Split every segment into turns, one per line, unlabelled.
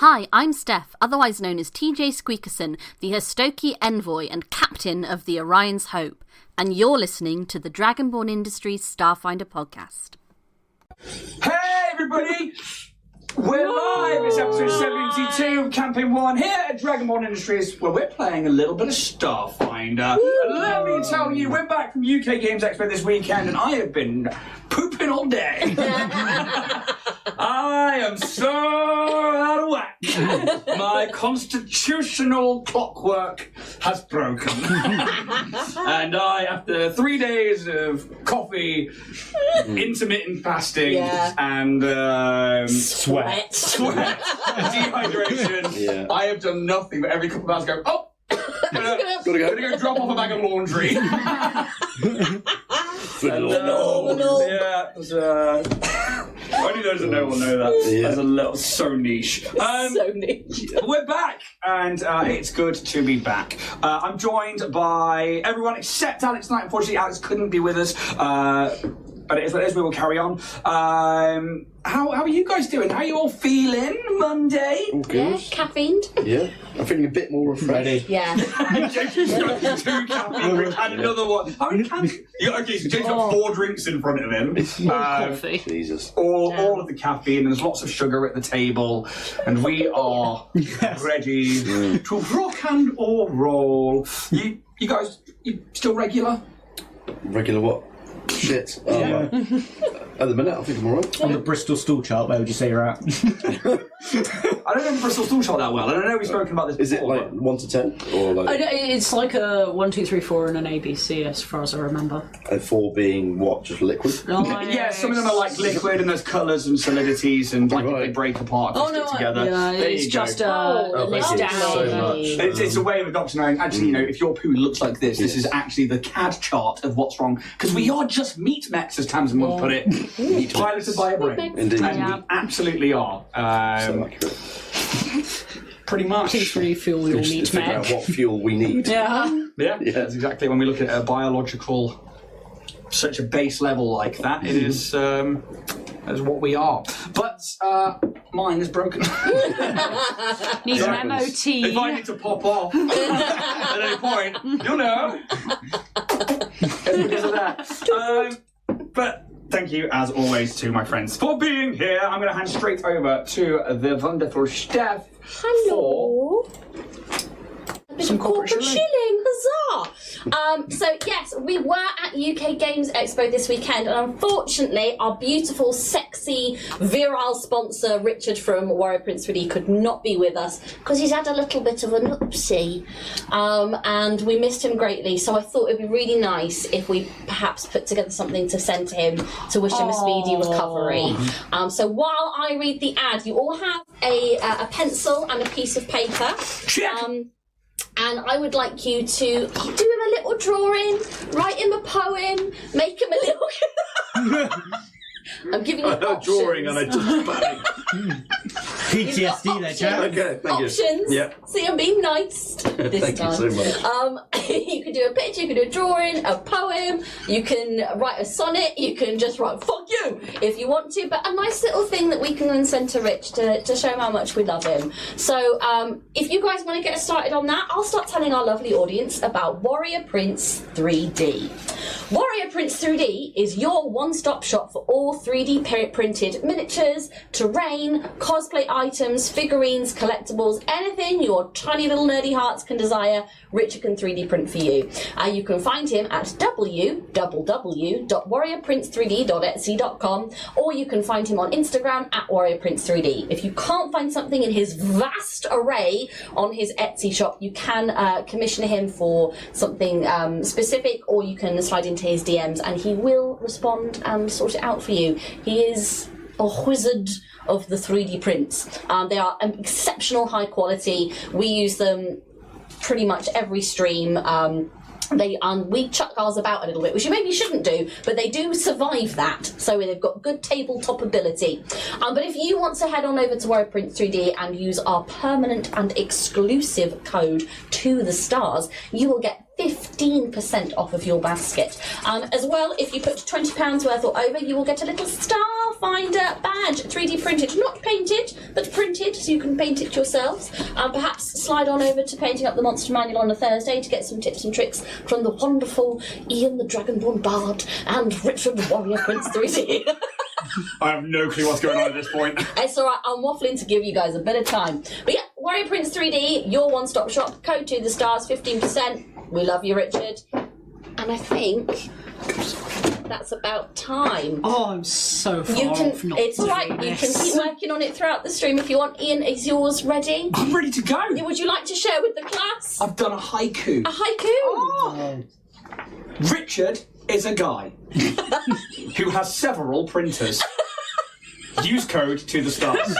Hi, I'm Steph, otherwise known as TJ Squeakerson, the Hostoki Envoy and Captain of the Orion's Hope, and you're listening to the Dragonborn Industries Starfinder podcast.
Hey everybody! We're live! It's episode 72, Campaign 1 here at Dragonborn Industries, where we're playing a little bit of Starfinder. And let me tell you, we're back from UK Games Expo this weekend, and I have been pooping all day. I am so out of whack. My constitutional clockwork has broken. And I, after 3 days of coffee, intermittent fasting, and sweat, dehydration, I have done nothing but every couple of hours go, gotta go drop off a bag of laundry.
Phenomenal.
Yeah, it was, only those that know will know that. That's a little so niche.
So niche.
We're back, and it's good to be back. I'm joined by everyone except Alex tonight. Unfortunately, Alex couldn't be with us, but it is what it is. We will carry on. How are you guys doing? How are you all feeling? Monday?
All good.
Yeah, caffeined.
Yeah, I'm feeling a bit more refreshed.
Yeah.
Jason's got 2 caffeine drinks and another one. How many cans? Okay, so Jason's got 4 drinks in front of him.
Coffee.
Jesus.
All of the caffeine, and there's lots of sugar at the table, and we are ready to rock and or roll. You guys, you still regular?
Regular what? Shit.
Yeah.
At the minute, I think I'm alright.
On the Bristol stool chart, where would you say you're at?
I don't know the Bristol stool chart that well, and I know we've spoken about this before.
Is it like 1 to 10? Or like
It's like a 1, 2, 3, 4 and an ABC as far as I remember.
a 4 being what? Just liquid?
Yeah, some of them are like liquid, and there's colours and solidities, and like they break apart and stick together.
Yeah,
There
it's
you
just
go.
thank you so much.
It's a way of a doctor knowing, actually, you know, if your poo looks like this, this is actually the CAD chart of what's wrong. Because we are just meat mechs, as Tamsin would put it. Piloted by a brain.
Indeed.
And we absolutely are.
So accurate.
Please
Pretty much.
refuel your
Just
meat
figure out
mech.
what fuel we need.
Yeah.
Yeah, that's exactly when we look at a biological, such a base level like that, it is what we are. But mine is broken.
Needs an MOT.
If I need to pop off at any point, you'll know. It's because of that. But thank you, as always, to my friends for being here. I'm going to hand straight over to the wonderful Steph.
Hello.
Some corporate
Shilling, huzzah! So yes, we were at UK Games Expo this weekend, and unfortunately, our beautiful, sexy, virile sponsor Richard from Warrior Prince 3D could not be with us because he's had a little bit of an oopsie, and we missed him greatly. So I thought it'd be really nice if we perhaps put together something to send to him to wish him a speedy recovery. So while I read the ad, you all have a pencil and a piece of paper. And I would like you to do him a little drawing, write him a poem, make him a little... I'm giving you options.
Drawing and I just panicked.
PTSD there, Jack.
Okay, thank you.
Options.
Yeah.
See, I'm being nice this
Thank
time.
you so much.
You can do a picture, you can do a drawing, a poem, you can write a sonnet, you can just write "fuck you" if you want to, but a nice little thing that we can then send to Rich to show him how much we love him. So if you guys want to get us started on that, I'll start telling our lovely audience about Warrior Prince 3D. Warrior Prince 3D is your one-stop shop for all 3D printed miniatures, terrain, cosplay items, figurines, collectibles, anything your tiny little nerdy hearts can desire, Richard can 3D print for you. You can find him at www.warriorprince3d.etsy.com, or you can find him on Instagram at warriorprince3d. If you can't find something in his vast array on his Etsy shop, you can commission him for something specific, or you can slide into his DMs and he will respond and sort it out for you. He is a wizard of the 3D prints. They are exceptional high quality. We use them pretty much every stream. We chuck ours about a little bit, which you maybe shouldn't do, but they do survive that, so they've got good tabletop ability. But if you want to head on over to Warrior Prince 3D and use our permanent and exclusive code to the stars, you will get 15% off of your basket. As well, if you put £20 worth or over, you will get a little Starfinder Starfinder badge, 3D printed, not painted, but printed, so you can paint it yourselves. Perhaps slide on over to Painting Up the Monster Manual on a Thursday to get some tips and tricks from the wonderful Ian the Dragonborn Bard and Richard Warrior Prince 3D.
I have no clue what's going on at this point.
It's alright, I'm waffling to give you guys a bit of time. But yeah, Warrior Prince 3D, your one-stop shop, code to the stars, 15%. We love you, Richard. And I think that's about time.
Oh, I'm so far
You can.
off not
It's alright.
doing
You can
this.
keep working on it throughout the stream if you want. Ian, is yours ready?
I'm ready to go.
Would you like to share with the class?
I've done a haiku.
A haiku.
Richard is a guy who has several printers. Use code to the stars.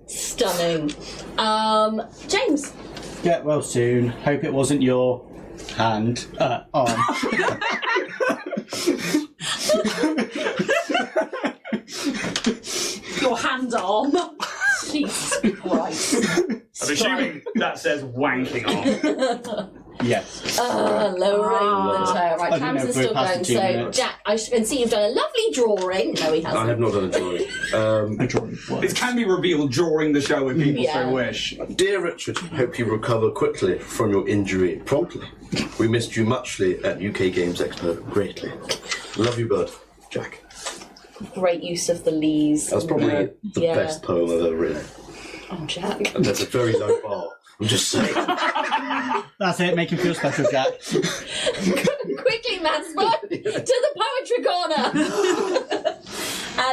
Stunning. James.
Get well soon. Hope it wasn't your hand. Arm.
Your hand arm.
Jesus Christ.
I'm assuming that says wanking on.
Yes.
Lowering the tone. Right,
I didn't know
Tamsin's
if we
still
passed
going.
the 2
So,
minutes.
Jack, I can see you've done a lovely drawing. No, he
I
hasn't.
have not done a drawing.
A drawing.
This can be revealed during the show if people
Yeah.
so wish.
Dear Richard, hope you recover quickly from your injury promptly. We missed you muchly at UK Games Expo greatly. Love you, bud. Jack.
Great use of the lees.
That's probably the
Yeah.
best poem I've ever written.
Oh, Jack.
And that's a very low bar. I'm just saying.
That's it. Make him feel special, Jack.
Quickly, Maxwell, to the poetry corner.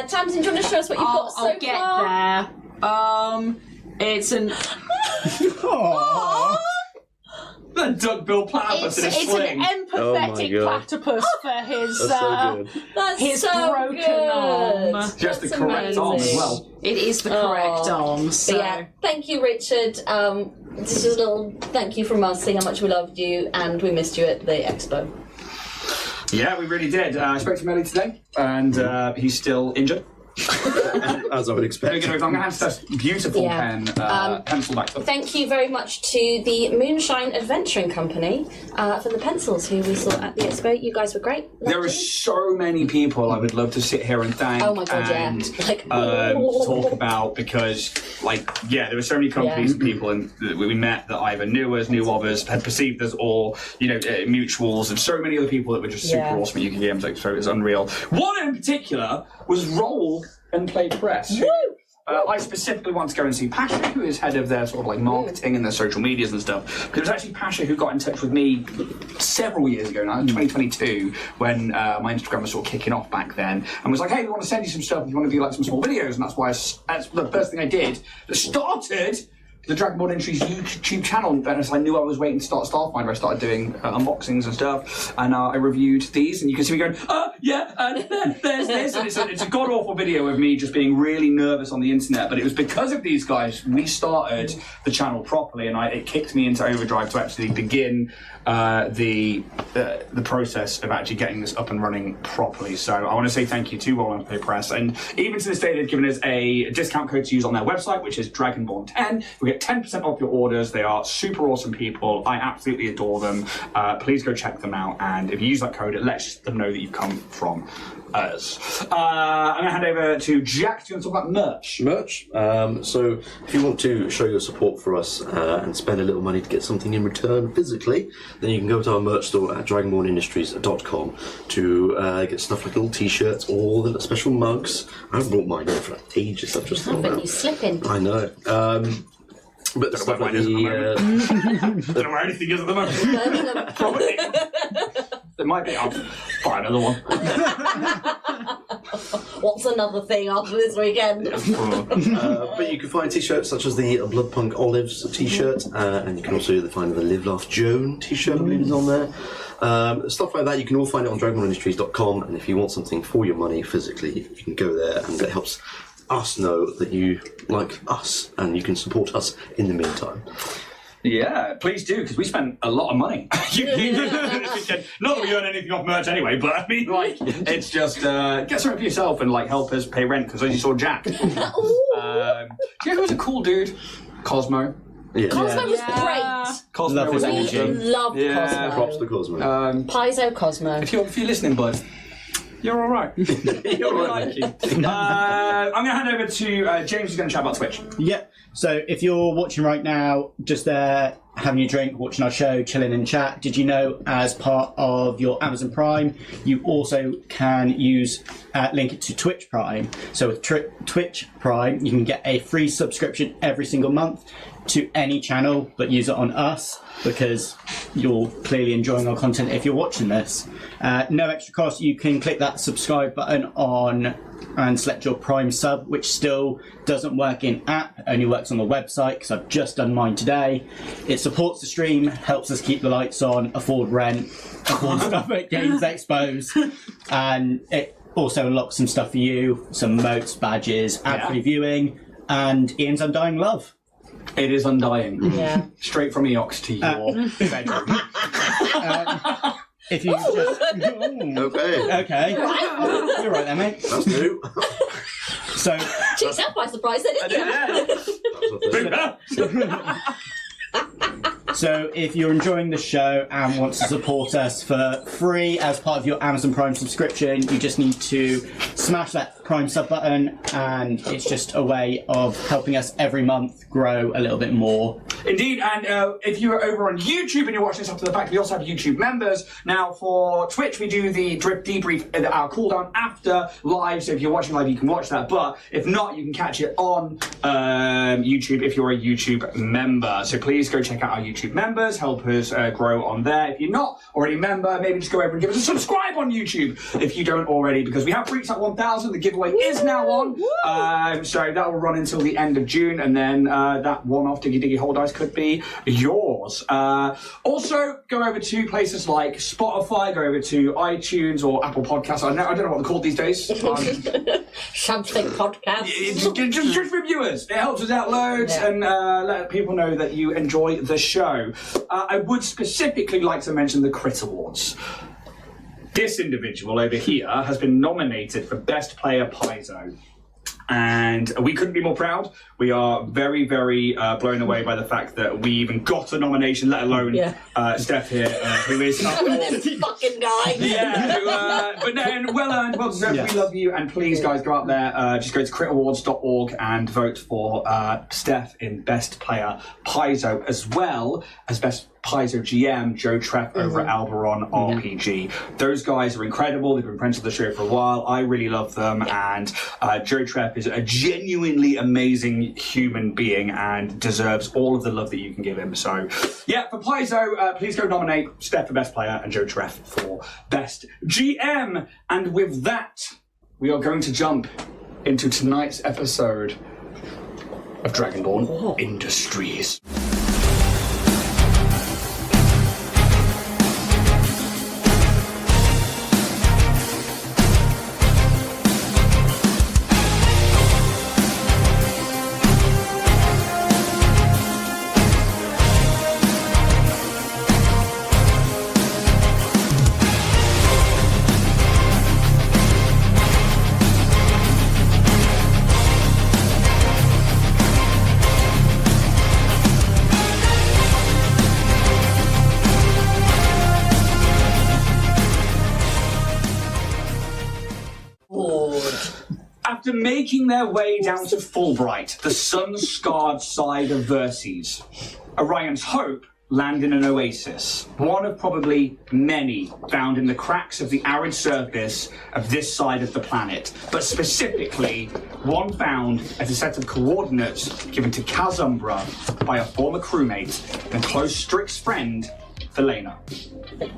Tamsin, do you want to show us what you've got so
I'll get
far?
there. It's an
Aww.
The duckbill platypus in a
it's
sling.
an
Oh my
empathetic
God.
platypus for his
That's so good.
That's
his
so
broken
good.
arm.
Just the
That's
correct arm as
amazing.
well.
It is the correct arm. So
But yeah, thank you, Richard. This is a little thank you from us, saying how much we loved you and we missed you at the expo.
Yeah, we really did. I spoke to Melly today, and he's still injured.
As I would expect.
I'm going to have this beautiful
Yeah.
pencil back to them.
Thank you very much to the Moonshine Adventuring Company for the pencils who we saw at the expo. You guys were great.
There are so many people I would love to sit here and thank
Oh my God, yeah.
and
Like,
talk about because, there were so many companies and people and we met that either knew us, knew of us, had perceived us, or mutuals, and so many other people that were just super
Yeah.
awesome at UK Games Expo. It was unreal. One in particular was Roll and Play Press. I specifically want to go and see Pasha, who is head of their sort of marketing and their social medias and stuff. But it was actually Pasha who got in touch with me several years ago now, in 2022, when my Instagram was sort of kicking off back then, and was like, "Hey, we want to send you some stuff. If you want to do some small videos," and that's why that's the first thing I did. That started the Dragonborn Industries YouTube channel. And as I knew I was waiting to start Starfinder, I started doing unboxings and stuff, and I reviewed these, and you can see me going, and then there's this, and it's a god-awful video of me just being really nervous on the internet, but it was because of these guys we started the channel properly, and it kicked me into overdrive to actually begin the process of actually getting this up and running properly. So I want to say thank you to Roland Play Press, and even to this day they've given us a discount code to use on their website, which is Dragonborn10. We get 10% off your orders. They are super awesome people. I absolutely adore them. Please go check them out, and if you use that code, it lets them know that you've come from us. I'm going to hand over to Jack. Do you want to talk about merch?
Merch. So if you want to show your support for us and spend a little money to get something in return physically, then you can go to our merch store at dragonbornindustries.com to get stuff like little t-shirts or the special mugs. I haven't brought mine in for ages. I've just thought
But
about.
you slipping.
I know. But the stuff like
mine is at the
the
I don't know where anything is at the moment. Probably. There might be. I'll buy another one.
What's another thing after this weekend?
but you can find t-shirts such as the Bloodpunk Olives t-shirt, and you can also find the Live Laugh Joan t-shirt, I believe is on there. Stuff like that, you can all find it on dragonbornindustries.com, and if you want something for your money physically, you can go there, and it helps us know that you like us, and you can support us in the meantime.
Yeah, please do, because we spent a lot of money. This weekend. Not that we earn anything off merch anyway, but I mean, it's just get something for yourself and help us pay rent, because as you saw Jack. Do you know who was a cool dude? Cosmo.
Yeah.
Cosmo was
Yeah.
great.
Cosmo
Love his
was
energy.
awesome.
Love
Yeah.
Cosmo.
Props to Cosmo.
Paizo Cosmo.
If you're listening, bud, You're all right.
You're all right.
I'm going to hand over to James, who's going to chat about Twitch.
Yep. So if you're watching right now, just there, having your drink, watching our show, chilling in chat, did you know as part of your Amazon Prime, you also can link it to Twitch Prime. So with Twitch Prime, you can get a free subscription every single month to any channel, but use it on us because you're clearly enjoying our content if you're watching this. No extra cost. You can click that subscribe button on and select your Prime sub, which still doesn't work in app, only works on the website because I've just done mine today. It supports the stream, helps us keep the lights on, afford rent, afford stuff at Games Exposed, and it also unlocks some stuff for you, some moats, badges, ad-free viewing, and Ian's Undying Love.
It is undying.
Yeah.
Straight from Eox to your bedroom.
If you just... Okay. You're right there, mate.
That's new.
So... Took yourself by surprise then, didn't you?
So if you're enjoying the show and want to support us for free as part of your Amazon Prime subscription, you just need to smash that Prime sub button, and it's just a way of helping us every month grow a little bit more.
Indeed, and if you're over on YouTube and you're watching this after the fact, we also have YouTube members. Now, for Twitch, we do the drip debrief, our cooldown after live, so if you're watching live, you can watch that, but if not, you can catch it on YouTube if you're a YouTube member. So please go check out our YouTube members, help us grow on there. If you're not already a member, maybe just go over and give us a subscribe on YouTube if you don't already, because we have reached that 1,000. The giveaway is now on, so that will run until the end of June, and then that one-off Diggy Diggy Hold Dice could be yours. Also, go over to places like Spotify, go over to iTunes or Apple Podcasts. I don't know what they're called these days.
Something podcast.
Just reviewers. It helps us out loads and let people know that you enjoy the show. I would specifically like to mention the Crit Awards. This individual over here has been nominated for Best Player Paizo. And we couldn't be more proud. We are very, very blown away by the fact that we even got a nomination, let alone Steph here, who is
this fucking guy.
Yeah, but no, well earned, well deserved. Yes. We love you, and please, guys, go out there. Just go to critawards.org and vote for Steph in Best Player Paizo, as well as Best Paizo GM, Joe Treff over at Alberon RPG. Those guys are incredible. They've been friends of the show for a while. I really love them, and Joe Treff is a genuinely amazing human being and deserves all of the love that you can give him. So, yeah, for Paizo, please go nominate Steph for Best Player and Joe Treff for Best GM. And with that, we are going to jump into tonight's episode of Dragonborn Industries. After making their way down to Fulbright, the sun-scarred side of Verces, Orion's Hope land in an oasis, one of probably many found in the cracks of the arid surface of this side of the planet, but specifically one found as a set of coordinates given to Kazumbra by a former crewmate and close Strix's friend, Felena.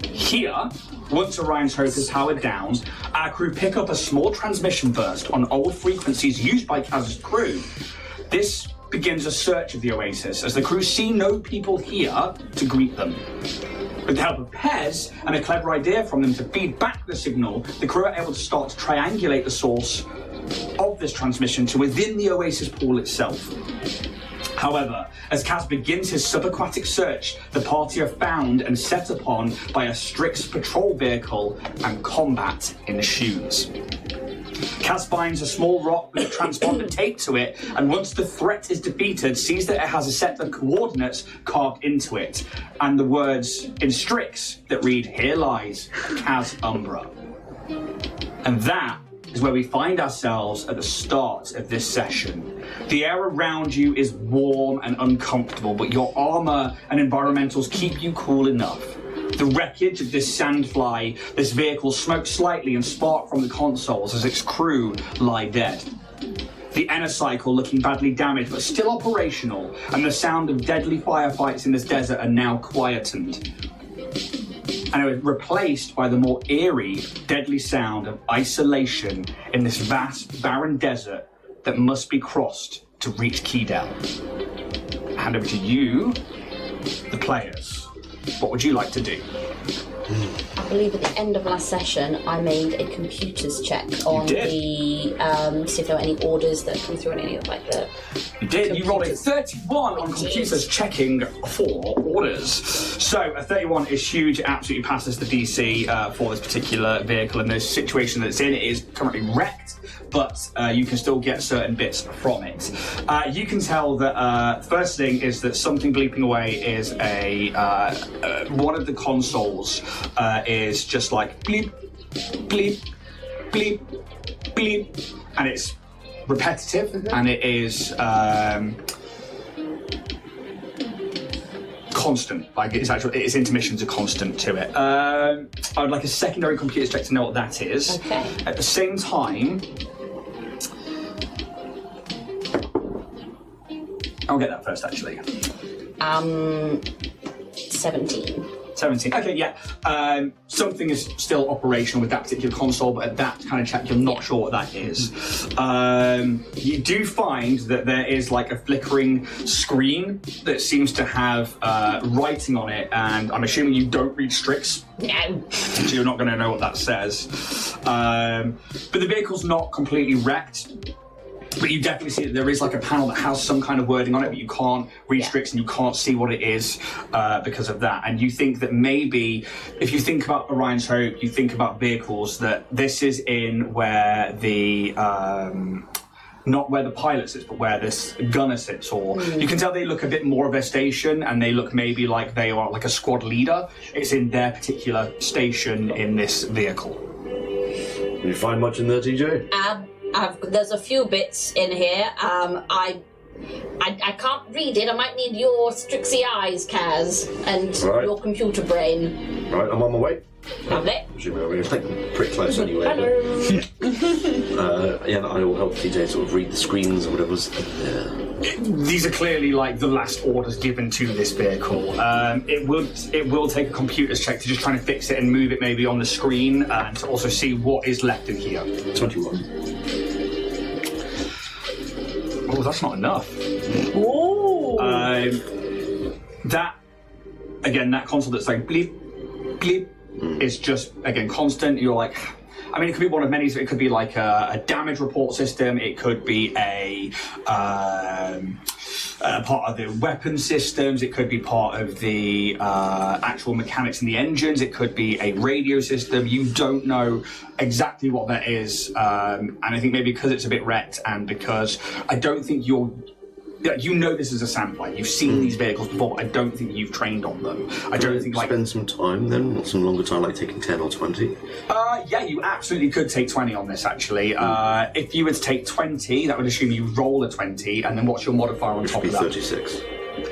Here, once Orion's Hope is powered down, our crew pick up a small transmission burst on old frequencies used by Kaz's crew. This begins a search of the oasis, as the crew see no people here to greet them. With the help of Pez and a clever idea from them to feed back the signal, the crew are able to start to triangulate the source of this transmission to within the oasis pool itself. However, as Kaz begins his subaquatic search, the party are found and set upon by a Strix patrol vehicle and combat ensues. Kaz finds a small rock with a transponder taped to it, and once the threat is defeated, sees that it has a set of coordinates carved into it, and the words in Strix that read, "Here lies Kaz Umbra." And that is where we find ourselves at the start of this session. The air around you is warm and uncomfortable, but your armor and environmentals keep you cool enough. The wreckage of this Sandfly, this vehicle, smokes slightly and spark from the consoles as its crew lie dead. The Enna cycle looking badly damaged but still operational, and the sound of deadly firefights in this desert are now quietened. And it was replaced by the more eerie, deadly sound of isolation in this vast, barren desert that must be crossed to reach Qidel. Hand over to you, the players. What would you like to do?
I believe at the end of last session, I made a computers check on the see if there were any orders that come through on any of like the.
You did. You rolled a 31 on computers checking for orders. So a 31 is huge. It absolutely passes the DC for this particular vehicle, and the situation that it's in. It is currently wrecked, but you can still get certain bits from it. You can tell that first thing is that something bleeping away is a one of the consoles is just like bleep, bleep, bleep, bleep, and it's repetitive, and it is constant. Like its intermissions are constant to it. I would like a secondary computer check to know what that is.
Okay.
At the same time, I'll get that first actually.
17.
17. Okay, yeah. Something is still operational with that particular console, but at that kind of check, you're not sure what that is. You do find that there is like a flickering screen that seems to have writing on it, and I'm assuming you don't read Strix.
No.
So you're not going to know what that says. But the vehicle's not completely wrecked. But you definitely see that there is like a panel that has some kind of wording on it, but you can't read Strix and you can't see what it is because of that. And you think that maybe, if you think about Orion's Hope, you think about vehicles, that this is in where the, not where the pilot sits, but where this gunner sits, or you can tell they look a bit more of their station, and they look maybe like they are like a squad leader. It's in their particular station in this vehicle.
Did you find much in there, TJ?
There's a few bits in here. I can't read it. I might need your Strixie eyes, Kaz, and your computer brain.
Right, I'm on my way.
Lovely.
We're pretty close anyway.
Hello.
Yeah, I will help TJ sort of read the screens or whatever's there.
These are clearly like the last orders given to this vehicle. It will take a computer's check to just try and fix it and move it maybe on the screen, and to also see what is left in here.
21.
Oh, that's not enough.
Ooh.
That console that's like bleep, bleep, is just, again, constant. You're like, I mean, it could be one of many. So it could be like a damage report system. It could be a part of the weapon systems. It could be part of the actual mechanics in the engines. It could be a radio system. You don't know exactly what that is. And I think maybe because it's a bit wrecked, and because I don't think you know this is a Sandfly. You've seen these vehicles before, but I don't think you've trained on them. I don't think
spend some time then, not some longer time, like taking 10 or 20.
Yeah, you absolutely could take 20 on this actually. If you were to take 20, that would assume you roll a 20, and then what's your modifier on top of that?
36.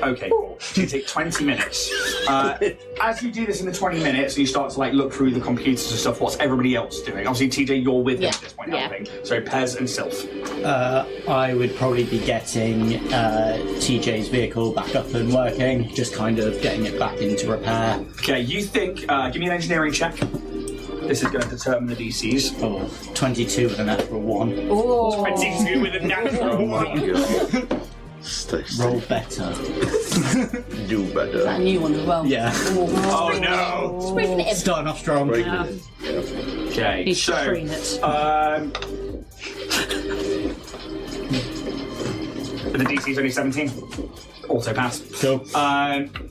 Okay, cool. So you take 20 minutes. As you do this in the 20 minutes, and you start to like look through the computers and stuff, what's everybody else doing? Obviously, TJ, you're with them at this point, helping. So Pez and Sylph.
I would probably be getting TJ's vehicle back up and working, just kind of getting it back into repair.
Okay, you think, give me an engineering check. This is going to determine the DCs.
Oh, 22 with a natural 1.
Oh.
22 with a natural 1.
Stay.
Roll better.
Do better.
That new one as well.
Yeah.
Oh no!
Starting off strong.
Yeah.
Okay,
Need to
so
train it.
the DC is only 17. Auto pass.
Cool.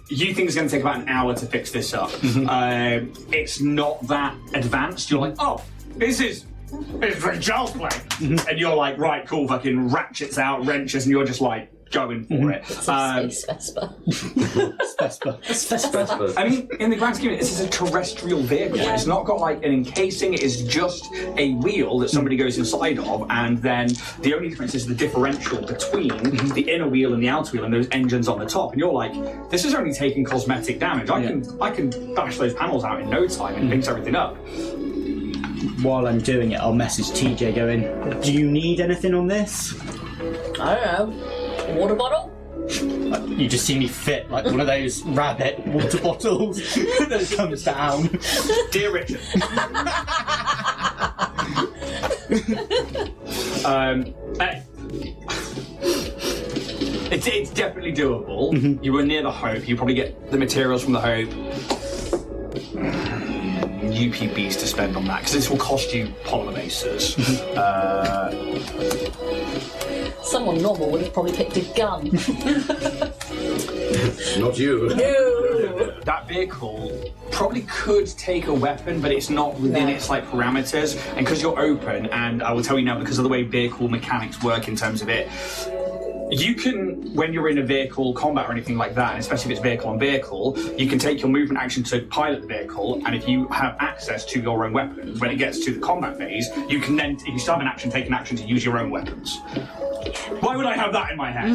You think it's going to take about an hour to fix this up. It's not that advanced. You're like, oh, it's like child's play. And you're like, right, cool, fucking ratchets out, wrenches, and you're just like going for it.
Space Vespa.
Vespa.
I mean, in the grand scheme, this is a terrestrial vehicle.
Yeah.
It's not got like an encasing. It is just a wheel that somebody goes inside of, and then the only difference is the differential between the inner wheel and the outer wheel, and those engines on the top. And you're like, this is only taking cosmetic damage. I can bash those panels out in no time and fix everything up.
While I'm doing it, I'll message TJ going, do you need anything on this?
I don't know. Water bottle?
You just see me fit like one of those rabbit water bottles that comes down.
Dear Richard. It's definitely doable. You were near the Hope. You probably get the materials from the Hope. UPBs to spend on that, because this will cost you polymer bases.
Someone normal would have probably picked a gun.
Not you.
No.
That vehicle probably could take a weapon, but it's not within its like parameters. And because you're open, and I will tell you now, because of the way vehicle mechanics work in terms of it, you can, when you're in a vehicle combat or anything like that, and especially if it's vehicle on vehicle, you can take your movement action to pilot the vehicle, and if you have access to your own weapon, when it gets to the combat phase, you can then, if you start an action, take an action to use your own weapons. Why would I have that in my head?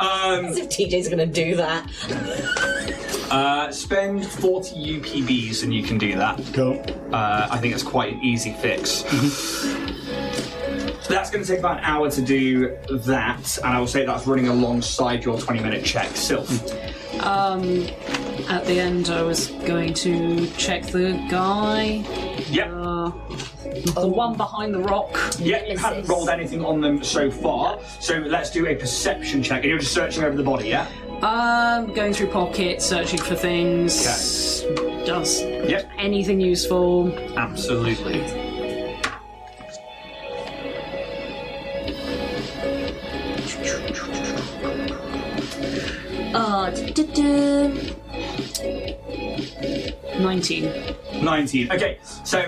As if TJ's going to do that.
Spend 40 UPBs and you can do that.
Cool.
I think it's quite an easy fix. That's going to take about an hour to do that, and I will say that's running alongside your 20-minute check. Sylph.
At the end, I was going to check the guy.
Yep.
The one behind the rock.
Yeah, you haven't rolled anything on them so far, so let's do a perception check. And you're just searching over the body, yeah?
Going through pockets, searching for things.
Okay.
Does
Yep.
anything useful?
Absolutely.
Do-do-do.
19.
Okay, so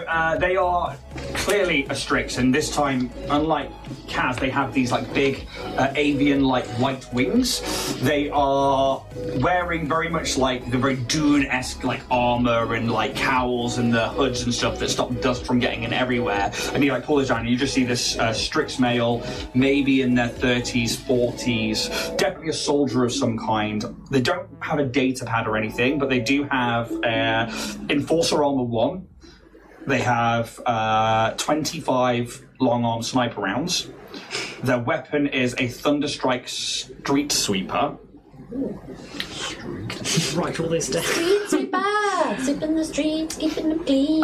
they are clearly a Strix, and this time, unlike Kaz, they have these like big avian-like white wings. They are wearing very much like the very Dune-esque like armor and like cowls and the hoods and stuff that stop dust from getting in everywhere. And you like pull this down, and you just see this Strix male, maybe in their 30s, 40s, definitely a soldier of some kind. They don't have a data pad or anything, but they do have Enforcer Armor 1. They have 25 long arm sniper rounds. Their weapon is a Thunderstrike Street Sweeper.
Write all this down.
Street sweeper, sweeping the streets, keeping them clean.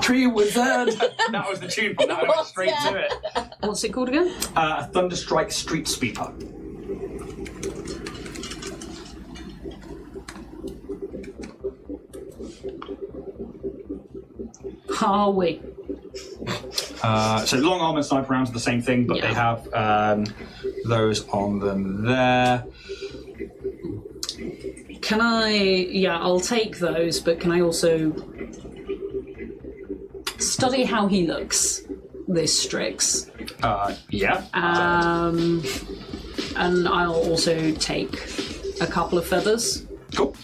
Tree Wizard! That was the tune from that. I went straight to it.
What's it called again?
Thunderstrike Street Sweeper.
Are we?
So long arm and sniper rounds are the same thing, but
Yeah.
they have those on them there.
Can I... Yeah, I'll take those, but can I also study how he looks, this Strix?
Yeah.
And I'll also take a couple of feathers.
Cool.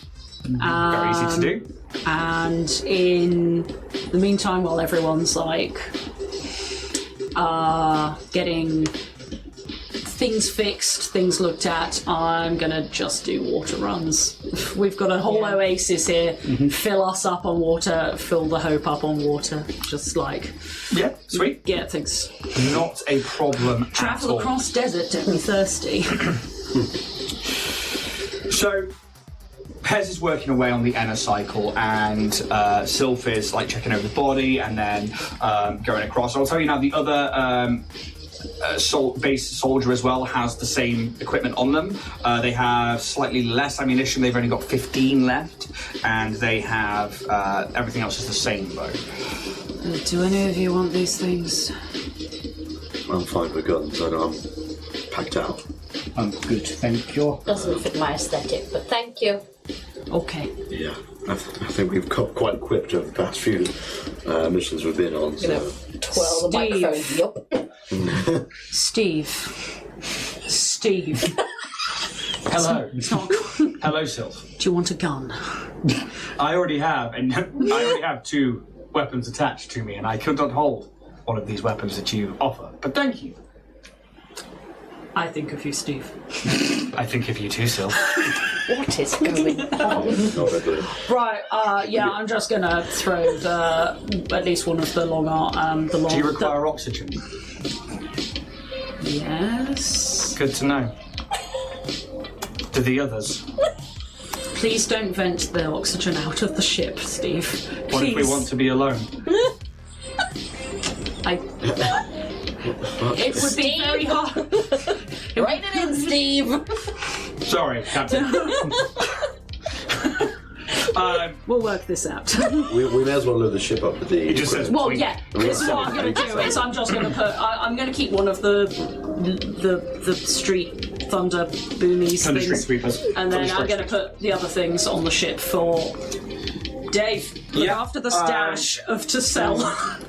Very easy to do.
And in the meantime, while everyone's like getting things fixed, things looked at, I'm gonna just do water runs. We've got a whole oasis here. Fill us up on water, fill the Hope up on water. Just like
Yeah, sweet.
get things.
Not a problem at
Travel
all.
across desert, don't be thirsty.
So, Pez is working away on the Enna cycle, and Sylph is like checking over the body and then going across. I'll tell you now, the other base soldier as well has the same equipment on them. They have slightly less ammunition. They've only got 15 left, and they have everything else is the same though.
Do any of you want these things?
I'm fine with guns. I'm packed out.
I'm good, thank you.
Doesn't fit my aesthetic, but thank you.
Okay.
Yeah, I think we've got quite equipped over the past few missions we've been on.
You know,
So.
twirl the
Steve.
microphone. Yup.
Steve, Steve.
Hello.
It's not.
Hello, Sylph.
Do you want a gun?
I already have 2 weapons attached to me, and I could not hold one of these weapons that you offer. But thank you.
I think of you, Steve.
I think of you too, Sylph.
What is going on?
Right, I'm just gonna throw at least one of the long
Do you require oxygen?
Yes.
Good to know. Do the others?
Please don't vent the oxygen out of the ship, Steve. Please.
What if we want to be alone?
It would be very hard.
Write it in, Steve.
Sorry, Captain.
We'll work this out.
we may as well load the ship up with the.
It just says.
Well, yeah. This is what I'm going to do. Is I'm just going to put. I'm going to keep one of the street thunder boomies
Thunder
things,
Street Sweepers.
and then I'm going to put the other things on the ship for Dave. Look after the stash to sell.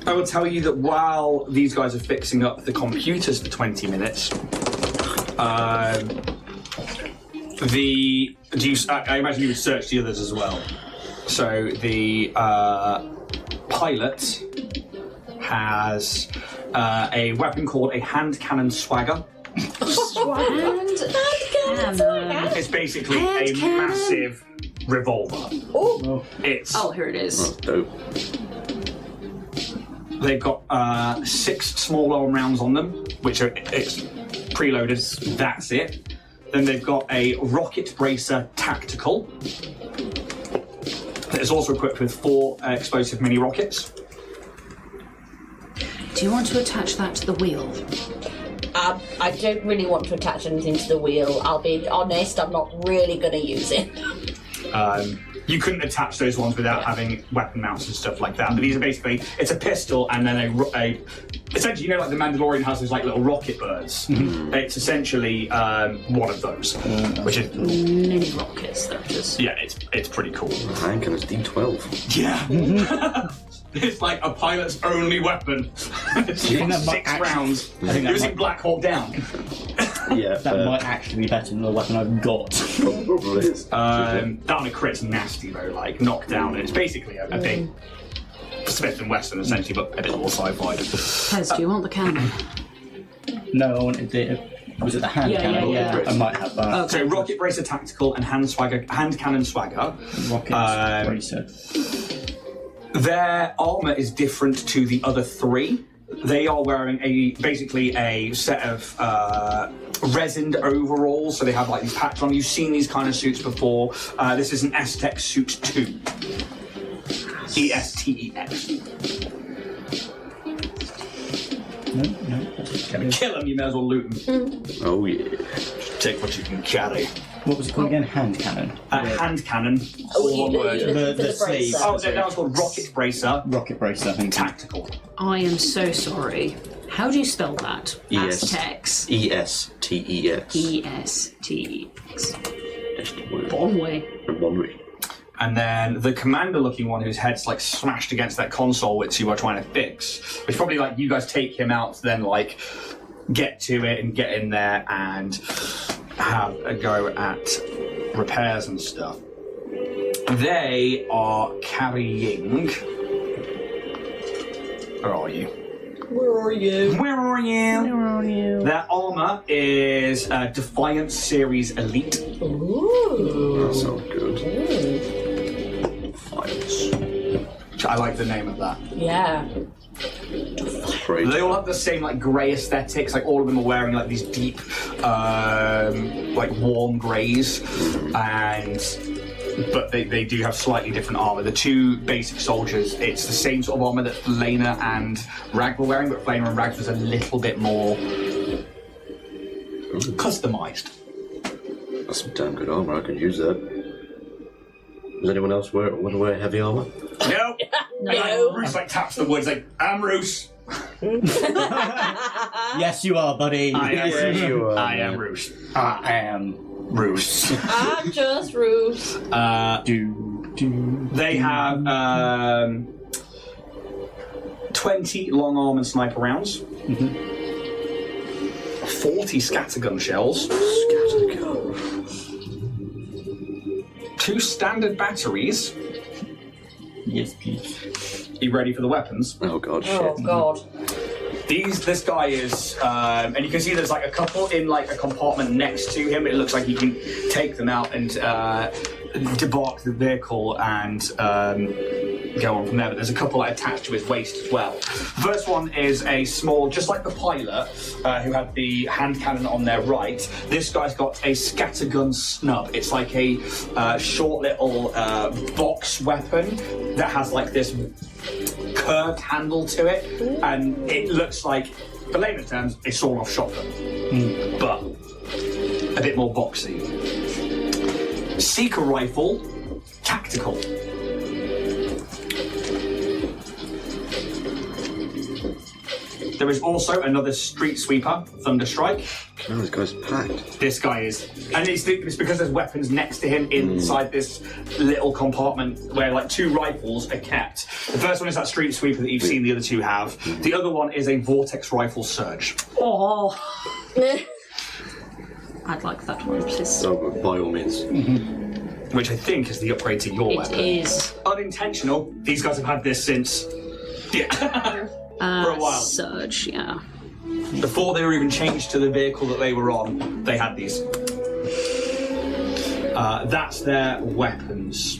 I will tell you that while these guys are fixing up the computers for 20 minutes, I imagine you would search the others as well. So the pilot has a weapon called a hand cannon swagger. It's basically a massive revolver.
Oh,
Here it is.
Dope.
They've got 6 small arm rounds on them, which are it's preloaded. That's it. Then they've got a rocket bracer tactical that is also equipped with 4 explosive mini rockets.
Do you want to attach that to the wheel?
I don't really want to attach anything to the wheel. I'll be honest, I'm not really going to use it.
You couldn't attach those ones without having weapon mounts and stuff like that. But these are basically, it's a pistol and then essentially, like the Mandalorian has those like little rocket birds. Mm-hmm. It's essentially one of those, which is
mini rockets. They're just
it's pretty cool.
Hank and his D12.
Yeah. It's like a pilot's only weapon. It's 6 rounds. Using Black Hawk Down.
Yeah, that might actually be better than the weapon I've got.
Probably is.
That on a crit's nasty though, like knockdown. It's basically a big Smith and Wesson essentially, but a bit more sci-fi.
Pez, do you want the cannon?
No, I wanted the. Was it the hand cannon?
Yeah.
I might have that.
Okay.
So rocket bracer tactical and hand cannon swagger.
Rocket bracer.
Their armour is different to the other 3. They are wearing basically a set of resined overalls, so they have like these patches on. You've seen these kind of suits before. This is an S-Tech Suit 2. E-S-T-E-X.
No.
Kill them, you may as well loot them.
Oh yeah.
Take what you can carry.
What was it called again? Hand cannon.
Hand cannon.
Oh,
All one word.
The sleeve.
Oh, that was called rocket bracer.
Rocket bracer, I think.
Tactical.
I am so sorry. How do you spell that? Aztecs.
E-S-T-E-X.
E-S-T-E-X.
One
way.
And then the commander-looking one, whose head's like smashed against that console, which you are trying to fix. Which probably like you guys take him out to then like get to it and get in there and have a go at repairs and stuff. They are carrying. Where are you? Where are you? Their armour is Defiance Series Elite.
Ooh.
That sounds good. Defiance.
I like the name of that.
Yeah.
Great.
They all have the same like grey aesthetics. Like all of them are wearing like these deep, like warm greys, but they do have slightly different armour. The 2 basic soldiers, it's the same sort of armour that Lena and Rag were wearing, but Lena and Rag was a little bit more customised.
That's some damn good armour. I can use that. Does anyone else want to wear heavy armour?
No.
No.
Roos like taps the woods like, I'm Roos.
Yes, you are, buddy.
I am
Yes,
Roos.
you are.
I am Roos.
I am
Roos.
I'm just Roos.
They have 20 long arm and sniper rounds. 30 40 scattergun shells. 2 standard batteries.
Yes, please.
You ready for the weapons?
Oh god, shit.
Oh god.
This guy is, and you can see there's like a couple in like a compartment next to him. It looks like he can take them out and debark the vehicle and go on from there. But there's a couple like attached to his waist as well. The first one is a small, just like the pilot who had the hand cannon on their right. This guy's got a scattergun snub. It's like a short little box weapon that has like this curved handle to it, and it looks like, for layman's terms, a sawn-off shotgun, but a bit more boxy. Seeker rifle, tactical. There is also another street sweeper, Thunderstrike.
Oh, this guy's packed.
This guy is, and it's because there's weapons next to him inside this little compartment where like 2 rifles are kept. The first one is that street sweeper that you've seen the other 2 have. The other one is a vortex rifle Surge.
Oh. I'd like that one, please.
Oh, by all means.
Which I think is the upgrade to your weapon.
It is.
Unintentional. These guys have had this since for a while.
Surge, yeah.
Before they were even changed to the vehicle that they were on, they had these. That's their weapons.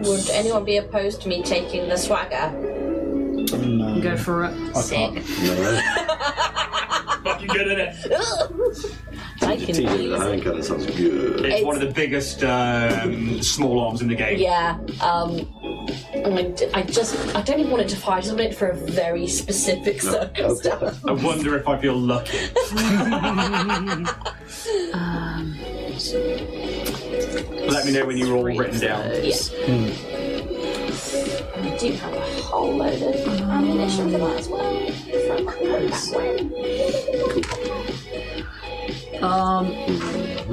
Would anyone be opposed to me taking the swagger?
No.
Go for it.
I can't.
Fucking good at it.
I can
The
use it.
hand cannon sounds good.
It's one of the biggest small arms in the game.
Yeah. I don't even want it to fire. I just want it for a very specific circumstance.
I wonder if I feel lucky. Let me know when you're all written down.
Yeah. I do have a whole load of ammunition for that as well. From back when.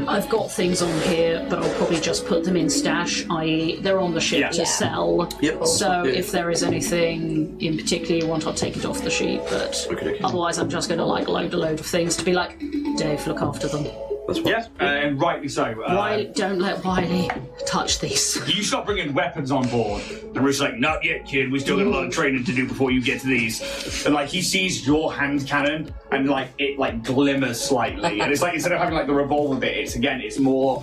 I've got things on here, but I'll probably just put them in stash, i.e. they're on the ship to sell.
Yep.
So
Yeah.
if there is anything in particular you want, I'll take it off the sheet, but
Okay.
otherwise I'm just going to like load a load of things to be like, Dave, look after them.
That's what.
Yeah, and rightly so.
Wiley, don't let Wiley touch these.
You stop bringing weapons on board, and Bruce's like, "Not yet, kid. We still got a lot of training to do before you get to these." And like he sees your hand cannon, and like it like glimmers slightly, and it's like instead of having like the revolver bit, it's more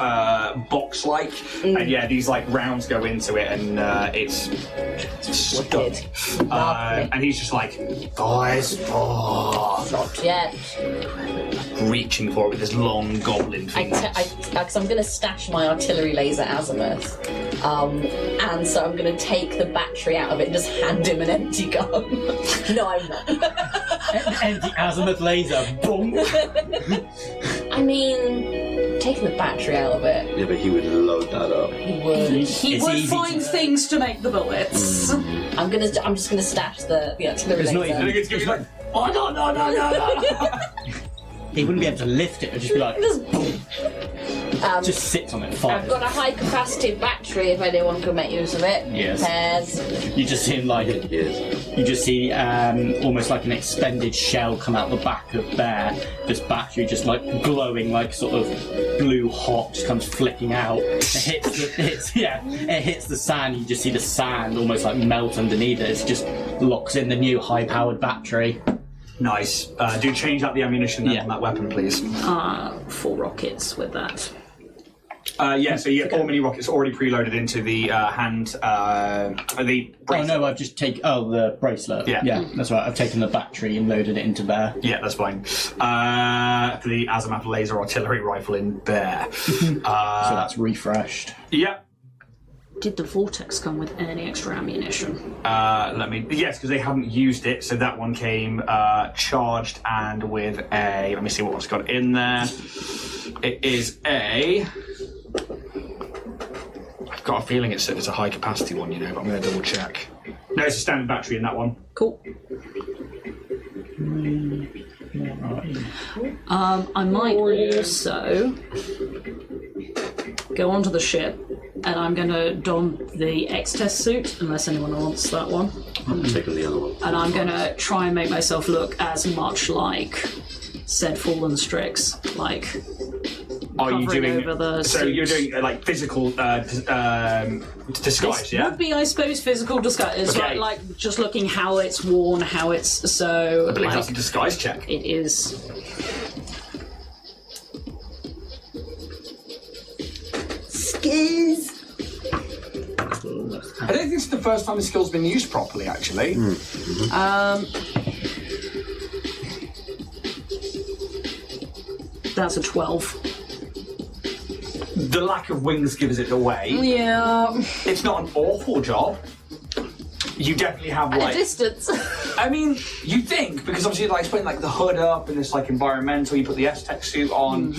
box-like, and yeah, these like rounds go into it, and it's stuck. And he's just like, "Guys,
Not yet.
reaching for it with his long goblin fingers."
Because I'm going to stash my artillery laser azimuth, and so I'm going to take the battery out of it and just hand him an empty gun. No, I'm not.
Empty azimuth laser. Boom.
I mean, taking the battery out of it,
Yeah, but he would load that up.
he would.
He
It's
would
easy
find things to make the bullets.
I'm just going to stash the artillery
It's not
laser.
I think it's gonna be like,
Oh, no. He wouldn't be able to lift it. It'd just be like, just sits on it,
I've
fires.
got a high capacity battery if anyone can make use of it.
Yes.
Pairs.
You just see him like,
Yes.
you just see almost like an expended shell come out the back of Bear. This battery just like glowing, like sort of blue hot, just comes flicking out. It hits the sand. You just see the sand almost like melt underneath it. It just locks in the new high-powered battery.
nice. Do change out the ammunition then on that weapon, please.
4 rockets with that.
Yeah, so you get 4 mini rockets already preloaded into the the
Oh
bracelet.
no, I've just taken the bracelet.
Yeah.
That's right. I've taken the battery and loaded it into Bear.
Yeah, that's fine. For the azimuth laser artillery rifle in there.
So that's refreshed.
Yeah.
Did the Vortex come with any extra ammunition?
Yes, because they haven't used it, so that one came charged and with a. Let me see what it's got in there. It is a. I've got a feeling it's a high capacity one, you know, but I'm going to double check. No, it's a standard battery in that one.
Cool. I might also go onto the ship, and I'm going to don the X-Test suit, unless anyone wants that one.
I'm taking the other one.
And I'm going to try and make myself look as much like said Fallen Strix, like
Are you
covering
doing?
over the
So
suit.
you're doing like physical disguise,
This
yeah?
would be, I suppose, physical disguise. It's
Okay.
like just looking how it's worn, how it's so.
I believe
like,
that's a disguise check.
it is.
Skis.
I don't think it's the first time the skill's been used properly, actually.
That's a 12.
The lack of wings gives it away.
Yeah.
It's not an awful job. You definitely have
At a
like.
distance.
I mean, you think because obviously, like, putting like the hood up and this like environmental, you put the S-Tech suit on.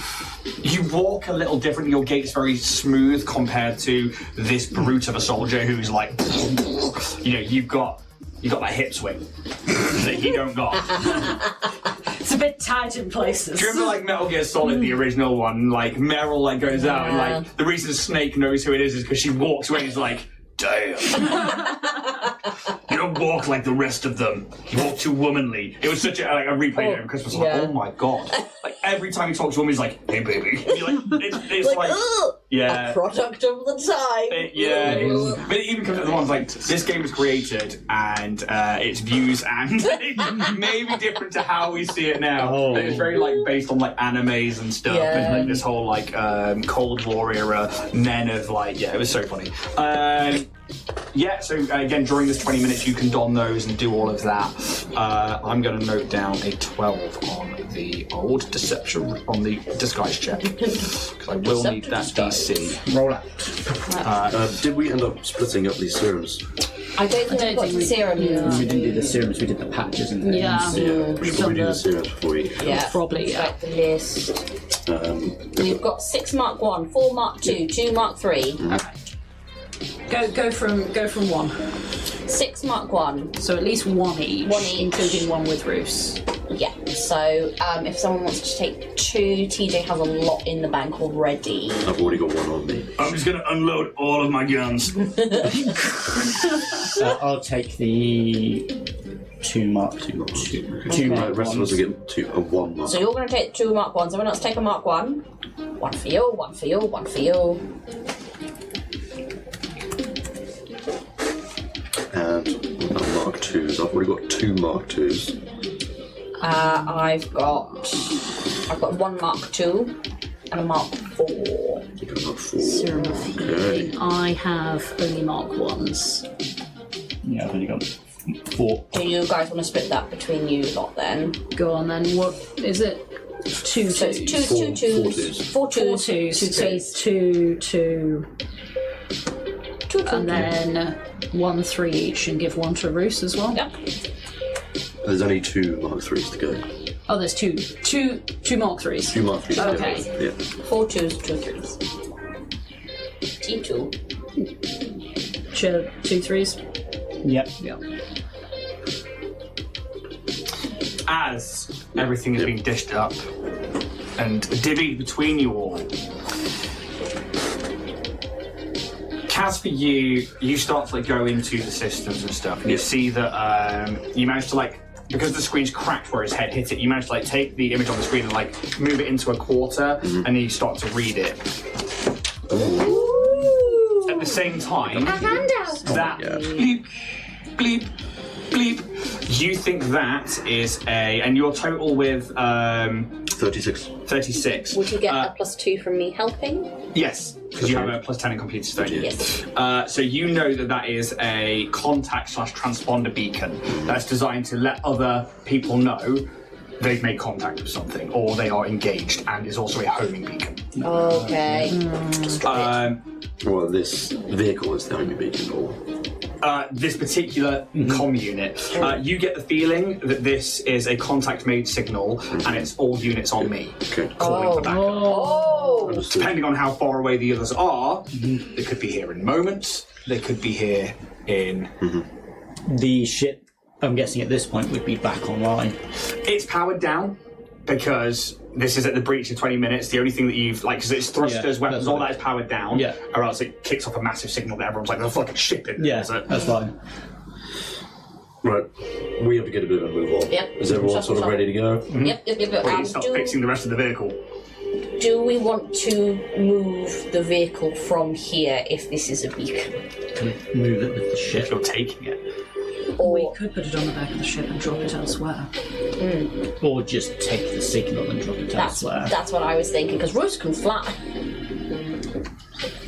You walk a little different. Your gait's very smooth compared to this brute of a soldier who's like, you know, you've got that hip swing that he don't got.
It's a bit tight in places.
Do you remember like Metal Gear Solid, the original one? Like Meryl like goes out and like the reason Snake knows who it is because she walks away and is like, damn. You don't walk like the rest of them. You walk too womanly. It was such a replay over Christmas. Like, oh my god! Like every time you talk to a woman, he's like, "Hey, baby." You're like, it's like, yeah,
a product of the time.
But it even comes to the ones like this game was created and its views and it may be different to how we see it now. But it's very like based on like animes and stuff and like this whole like Cold War era men of like it was so funny. So again, during this 20 minutes, you can don those and do all of that. I'm going to note down a 12 on the old deception, on the disguise check, because I will need that DC.
Roll out.
Did we end up splitting up these serums?
I don't think we've got the serum.
We didn't do the serums, we did the patches and things.
Yeah.
We should probably do the serums before we.
Yeah,
Probably, yeah.
Like the list. We've got 6 Mark 1, 4 Mark 2, 2 Mark 3.
Okay. Go from 1.
6 Mark 1.
So at least one each, including one with roofs.
Yeah. So if someone wants to take 2, TJ has a lot in the bank already.
I've already got one on me.
I'm just going to unload all of my guns.
I'll take the 2 Mark 2. Two
The
Mark
rest of us
ones.
are getting one mark.
So you're going to take 2 Mark 1s. Everyone else take a Mark 1. 1 for you, 1 for you, 1 for you.
And what about Mark 2s? I've already got 2 Mark 2s.
I've got 1 Mark 2 and a Mark 4.
You got Mark 4.
Serum of
Okay.
healing. I have only Mark 1s.
Yeah, I've only got 4.
Do you guys want to split that between you lot then?
Go on then. What is it? 2
So it's 2
twos.
2
4
twos. 4
4
twos.
twos. So it's 2,
2
and then 1 3 each, and give 1 to Roos as well.
Yep.
There's only 2 Mark 3s to go.
Oh, there's 2 Mark 3s.
2 Mark 3s to
Okay.
go. Yeah.
4 twos, 2 threes. T2.
Sure, 2 3s.
Yep.
Yeah.
As everything is being dished up and divvied between you all, Kaz, for you start to like go into the systems and stuff, and you see that you managed to like, because the screen's cracked where his head hit it, you managed to like take the image on the screen and like move it into a quarter, and then you start to read it.
Ooh.
At the same time,
Handout.
that bleep, bleep, bleep. You think that is and your total with
36.
36.
Would you get a +2 from me helping?
Yes, because you have a +10 in computers, don't you?
Yes.
So you know that is a contact/transponder beacon that's designed to let other people know they've made contact with something or they are engaged, and is also a homing beacon.
Okay.
Well, this vehicle is the homing beacon, or
This particular comm unit, you get the feeling that this is a contact-made signal, and it's all units on me calling for backup.
Oh.
Depending on how far away the others are, they could be here in moments. They could be here in.
The ship, I'm guessing at this point, would be back online.
It's powered down because this is at the breach of 20 minutes. The only thing that you've because it's thrusters, weapons, all that is powered down.
Yeah.
Or else it kicks off a massive signal that everyone's like, "The fucking ship in."
Yeah,
there."
that's fine.
Right, we have to get a bit of a move on.
Yep.
Is everyone sort of ready to go?
Yep.
Well, you start fixing the rest of the vehicle.
Do we want to move the vehicle from here if this is a beacon?
Can we move it with the ship?
You're taking it.
We
Or
could put it on the back of the ship and drop it elsewhere.
Or just take the signal and drop it elsewhere?
that's what I was thinking, because Roos can fly.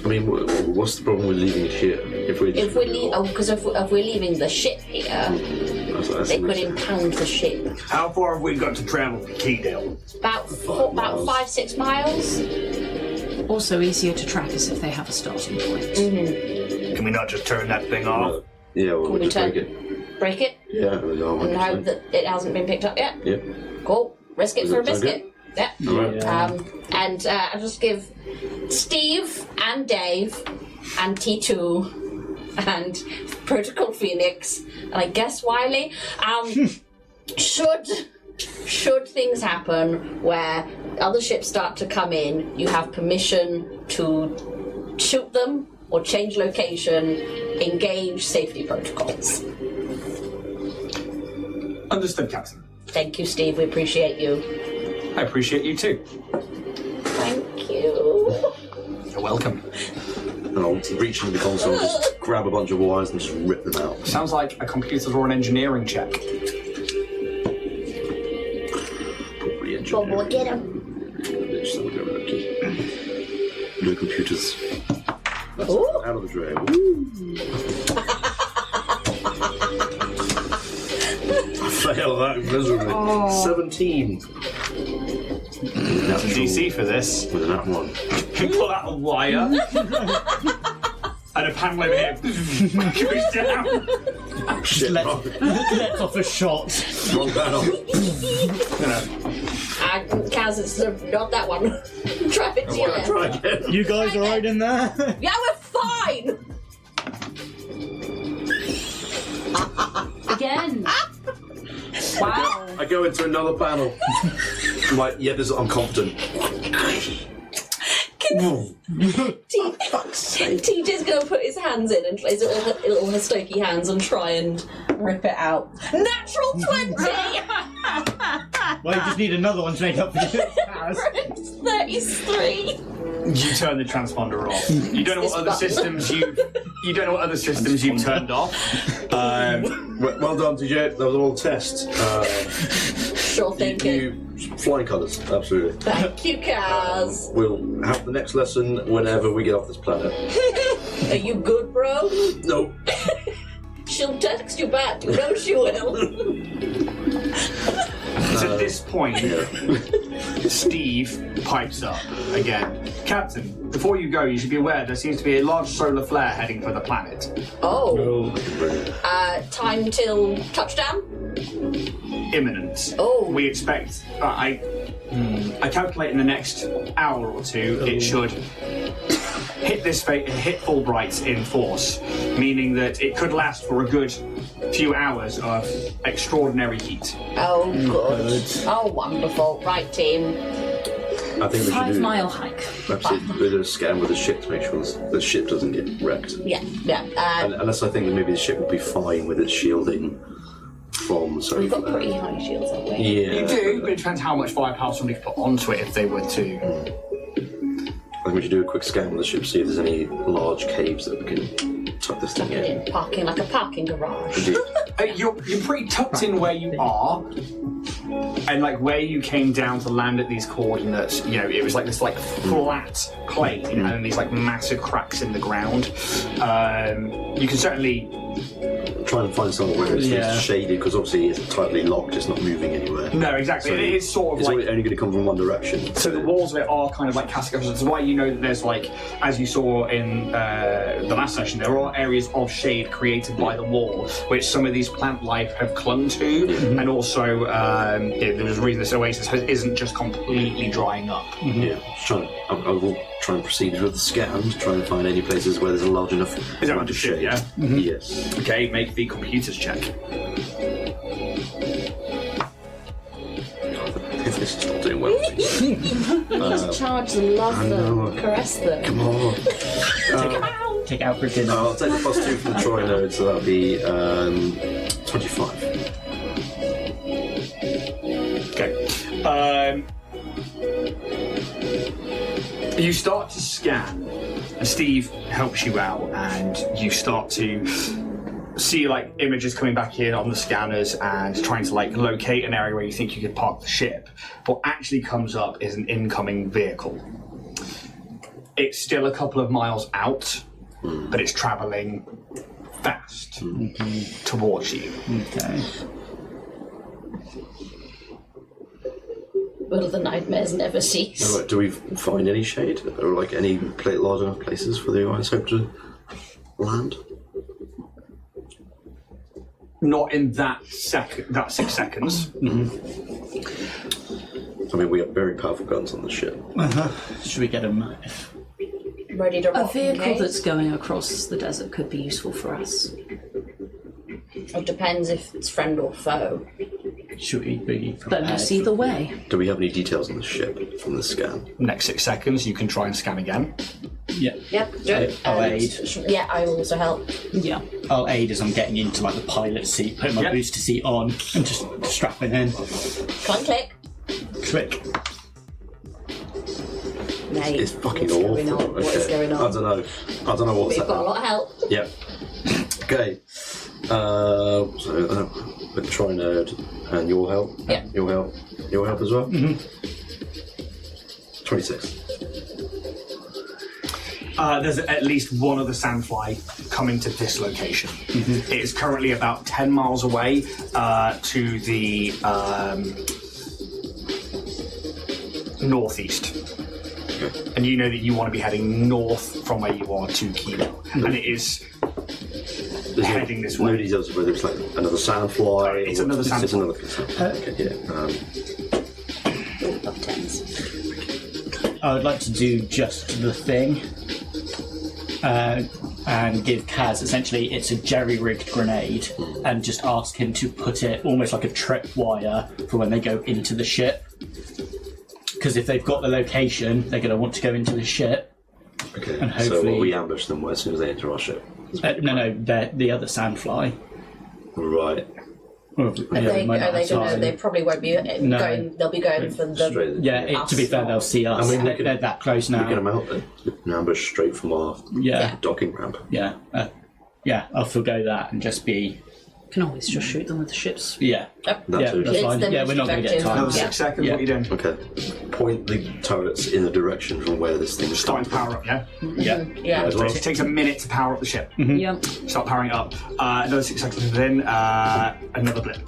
I mean, what's the problem with leaving it here? If we're
leaving the ship here, they could impound the ship.
How far have we got to travel to Qidel?
About 5-6 miles.
Also easier to track as if they have a starting point.
Can we not just turn that thing off?
Yeah, well, we'll just
turn-
break it.
Break it
Yeah, no,
and hope that it hasn't been picked up yet.
Yep.
Cool. Risk it
Does
for a
that sound
biscuit. Yep.
Alright.
And I'll just give Steve and Dave and T2 and Protocol Phoenix and I guess Wiley. Should things happen where other ships start to come in, you have permission to shoot them or change location, engage safety protocols.
Understood, Captain.
Thank you, Steve. We appreciate you.
I appreciate you too.
Thank you.
You're welcome.
And I'll reach into the console, just grab a bunch of wires and just rip them out.
Sounds like a computer or an engineering check.
Probably
Bobo,
engineering.
get him.
Bitch, that would go lucky. No computers. That's
Ooh.
out of the drain. I fail that miserably. 17.
That's a DC for this.
With that one.
You pull out a wire. And a panel over here goes down.
Shit, wrong,
Let's off a shot.
wrong panel.
Kaz, it's not that one. Try it to your left.
Try again.
You guys alright in there?
Yeah, we're fine!
Again! Wow.
I go into another panel. I'm like, yeah, I'm confident.
TJ's gonna put his hands in and his little Hastoki hands and try and rip it out. Natural 20!
Well, you just need another one to make up for you.
33!
You turn the transponder off. You don't know what other systems you've turned off.
Well done, TJ. That was all a test.
Sure thinking.
You flying colours, absolutely.
Thank you, Kaz.
We'll have the next lesson whenever we get off this planet.
Are you good, bro?
No.
She'll text you back. You know she will.
At this point, Steve pipes up again. Captain, before you go, you should be aware there seems to be a large solar flare heading for the planet.
Oh. Time till touchdown?
Imminent.
Oh.
We expect. I calculate in the next hour or two it should hit Fulbright in force, meaning that it could last for a good few hours of extraordinary heat.
Oh, good. Oh, wonderful. Right, team.
I think we should
5
do
mile hike.
perhaps a bit of a scan with the ship to make sure the ship doesn't get wrecked.
Yeah.
Unless I think that maybe the ship will be fine with its shielding from the solar
We've got
flare.
pretty high shields, haven't we?
Yeah.
You do, but it depends how much firepower somebody could put onto it if they were to.
I think we should do a quick scan of the ship, see if there's any large caves that we can tuck this thing in.
Parking like a parking garage.
Indeed.
You're pretty tucked in where you are, and like where you came down to land at these coordinates. You know, it was like this like flat plane, and then these like massive cracks in the ground. You can certainly
Try and find somewhere where it's shaded, because obviously it's tightly locked, it's not moving anywhere.
no, exactly.
So
It's sort of
it's
like.
only going to come from one direction.
So the walls of it are kind of like casting. That's why you know that there's like, as you saw in the last session, there are areas of shade created by the wall, which some of these plant life have clung to, and also there was a reason this oasis isn't just completely drying up.
Yeah, I will try and proceed with the scan to try and find any places where there's a large enough
Is that
amount
what
of
you
shade.
did, yeah?
Yes.
Okay, make the computers check.
This is not doing well.
Just charge them, love them, caress them.
Come on.
Take out for dinner.
I'll take the +2 from the Troy node, so that'll be 25.
Okay. You start to scan, and Steve helps you out, and you start to see like images coming back in on the scanners and trying to like locate an area where you think you could park the ship. What actually comes up is an incoming vehicle. It's still a couple of miles out, but it's travelling fast towards you.
Okay.
Will the nightmares never cease?
Right, do we find any shade or like any large enough places for the Orion's Hope to land?
Not in that 6 seconds.
I mean, we have very powerful guns on the ship.
Should we get them?
Ready to
A
rock in
vehicle
case?
that's going across the desert could be useful for us.
It depends if it's friend or foe.
Should we be prepared?
Bonus either way.
Do we have any details on the ship from the scan?
Next 6 seconds, you can try and scan again.
Yeah.
Yep, do it.
I'll
And-
aid.
Yeah, I will also help.
Yeah.
I'll aid as I'm getting into like the pilot seat, putting my
Yep.
booster seat on and just strapping in.
Clank, click.
Click.
Mate,
It's fucking
what's
awful.
going on? What is going on?
I don't know what's
We've got a lot of help.
Yep. Okay. So with Trinode and your help.
Yeah.
Your help as well. 26.
There's at least one other Sandfly coming to this location. It is currently about 10 miles away to the northeast. And you know that you want to be heading north from where you are to Qidel. And it is heading this way.
No details of whether it's like another Sandfly.
It's another Sandfly.
It's another Sandfly. Okay, yeah.
Up tens.
I would like to do just the thing and give Kaz, essentially, it's a jerry-rigged grenade, and just ask him to put it almost like a tripwire for when they go into the ship. Because if they've got the location, they're going to want to go into the ship.
Okay.
And
So
hopefully-
we ambush them as soon as they enter our ship.
No, they're the other Sandfly.
Right.
Or,
They probably won't be going. They'll be going for the.
Straight.
Yeah, to be fair, they'll see us.
I mean, we could-
they're that close
We get them
now.
out then. An ambush straight from our
Yeah,
docking ramp.
yeah, I'll forgo that and just be.
Can always just shoot them with the ships.
Yeah,
That
yeah,
too.
that's
It's
fine.
the
Yeah, we're not going to get
effective-
time.
Another 6 seconds,
Yeah.
what are you doing?
Okay. Point the turrets in the direction from where this thing is
Starting to power up, yeah?
Yeah,
Yeah.
as well.
It takes a minute to power up the ship.
Yeah.
Start powering up. Another 6 seconds in, another blip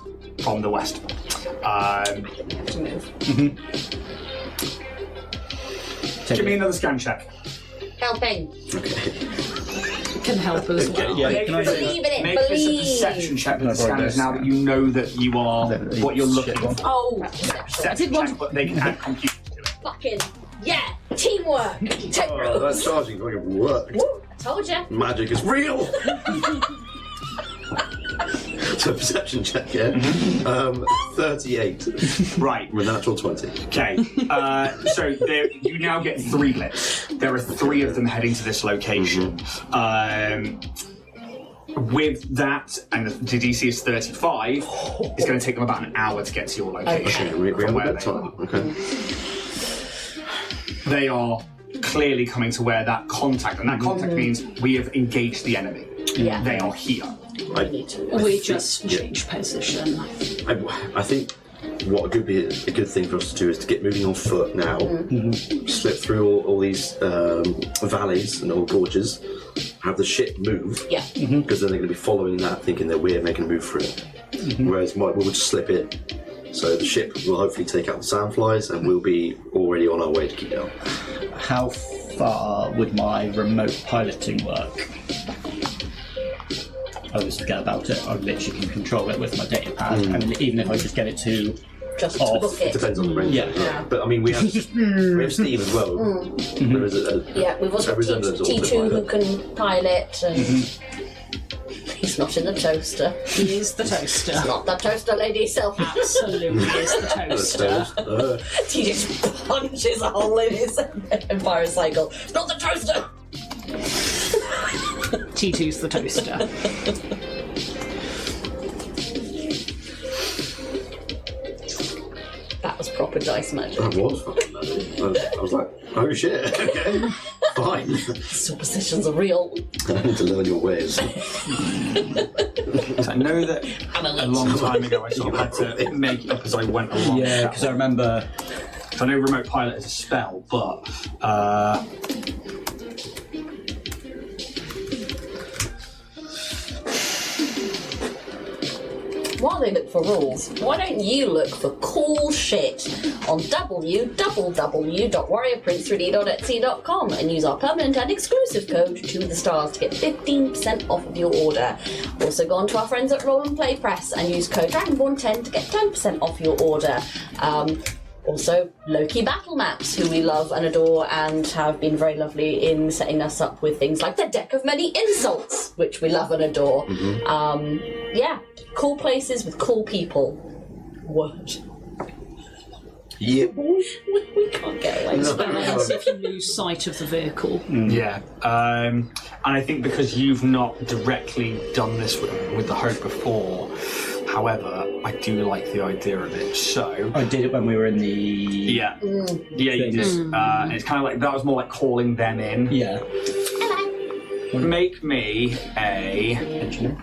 from the west.
To move.
Give me another scan check.
Helping.
Okay.
Can help as well.
Yeah,
Make
can I
this-
do
Believe in it.
Make this a
Believe.
perception check with the
I've already
scanners now that you know that you are what you're looking for.
Oh, perception.
Perception check, but they can add computers to it.
Fucking yeah. Teamwork. Tech
Oh, that
rules.
charging fucking worked.
Woo, I told ya.
Magic is real! So perception check, yeah? 38
Right.
with a natural 20.
Okay. So you now get 3 blips. There are 3 of them heading to this location. With that, and the DC is 35, it's going to take them about an hour to get to your location.
Okay, we have
from
a
where
bit of
they
time.
are.
Okay.
They are clearly coming to where that contact, and that contact means we have engaged the enemy.
Yeah.
They are here.
We just change position.
I think what could be a good thing for us to do is to get moving on foot now, slip through all these valleys and all gorges, have the ship move,
Yeah.
because then they're going to be following that, thinking that we're making a move for it. Whereas we'll just slip in. So the ship will hopefully take out the Sandflies, and we'll be already on our way to Qidel.
How far would my remote piloting work? I always forget about it. I literally can control it with my data pad, and even if I just get it to
Just
Off.
book
It
it.
depends on the range.
Yeah.
But I mean, we have Steve as well. There is a
Yeah, we've also got
resemblance of
T2 who
autopilot.
can pilot, and he's not in the toaster.
He is the toaster.
Not the toaster lady self.
Absolutely is the toaster.
He just punches a hole in his Empire cycle. Not the toaster.
T2's the toaster.
proper dice magic.
That was fucking magic. I was like, oh shit, okay, fine.
Superstitions are real.
I need to learn your ways.
So I know that a long time ago I sort of had to make it up as I went along.
Yeah, because I remember.
I know remote pilot is a spell, but
While they look for rules, why don't you look for cool shit on www.warriorprince3d.etsy.com and use our permanent and exclusive code to the stars to get 15% off of your order. Also go on to our friends at Roll and Play Press and use code Dragonborn10 to get 10% off your order. Also, Loki Battle Maps, who we love and adore and have been very lovely in setting us up with things like the Deck of Many Insults, which we love and adore. Yeah, cool places with cool people. Word.
Yeah.
We can't get away from
As
that.
if you lose sight of the vehicle.
yeah. And I think because you've not directly done this with the Hope before, however, I do like the idea of it. So
I did it when we were in the.
yeah, yeah, you did. And it's kind of like that was more like calling them in.
Yeah.
Make me a
Engineer.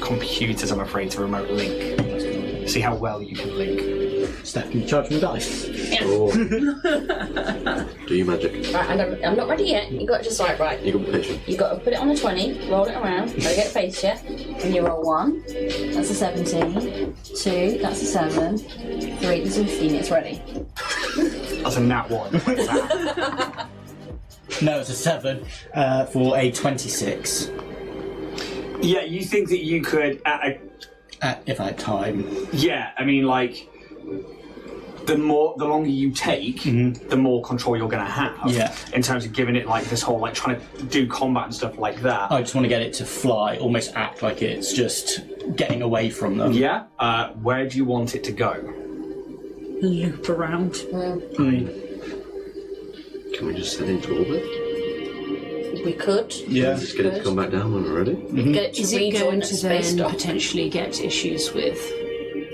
computers, I'm afraid, to remote link. See how well you can link.
Steph, can you charge me dice?
Oh. Do you magic?
Right, and I'm not ready yet. You got to just right.
You got patient.
You got to put it on the 20, roll it around, gotta get it faced, yeah? And you roll 1, that's a 17, 2, that's a 7, 3, that's a 15, it's ready.
That's a nat 1. Like that.
No, it's a 7 for a 26.
Yeah, you think that you could,
If I had time.
yeah, I mean, like, the longer you take, the more control you're going to have.
Yeah.
In terms of giving it, like, this whole, like, trying to do combat and stuff like that.
I just want to get it to fly, almost act like it's just getting away from them.
Yeah? Where do you want it to go?
Loop around.
Can we just set into orbit?
We could.
Yeah.
Just get it to come back down when we're ready?
Get it to
Is it
rejoin
going
at
to
space
then
dock.
potentially get issues with?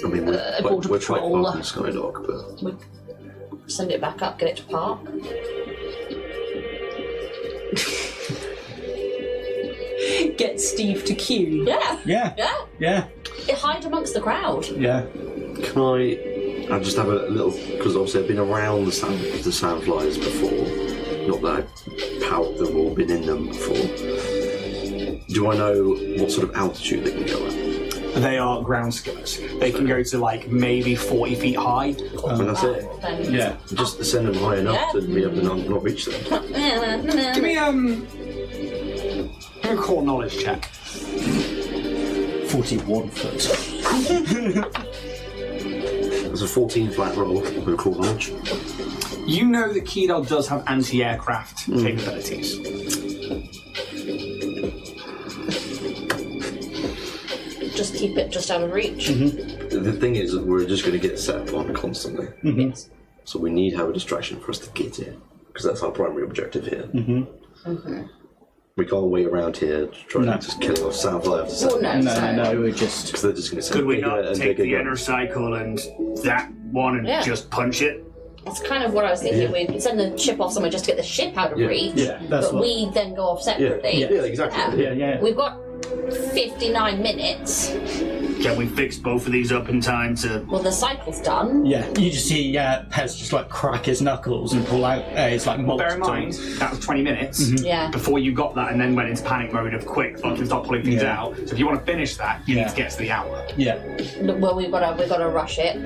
I mean,
Border
we're quite
Patrol.
far from Skydock, but...
Send it back up, get it to park.
Get Steve to queue.
Yeah.
Yeah.
Yeah.
Yeah.
Hide amongst the crowd.
Yeah.
Can I just have a little... Because obviously I've been around the Sandflies before. Not that I've powered them or been in them before. Do I know what sort of altitude they can go at?
They are ground skimmers. They can go to, like, maybe 40 feet high.
And that's it.
Then
Yeah.
Just send them high enough
Yeah.
to be able to not reach them.
Give me, a core knowledge check.
41 foot.
There's a 14 flat roll with a core knowledge.
You know that Qidel does have anti-aircraft capabilities.
just keep it just out of reach.
The thing is that we're just going to get set upon constantly.
Yes.
So we need to have a distraction for us to get here. Because that's our primary objective here. We can't wait around here trying to just killing off Sandfly after
Well,
Sandfly.
no,
No, we're just.
Because they're just going to say
Could we
bigger
not
and
take
bigger
the inner
guns.
cycle and that one and
Yeah.
just punch it?
That's kind of what I was thinking. We'd send the ship off somewhere just to get the ship out of
Yeah.
reach.
Yeah, that's
but
what-
we then go off
Yeah,
separately.
yeah, exactly.
Yeah.
We've got 59 minutes.
Can we fix both of these up in time to...
Well, the cycle's done.
Yeah, you just see Pez just like crack his knuckles and pull out. It's like
Bear in mind, that was 20 minutes
Yeah.
before you got that and then went into panic mode of quick, fucking start pulling things
Yeah.
out. So if you want to finish that, you
Yeah.
need to get to the hour.
Yeah.
Well, we've got to rush it.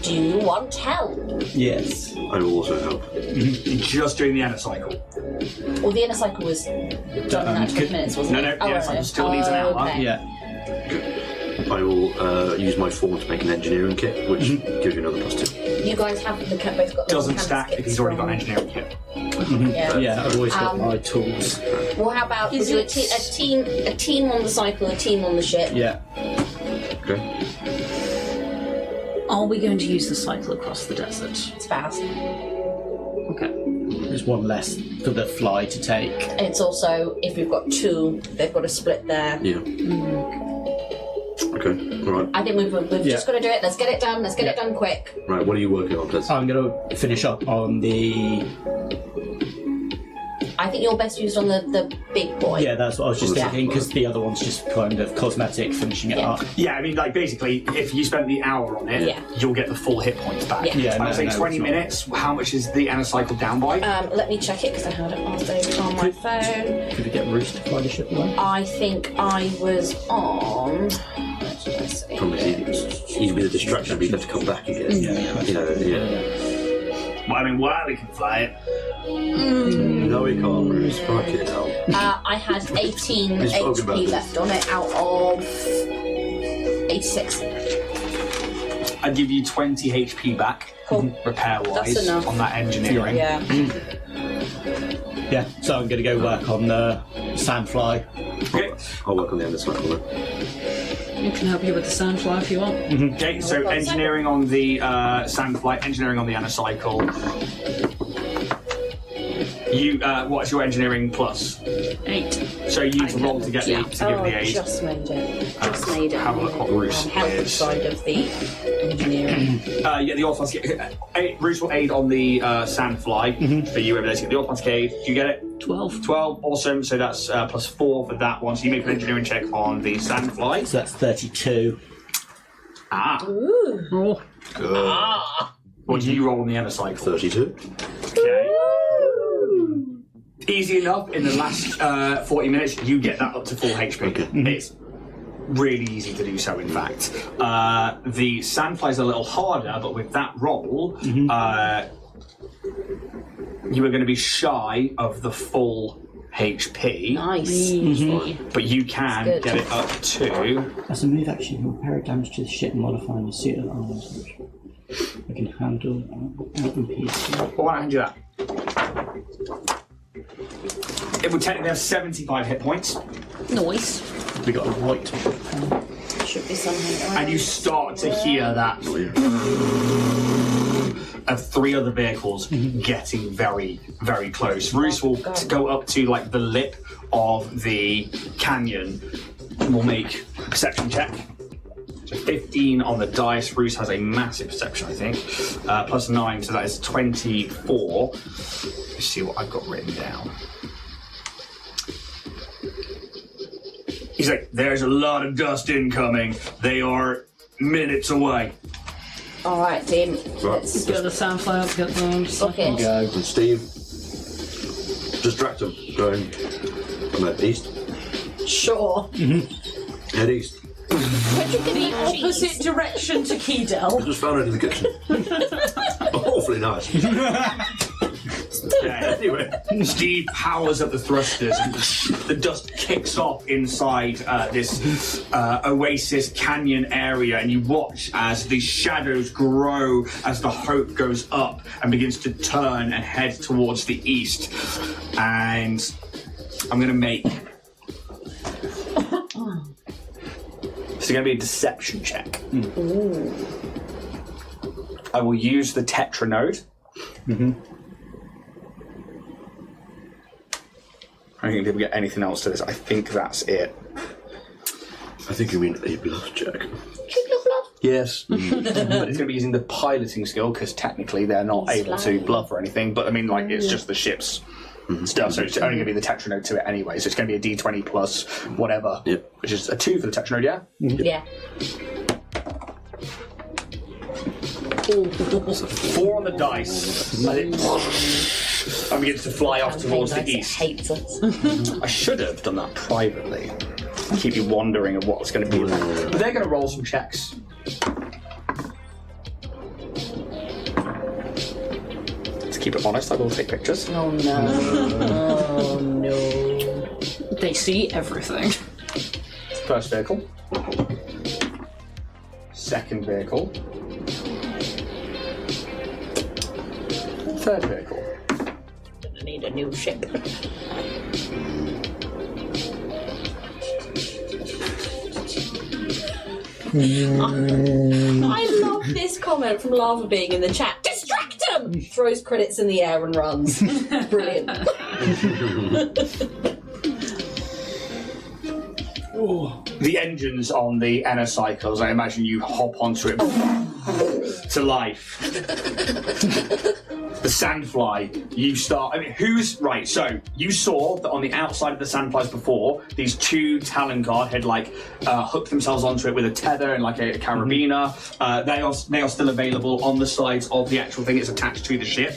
Do you want help?
Yes.
I will also help.
Just doing the inner cycle.
Well, the inner cycle was done in that 20 minutes, wasn't
No,
it?
the inner cycle still needs an hour.
Okay.
Yeah.
I will use my form to make an engineering kit, which gives you another +2.
You guys have both got little
Doesn't
canvas
stack if
kits
he's already got
from-
an engineering kit.
Yeah.
Yeah, I've always got my tools.
Well, how about we
Is
do a
it-
team on the cycle, a team on the ship?
Yeah.
Okay.
Are we going to use the cycle across the desert?
It's fast.
Okay.
There's one less for the fly to take.
It's also, if we've got two, they've got to split there.
Yeah. Okay. Right.
I think we've just got to do it. Let's get it done. Let's get it done quick.
Right, what are you working on, Tess?
I'm going to finish up on the...
I think you're best used on the big boy.
Yeah, that's what I was just thinking, because the other one's just kind of cosmetic, finishing it up.
Yeah, I mean, like, basically, if you spend the hour on it, you'll get the full hit points back.
Yeah.
I'd say 20 minutes. How much is the anacycle down by?
Let me check it, because I had it saved on my phone.
Could we get Roost to fly the ship away?
I think I was on...
Probably he'd be the distraction, but he'd have to come back again.
Well, I mean, Wiley can fly it.
No, he can't, Bruce. Fuck it hell.
I had 18 HP left on it out of 86.
I'd give you 20 HP back, repair-wise,
That's enough.
on that engineering.
Yeah.
Yeah, so I'm going to go work on the Sandfly.
Okay.
I'll work on the anacycle then.
You can help you with the Sandfly if you want.
Okay, so engineering on the Sandfly, engineering on the anacycle. You, what's your engineering plus?
8.
So you need to roll to get the, to give the aid.
Just made it. Just made it.
Have a look what Bruce
Help
is.
side of the engineering.
Yeah, the automatic Bruce will aid on the Sandfly for you over there to get the automatic aid. Do you get it?
12.
12, awesome. So that's plus 4 for that one. So you make an engineering check on the Sandfly.
So that's 32.
Ooh.
Oh.
Good. What do you roll on the anacycle?
32.
Okay. Easy enough. In the last 40 minutes, you get that up to full HP.
Okay.
It's really easy to do so, in fact. The Sandfly's a little harder, but with that roll, you are going to be shy of the full HP.
Nice.
But you can get it up to...
As a move action, you repair damage to the ship modifying the suit of arms, which I can handle out in peace.
Well, why don't I hand you that? It would technically have 75 hit points.
Nice.
We got a white.
Should be something.
And you start to hear that of 3 other vehicles getting very, very close. Roos will go up to like the lip of the canyon and will make a perception check. So 15 on the dice. Roos has a massive perception, I think. Plus 9, so that is 24. Let's see what I've got written down. He's like, there's a lot of dust incoming. They are minutes away.
Alright, team.
Right.
Get the Sandfly up, get the...
Okay.
Go. And Steve, distract him. Going from that east.
Sure.
Head east.
The opposite direction to Qidel.
I just found it in the kitchen. Awfully nice.
Yeah, anyway, Steve powers up the thrusters and the dust kicks off inside this oasis canyon area, and you watch as the shadows grow as the Hope goes up and begins to turn and head towards the east. And I'm going to make... It's going to be a deception check. Ooh. I will use the Tetranode. I don't think people get anything else to this. I think that's it.
I think you mean a bluff check.
Yes. But it's going to be using the piloting skill, because technically they're not able to bluff or anything, but I mean, like, it's just the ship's stuff, so it's only going to be the Tetranode to it anyway, so it's going to be a D20 plus whatever, which is a 2 for the Tetranode, yeah?
Yeah.
4 on the dice, and it begins to fly off towards the east.
Hates us.
I should have done that privately. Keep you wondering of what's going to be there. But they're going to roll some checks. To keep it honest, I will take pictures.
Oh no. Oh no.
They see everything.
First vehicle. Second vehicle. Third vehicle.
Gonna need a new ship. I love this comment from Lava being in the chat. Distract him! Throws credits in the air and runs. Brilliant.
The engines on the Enocycles, I imagine you hop onto it to life. The Sandfly, you start... I mean, right, so you saw that on the outside of the Sandflies before, these two Talon Guard had, hooked themselves onto it with a tether and, a carabiner. They are still available on the sides of the actual thing. It's attached to the ship.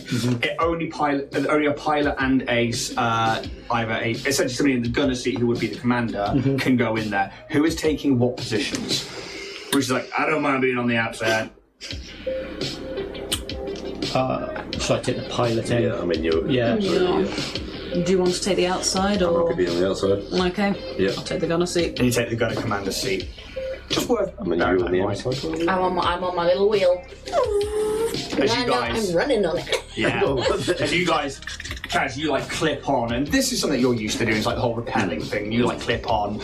Only a pilot and essentially somebody in the gunner seat who would be the commander can go in there. Who is taking what positions? Bruce is like, I don't mind being on the outside.
Should I take the pilot in?
Yeah, I mean, you're...
Yeah. Do you want to take the outside, or...?
I'm happy being on the outside.
Okay.
Yeah.
I'll take the gunner seat.
And you take the gunner commander seat. Just worth...
I mean, you're on the outside.
I'm on my little wheel. I'm running on it.
Yeah. As you guys... As you clip on, and this is something you're used to doing, it's like the whole rappelling thing. You clip on.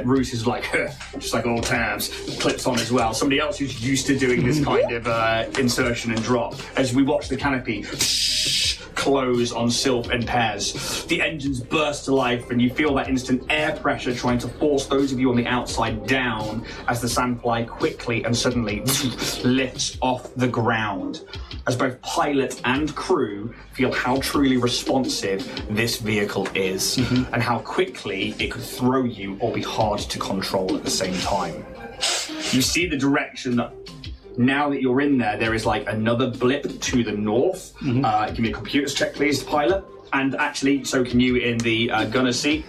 Roos is just like old times, clips on as well. Somebody else who's used to doing this kind of insertion and drop. As we watch the canopy close on Sylph and Pez, the engines burst to life, and you feel that instant air pressure trying to force those of you on the outside down as the Sandfly quickly and suddenly lifts off the ground. As both pilot and crew feel how truly responsive this vehicle is, and how quickly it could throw you or be hard to control at the same time. You see the direction that, now that you're in there is another blip to the north. Give me a computers check, please, pilot. And actually, so can you in the gunner seat.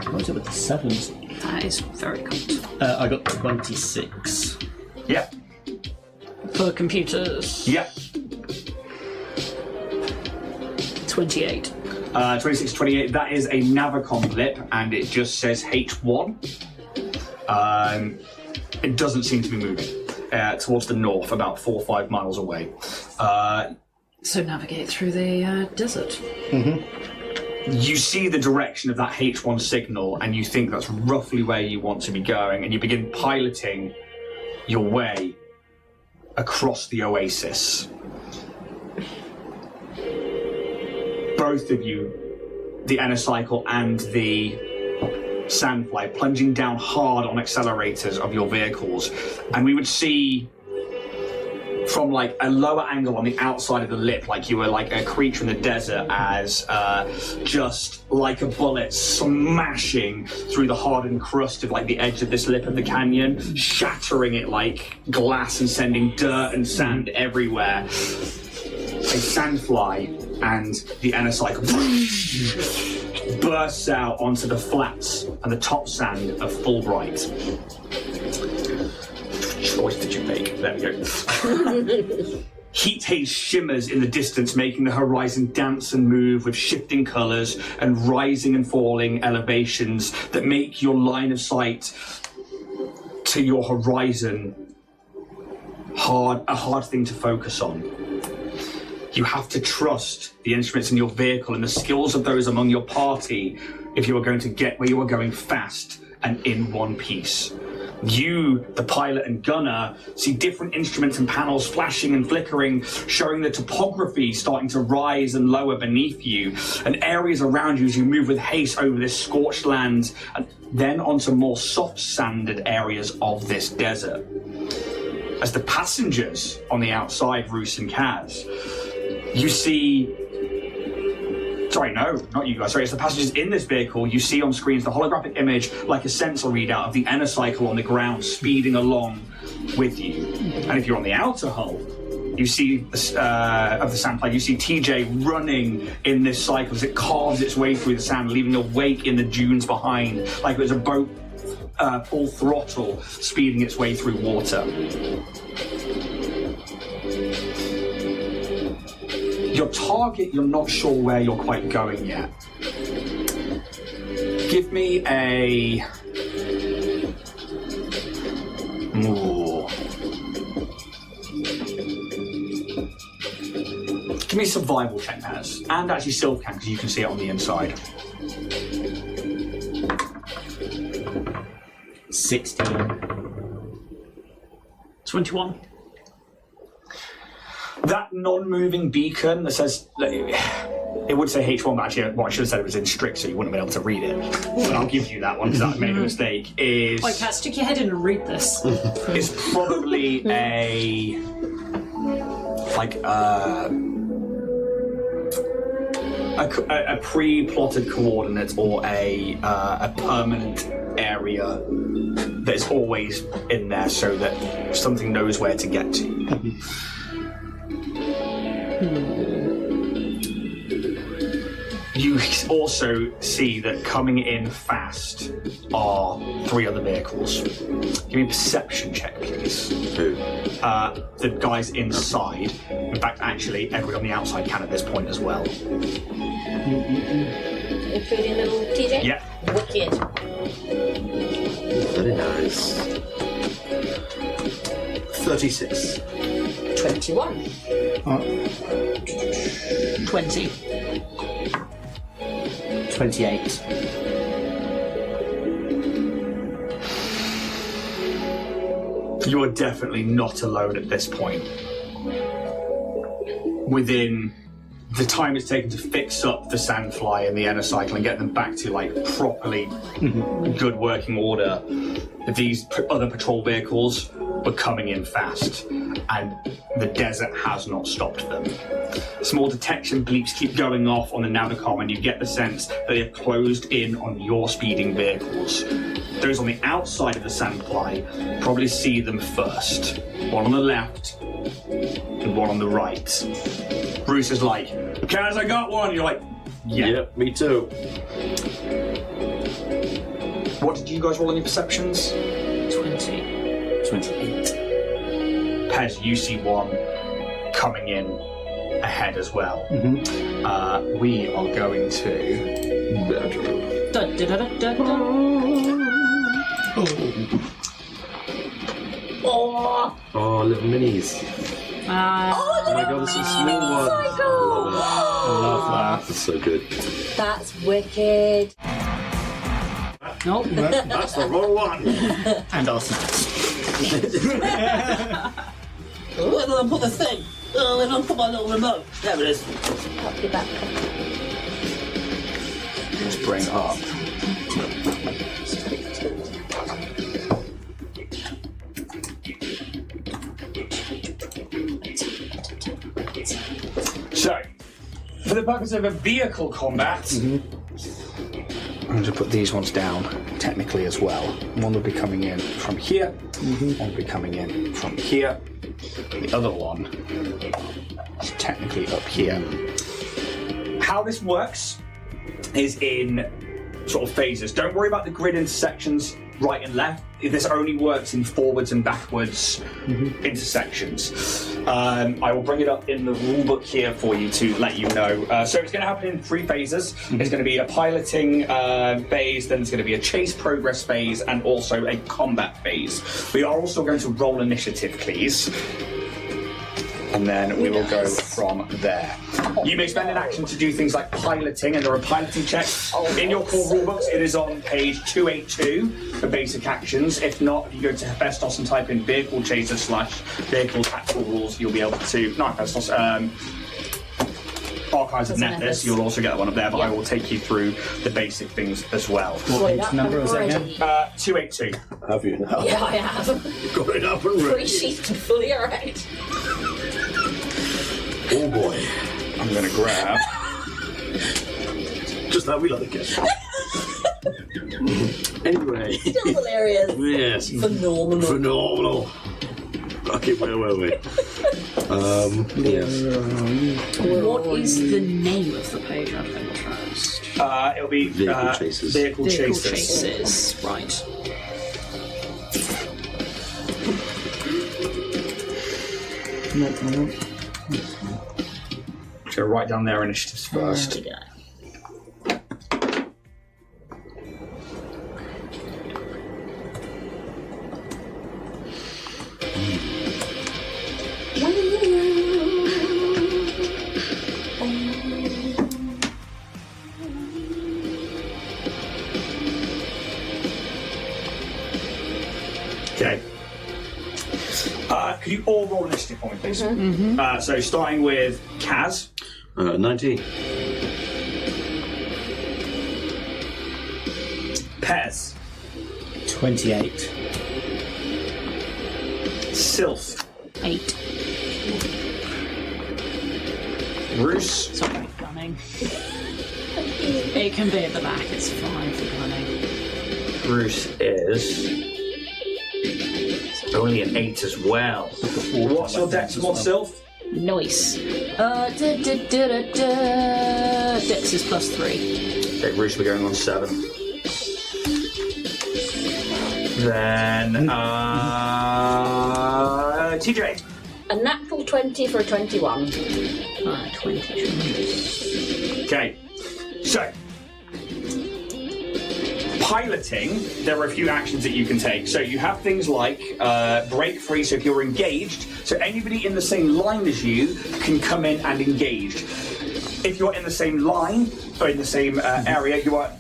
What's it with the sevens?
That is very good.
I got 26.
Yeah.
For computers.
Yeah.
28.
26, 28. That is a Navicom blip, and it just says H1. It doesn't seem to be moving towards the north, about 4 or 5 miles away.
So navigate through the desert.
You see the direction of that H1 signal, and you think that's roughly where you want to be going, and you begin piloting your way across the oasis. Both of you, the Enocycle and the Sandfly, plunging down hard on accelerators of your vehicles, and we would see from a lower angle on the outside of the lip, like you were a creature in the desert, as just like a bullet smashing through the hardened crust of the edge of this lip of the canyon, shattering it like glass and sending dirt and sand everywhere. A Sandfly and the Enocycle bursts out onto the flats and the top sand of Fulbright. Which choice did you make? There we go. Heat haze shimmers in the distance, making the horizon dance and move with shifting colours and rising and falling elevations that make your line of sight to your horizon a hard thing to focus on. You have to trust the instruments in your vehicle and the skills of those among your party if you are going to get where you are going fast and in one piece. You, the pilot and gunner, see different instruments and panels flashing and flickering, showing the topography starting to rise and lower beneath you, and areas around you as you move with haste over this scorched land, and then onto more soft-sanded areas of this desert. As the passengers on the outside, Roos and Kaz, you see... Sorry, no, not you guys. Sorry, it's the passengers in this vehicle. You see on screens the holographic image, like a sensor readout of the Enocycle on the ground speeding along with you. And if you're on the outer hull, you see of the Sandfly, you see TJ running in this cycle as it carves its way through the sand, leaving a wake in the dunes behind, like it was a boat full throttle speeding its way through water. Your target, you're not sure where you're quite going yet. Give me a... Ooh. Give me a survival check, Naz. And actually Sylph can, because you can see it on the inside.
16.
21.
That non-moving beacon that says It would say H1, but actually what I should have said it was in strict, so you wouldn't have been able to read it. But I'll give you that one because I made a mistake. Is
Wait, Kat, stick your head in and read this.
It's probably a pre-plotted coordinate or a permanent area that's always in there so that something knows where to get to. You also see that coming in fast are 3 other vehicles. Give me a perception check, please.
Who?
The guys inside. In fact, actually, everyone on the outside can at this point as well.
Including little TJ?
Yeah.
Wicked.
Very nice. 36.
21.
20.
28.
You are definitely not alone at this point. Within the time it's taken to fix up the Sandfly and the Inner Cycle and get them back to properly good working order, these other patrol vehicles were coming in fast, and the desert has not stopped them. Small detection bleeps keep going off on the Navicom, and you get the sense that they have closed in on your speeding vehicles. Those on the outside of the Sandfly probably see them first. One on the left and one on the right. Bruce is like, Kaz, I got one. You're like, yeah.
Yep, me too.
What did you guys roll on your perceptions?
20.
28.
Pez, you see one coming in ahead as well. We are going to...
Dun, dun, dun, dun, dun.
Oh, little minis. Oh my god, there's some small ones.
I love that.
That's so good.
That's wicked.
Nope.
That's the wrong one.
And our snacks.
Where did I put the thing? Oh, I don't put my little remote. There it is.
I'll be back.
Let's bring up. So, for the purpose of a vehicle combat, I'm going to put these ones down technically as well. One will be coming in from here, one will be coming in from here, the other one is technically up here. How this works is in sort of phases. Don't worry about the grid intersections right and left. This only works in forwards and backwards intersections. I will bring it up in the rulebook here for you to let you know. So it's going to happen in 3 phases. It's going to be a piloting phase, then it's going to be a chase progress phase, and also a combat phase. We are also going to roll initiative, please. And then we will go from there. You may spend an action to do things like piloting, and there are piloting checks. In your core rulebooks, it is on page 282 for basic actions. If not, if you go to Hephaestus and type in vehicle chaser / vehicle tactical rules, you'll be able to... Not Hephaestus, Archives of Nethys, you'll also get that one up there, but I will take you through the basic things as well.
What page number is that again?
282.
Have you now?
Yeah, I have.
You've got it up and ready.
Pre-sheathed and fully erect.
Oh boy.
I'm going to grab...
Just how we like it. Anyway.
Still hilarious.
Yes.
Phenomenal.
Phenomenal. Okay, where were we? Yes.
What is the name of the page of interest?
It'll be...
Vehicle Chasers.
Vehicle
Vehicle
Chasers.
Chasers, right.
So write down their initiatives first.
Yeah.
Okay. Could you all roll initiative for me, please? So starting with Kaz.
19.
Pez.
28.
Sylph.
8.
Roos.
Sorry, gunning. It can be at the back, it's fine for gunning.
Roos is only an 8 as well. What's your dex and what's Sylph?
Nice. Dex is +3.
Okay, Roos, we're going on 7. Then, TJ.
A natural 20 for a 21.
20.
Okay, so piloting, there are a few actions that you can take. So you have things like break free, so if you're engaged, so anybody in the same line as you can come in and engage. If you're in the same line, or in the same area, you are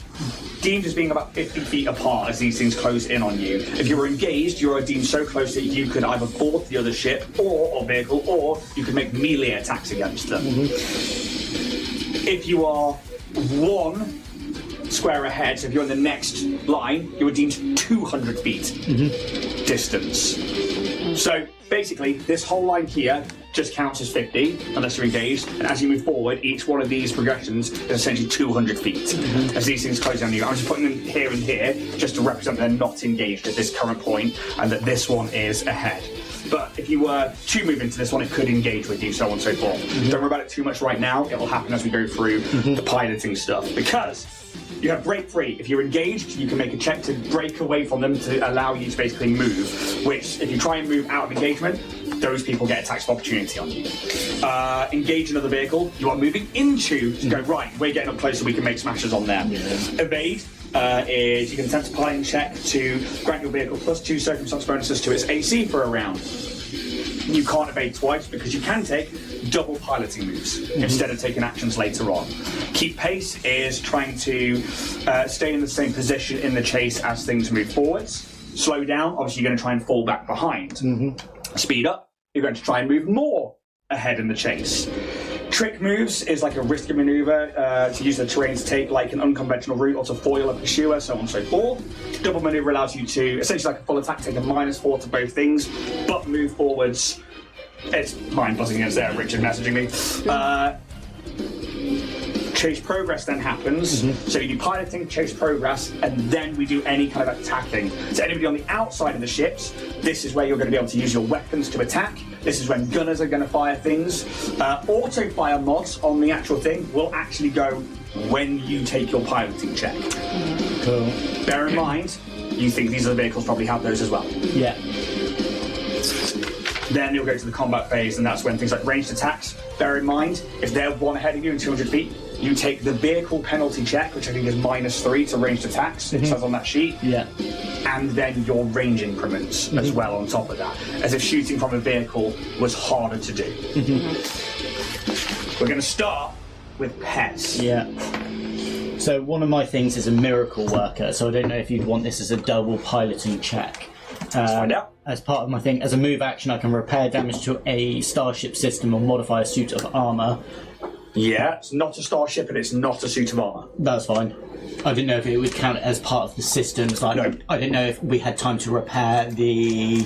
deemed as being about 50 feet apart as these things close in on you. If you're engaged, you are deemed so close that you could either board the other ship or vehicle, or you can make melee attacks against them. If you are 1 square ahead, so if you're in the next line, you are deemed 200 feet distance. So basically, this whole line here just counts as 50, unless you're engaged, and as you move forward, each one of these progressions is essentially 200 feet. As these things close on you, I'm just putting them here and here, just to represent they're not engaged at this current point, and that this one is ahead. But if you were to move into this one, it could engage with you, so on and so forth. Don't worry about it too much right now, it will happen as we go through the piloting stuff, because you have break free. If you're engaged, you can make a check to break away from them to allow you to basically move, which, if you try and move out of engagement, those people get attacks of opportunity on you. Engage another vehicle, you are moving into, to go, right, we're getting up close so we can make smashes on them. Evade is you can attempt a piloting check to grant your vehicle +2 circumstance bonuses to its AC for a round. You can't evade twice because you can take double piloting moves instead of taking actions later on. Keep pace is trying to stay in the same position in the chase as things move forwards. Slow down, obviously you're going to try and fall back behind. Speed up, you're going to try and move more ahead in the chase. Trick moves is like a risky maneuver to use the terrain to take like an unconventional route or to foil a pursuer, so on and so forth. Double maneuver allows you to, essentially like a full attack, take a -4 to both things, but move forwards. It's mind buzzing as there, Richard messaging me. Chase progress then happens. So you do piloting, chase progress, and then we do any kind of attacking. So anybody on the outside of the ships, this is where you're going to be able to use your weapons to attack. This is when gunners are going to fire things. Auto fire mods on the actual thing will actually go when you take your piloting check.
Cool.
Bear in mind, you think these other vehicles probably have those as well.
Yeah.
Then you'll go to the combat phase, and that's when things like ranged attacks. Bear in mind, if they're 1 ahead of you in 200 feet, you take the vehicle penalty check, which I think is -3 to ranged attacks. It says on that sheet.
Yeah.
And then your range increments as well on top of that, as if shooting from a vehicle was harder to do. We're going to start with Pez.
Yeah. So one of my things is a miracle worker, so I don't know if you'd want this as a double piloting check.
Let's find out.
As part of my thing, as a move action, I can repair damage to a starship system or modify a suit of armor.
Yeah, it's not a starship and it's not a suit of armor.
That's fine. I didn't know if it would count as part of the systems. Like,
No.
I didn't know if we had time to repair the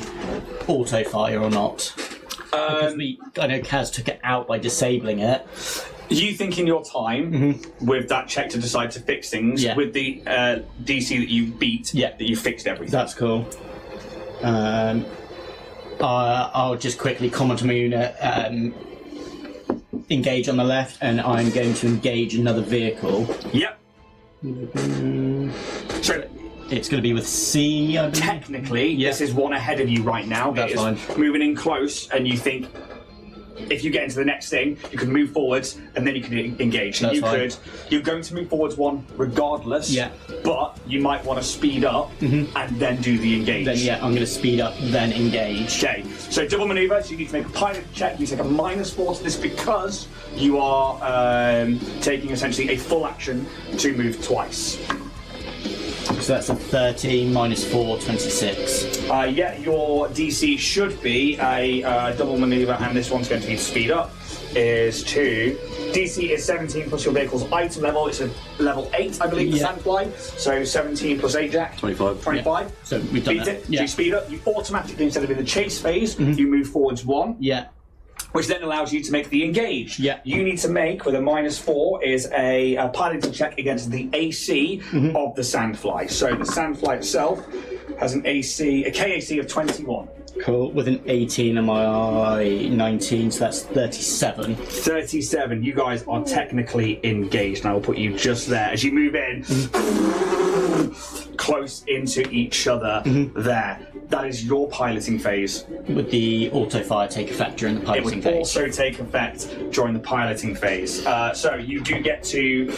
auto fire or not. Because I know Kaz took it out by disabling it.
You think in your time, with that check to decide to fix things, with the DC that you beat, that you fixed everything.
That's cool. I'll just quickly comment on my unit. Engage on the left, and I'm going to engage another vehicle.
Yep. So
it's going to be with C, I believe.
Technically, this is 1 ahead of you right now.
That's fine.
Moving in close, and you think if you get into the next thing, you can move forwards, and then you can engage.
That's fine.
You're going to move forwards 1 regardless.
Yeah.
But you might want to speed up and then do the engage.
Then I'm going to speed up, then engage.
Okay. So double maneuver. So you need to make a pilot check. You take a -4 to this because you are taking essentially a full action to move twice.
So that's a 13 minus 4, 26.
Yeah, your DC should be a double maneuver, and this one's going to be speed up. Is to DC is 17 plus your vehicle's item level. It's a level 8, I believe, for Sandfly. So 17 plus 8, Jack.
25.
25.
Yeah. So we've done
Beat
that.
it.
Yeah.
You speed up. You automatically, instead of in the chase phase, you move forwards 1.
Yeah.
Which then allows you to make the engage.
Yeah.
You need to make, with a -4, is a piloting check against the AC of the Sandfly. So the Sandfly itself has a KAC of 21.
Cool. With an 18 and my 19, so that's 37.
37. You guys are technically engaged, and I will put you just there as you move in, close into each other. There. That is your piloting phase.
Would the auto fire take effect during the
It
piloting
would
phase?
also take effect during the piloting phase. So you do get to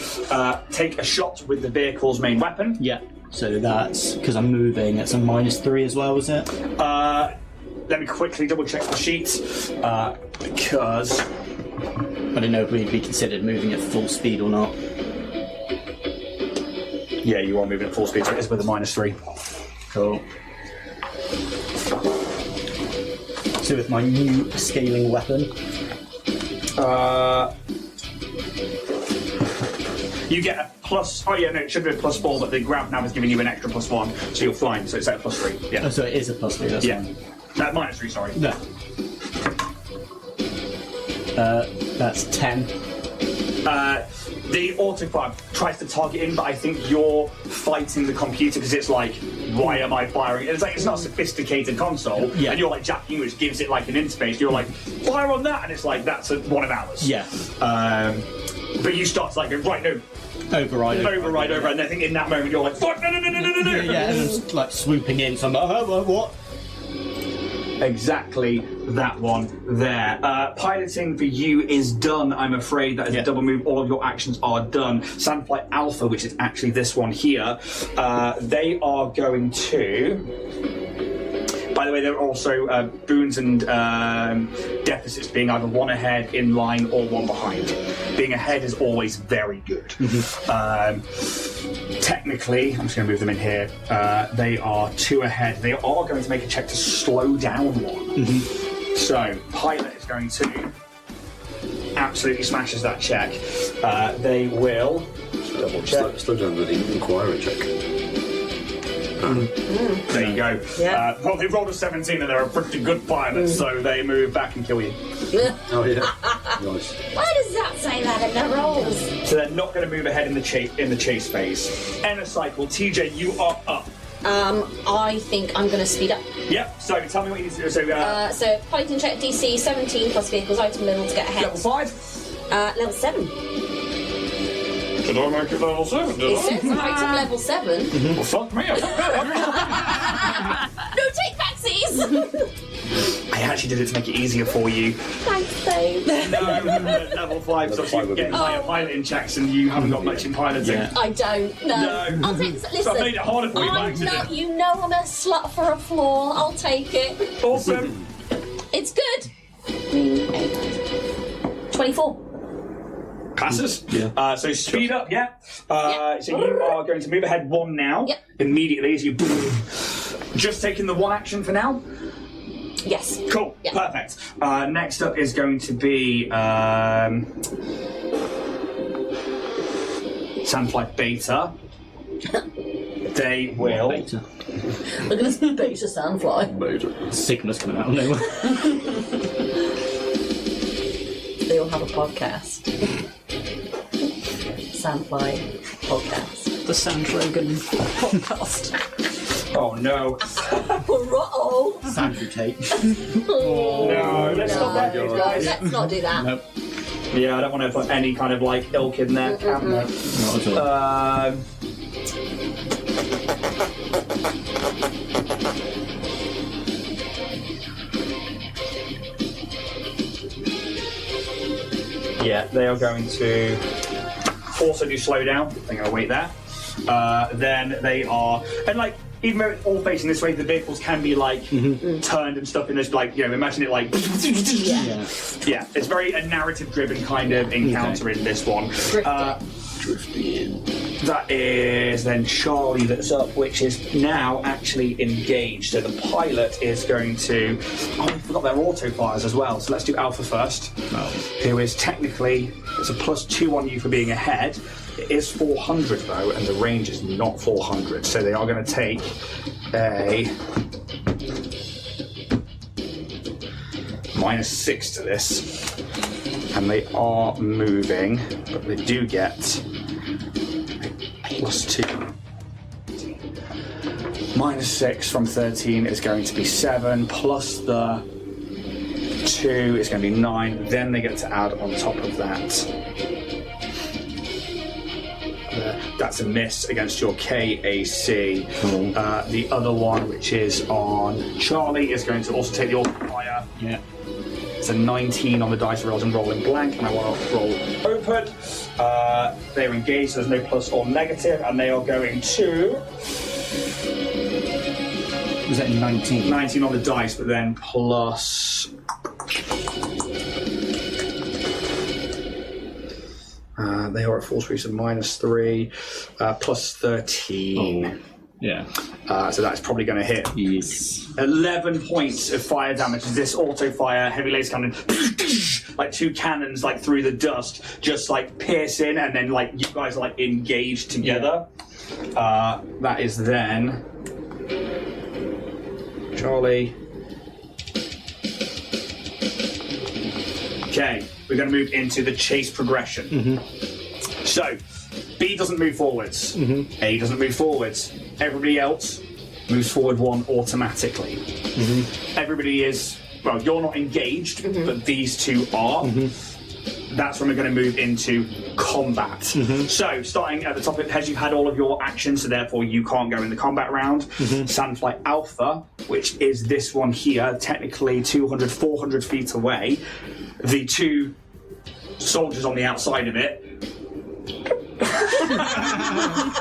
take a shot with the vehicle's main weapon.
Yeah. So that's because I'm moving. It's a -3 as well, is it?
Let me quickly double check the sheet because
I don't know if we'd be considered moving at full speed or not.
yeah, you are moving at full speed. So it is with a -3.
Cool. So with my new scaling weapon,
You get a plus. Oh yeah, no, it should be a +4, but the grav nav is giving you an extra +1, so you're flying. So it's at a +3. Yeah.
oh, so it is a +3. That's
Yeah.
fine.
-3. Sorry.
No. That's 10.
The autofire tries to target in, but I think you're fighting the computer because it's like, why am I firing? It's like it's not a sophisticated console,
Yeah.
and you're like jacking, which gives it like an interface. You're like, fire on that, and it's like that's one of ours.
Yeah.
But you start to like go, right, no,
Override.
and I think in that moment you're like, fuck, no.
Yeah, and it's like swooping in, so I'm like, oh, what?
Exactly that one there. Piloting for you is done, I'm afraid. That is a double move. All of your actions are done. Sandfly Alpha, which is actually this one here, they are going to... By the way, there are also boons and deficits being either one ahead, in line, or one behind. Being ahead is always very good. Technically, I'm just going to move them in here. They are 2 ahead. They are going to make a check to slow down 1. So, pilot is going to absolutely smashes that check. They will double check.
Slow down the inquiry check.
There you go.
Yeah.
Well, they rolled a 17 and they're a pretty good pilot, so they move back and kill you.
Oh yeah. Nice.
Why does that say that in the rolls?
So they're not going to move ahead in the chase phase. End of cycle. TJ, you are up.
I think I'm going to speed up.
Yep. So tell me what you need to do. So
So piloting check DC 17 plus vehicles item level to get ahead.
level 5.
Level 7.
Did I make it level 7? Did
It says item level 7.
Well, fuck me.
No take backsies!
I actually did it to make it easier for you.
Thanks, Dave.
No, level 5. So you get higher piloting checks and you haven't got much in piloting.
Yeah.
I don't. No. I'll take. Listen.
So I made it harder for you by accident.
You know I'm a slut for a floor. I'll take it.
Awesome.
It's good. 24.
Passes.
Yeah.
So speed up, yeah. So you are going to move ahead 1 now.
Yep.
Immediately as you just taking the 1 action for now.
Yes.
Cool.
Yep.
Perfect. Next up is going to be Sandfly Beta. They will.
Beta.
Look at this beta Sandfly.
Sigma's coming out of nowhere.
They all have a podcast. Sandfly podcast.
The Sandrogan podcast.
Oh no.
Uh-oh.
Sandry tape.
No. Let's stop that,
No,
guys.
let's not do that.
Nope.
Yeah, I don't want to put any kind of like ilk in there.
Not at all.
Yeah, they are going to also do slow down. They're going to wait there. Then they are, and like, even though it's all facing this way, the vehicles can be like turned and stuff in this, like, you know, imagine it like,
Yeah.
yeah, it's very a narrative-driven kind of encounter in this one.
drifting in.
That is then Charlie that's up, which is now actually engaged. So the pilot is going to... Oh, I forgot their auto fires as well. So let's do Alpha first. Who is technically... It's a +2 on you for being ahead. It is 400 though, and the range is not 400. So they are going to take a... -6 to this. And they are moving, but they do get... +2. -6 from 13 is going to be 7, plus the 2 is going to be 9. Then they get to add on top of that. That's a miss against your KAC. The other one, which is on Charlie, is going to also take the auto fire.
Yeah.
It's a 19 on the dice rolls and rolling blank, and I want to roll open. They're engaged, so there's no plus or negative, and they are going to...
Was that 19?
19 on the dice, but then plus... they are at full speed, so -3, plus 13.
Oh. Yeah.
So that's probably going to hit.
Yes.
11 points of fire damage as this auto fire heavy laser cannon, like 2 cannons, like through the dust, just like pierce in, and then like you guys are like engaged together. That is then Charlie. Okay, we're going to move into the chase progression. So, B doesn't move forwards. A doesn't move forwards. Everybody else moves forward 1 automatically. Everybody is, well, you're not engaged, but these 2 are. That's when we're going to move into combat. So, starting at the top of it, as you've had all of your actions, so therefore you can't go in the combat round. Sandfly Alpha, which is this one here, technically 200, 400 feet away. The 2 soldiers on the outside of it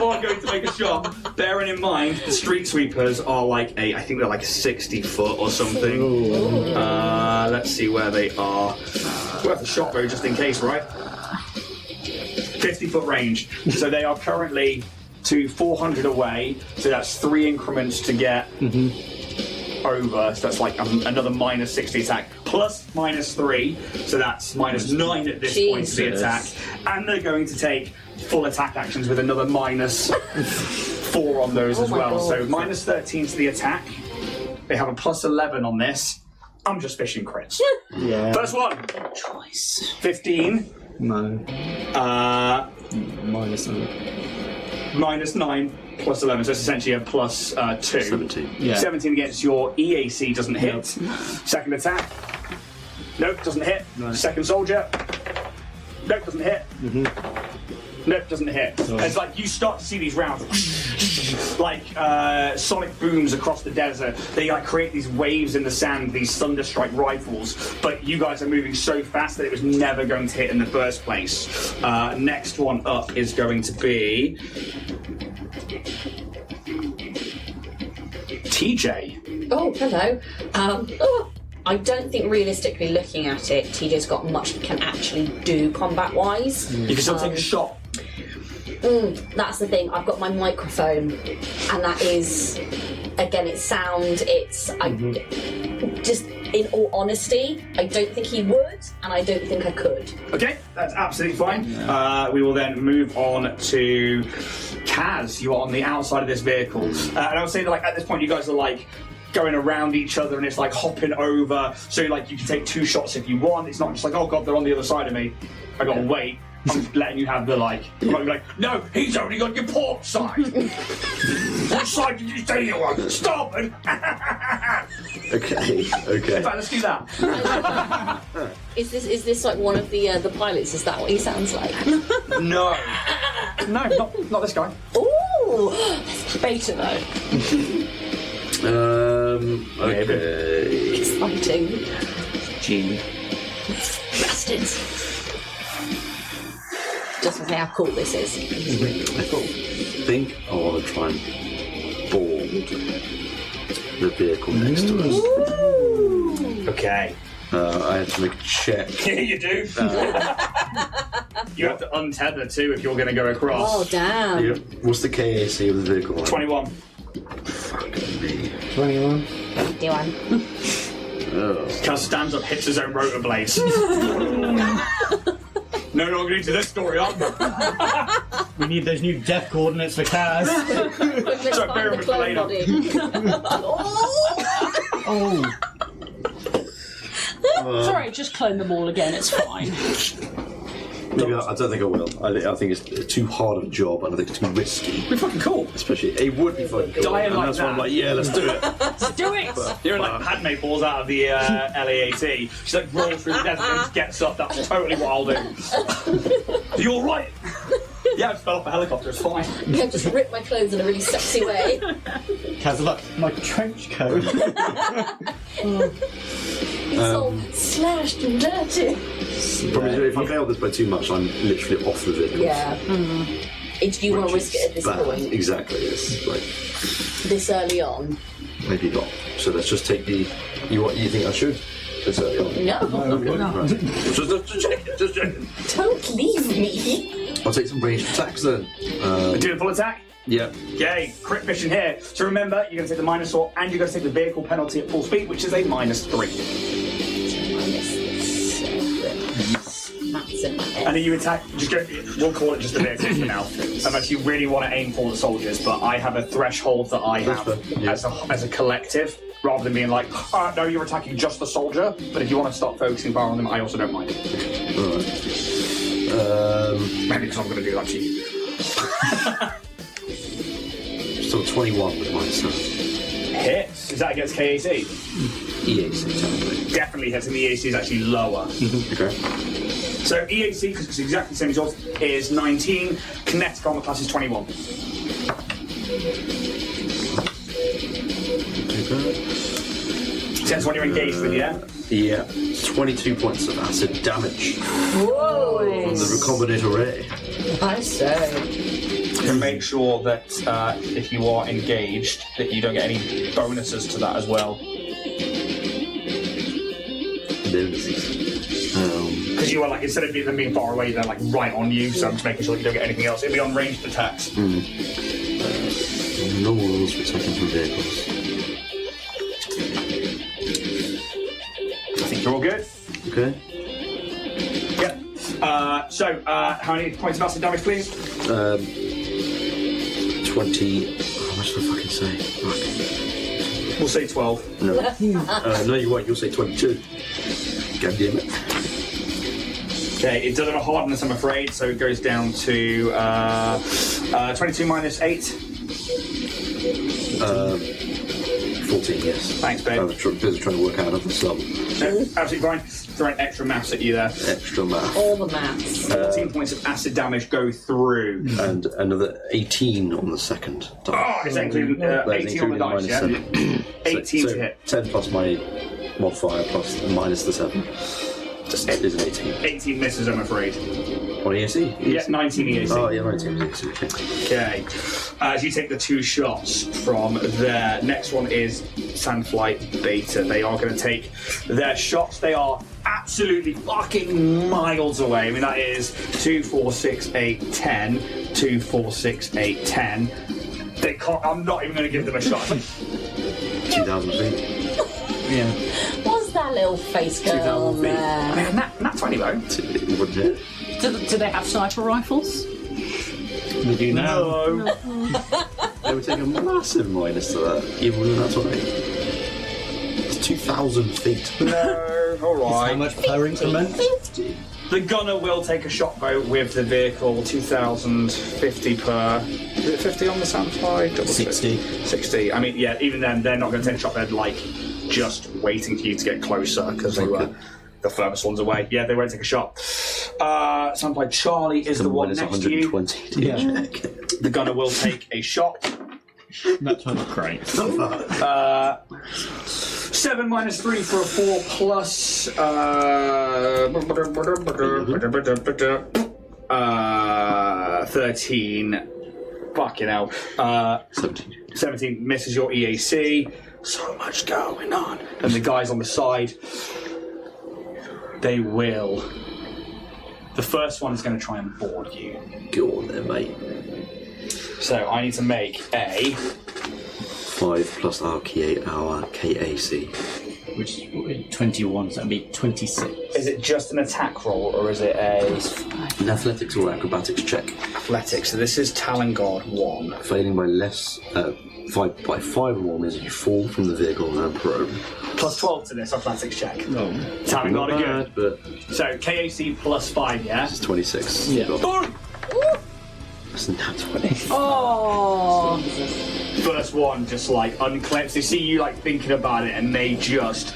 are going to make a shot. Bearing in mind, the street sweepers are like I think they're like 60 foot or something. Let's see where they are. Worth a shot though, just in case, right? 50 foot range. So they are currently to 400 away. So that's 3 increments to get over. So that's like another -60 attack. Plus -3. So that's -9 at this point to the attack. And they're going to take full attack actions with another -4 on those as well.
God.
So -13 to the attack. They have a +11 on this. I'm just fishing crits.
Yeah.
First one.
Choice.
15.
No.
-9 plus 11, so it's essentially a +2.
17.
Yeah.
17 against your EAC doesn't hit. Second attack. Nope, doesn't hit.
No.
Second soldier. Nope, doesn't hit. Nope, doesn't hit. It's like you start to see these rounds like sonic booms across the desert. They like create these waves in the sand, these thunderstrike rifles, but you guys are moving so fast that it was never going to hit in the first place. Next one up is going to be TJ.
Oh, hello. I don't think realistically looking at it, TJ's got much he can actually do combat-wise.
You can still take a shot.
That's the thing. I've got my microphone, and that is, again, it's sound. It's just in all honesty, I don't think he would, and I don't think I could.
Okay, that's absolutely fine. We will then move on to Kaz. You are on the outside of this vehicle, and I would say that like at this point you guys are like going around each other, and it's like hopping over. So like you can take 2 shots if you want. It's not just like, oh god, they're on the other side of me. I gotta wait. I'm just letting you have the like. I'm not like, no, he's only on your port side. What side did you say you were on? Stop it.
Okay.
In fact, let's do that.
Is this like one of the pilots? Is that what he sounds like?
No, not this guy.
Ooh,
Beta though.
Okay.
exciting.
Gene.
Bastards. Just to say how cool this is. It's really, really cool.
I think I want to try and board the vehicle next to us.
Okay.
I have to make a check.
Yeah, you do. You have to untether too if you're going to go across.
Oh, damn.
Yep. What's the KAC of the vehicle?
21.
Fucking me.
21.
51.
Kaz stands up, hits his own rotor blades. No longer into this story, aren't we?
We need those new death coordinates for Kaz.
Let's
Sorry,
find the
bear
clone
with
body.
Oh.
Sorry, just clone them all again, it's fine.
Maybe I don't think I will. I think it's too hard of a job, and I think it's too risky.
It'd be fucking cool.
Especially, it would be fucking cool.
Dying
And
like
that's why I'm
that.
like, yeah, let's do it.
Let's do it!
You're like Padme falls out of the LAAT. She like rolls through the desert and just gets up. That's totally what I'll do. Are you alright? Yeah, I just fell off a helicopter, it's fine.
Yeah, just rip my clothes in a really sexy way.
Kaz, look, my trench coat.
It's all slashed and dirty.
Probably, if I fail this by too much, I'm literally off the vehicle.
Yeah. Do you want to risk it at this
Bad.
point?
Exactly. It's like
This early on?
maybe not. So let's just take the. You think I should? This early on.
No.
Okay, right. Just check.
Don't leave me.
I'll take some ranged attacks then.
Do the full attack?
Yeah.
Yay, crit vision here. So remember, you're going to take the -4 and you're going to take the vehicle penalty at full speed, which is a -3.
That's in my head.
And then you attack, just go, we'll call it just the vehicles for now. Unless you really want to aim for the soldiers, but I have a threshold that I have as a collective, rather than being like, no, you're attacking just the soldier, but if you want to start focusing fire on them, I also don't mind.
Alright.
Maybe because I'm going to do that to you.
Still 21 with -7.
Hits. Is that against KAC?
EAC, technically.
Definitely hits, and the EAC is actually lower.
Okay.
So EAC, because it's exactly the same as yours, is 19. Kinetic armor class is 21. That's what you're engaged with, yeah?
Yeah. 22 points of acid damage
Whoa.
from the recombinant array.
I say.
And make sure that if you are engaged, that you don't get any bonuses to that as well. Because you are like, instead of them being far away, they're like right on you, so I'm just making sure you don't get anything else. It'll be on ranged attacks.
No rules for attacking from vehicles.
I think you're all good.
Okay.
Yep. So, how many points of acid damage, please?
20. How much did I fucking say? Fuck.
We'll say 12.
No. No, you won't. You'll say 22. God damn it.
Okay, it doesn't have a hardness, I'm afraid, so it goes down to 22 minus 8.
14, yes.
Thanks, babe.
I was busy trying to work out of the sum.
No, absolutely fine. Throwing extra maths at you there.
Extra math.
All the maths.
14 points of acid damage go through.
And another 18 on the second.
Oh, is that including 18 on the dice, yeah? 18 to hit.
10 plus my modifier plus minus the 7. Just is an 18.
18 misses, I'm afraid.
On EAC?
Yeah, 19 EAC.
Oh, yeah, 19 EAC. Okay.
Okay. As you take the 2 shots from there, next one is Sandfly Beta. They are going to take their shots. They are absolutely fucking miles away. I mean, that is 2, 4, 6, 8, 10. 2, 4, 6, 8, 10. They can't. I'm not even going to give them a shot.
2,000 feet.
Yeah.
What's that little face girl
2,000
on
feet. I
there?
mean, not 20 though.
It wouldn't hit.
Do they have sniper rifles?
We do now.
No.
They would take a massive minus to that, even with that 20. It's 2,000 feet.
No. All
How
right.
much per increment?
50.
The gunner will take a shot though with the vehicle. 2,050 per. Is it 50 on the Sandfly? Double
60.
60. I mean, yeah. Even then, they're not going to take a shot. They're like just waiting for you to get closer because they were the furthest ones away. Yeah, they won't take a shot. Sandfly Charlie is the one
Minus
next to you.
120 to
Yeah.
check.
The gunner will take a shot.
That's not great.
7 minus 3 for a 4 plus 13. Fucking hell.
17.
17 misses your EAC. So much going on. And the guys on the side They will. The first one is going to try and board you.
Go on there, mate.
So I need to make a
5 plus RKA our KAC.
Which is 21, so that'd be 26.
Is it just an attack roll, or is it
An athletics or acrobatics check.
athletics? So this is Talon Guard 1.
Failing by less, 5 or more means you fall from the vehicle and prone.
Plus 12 to this athletics check.
No.
Talon Guard again.
Bad, but
So KAC plus 5, yeah?
it's 26.
Yeah.
That's a nat 20.
Oh,
First one just like unclips. They see you like thinking about it, and they just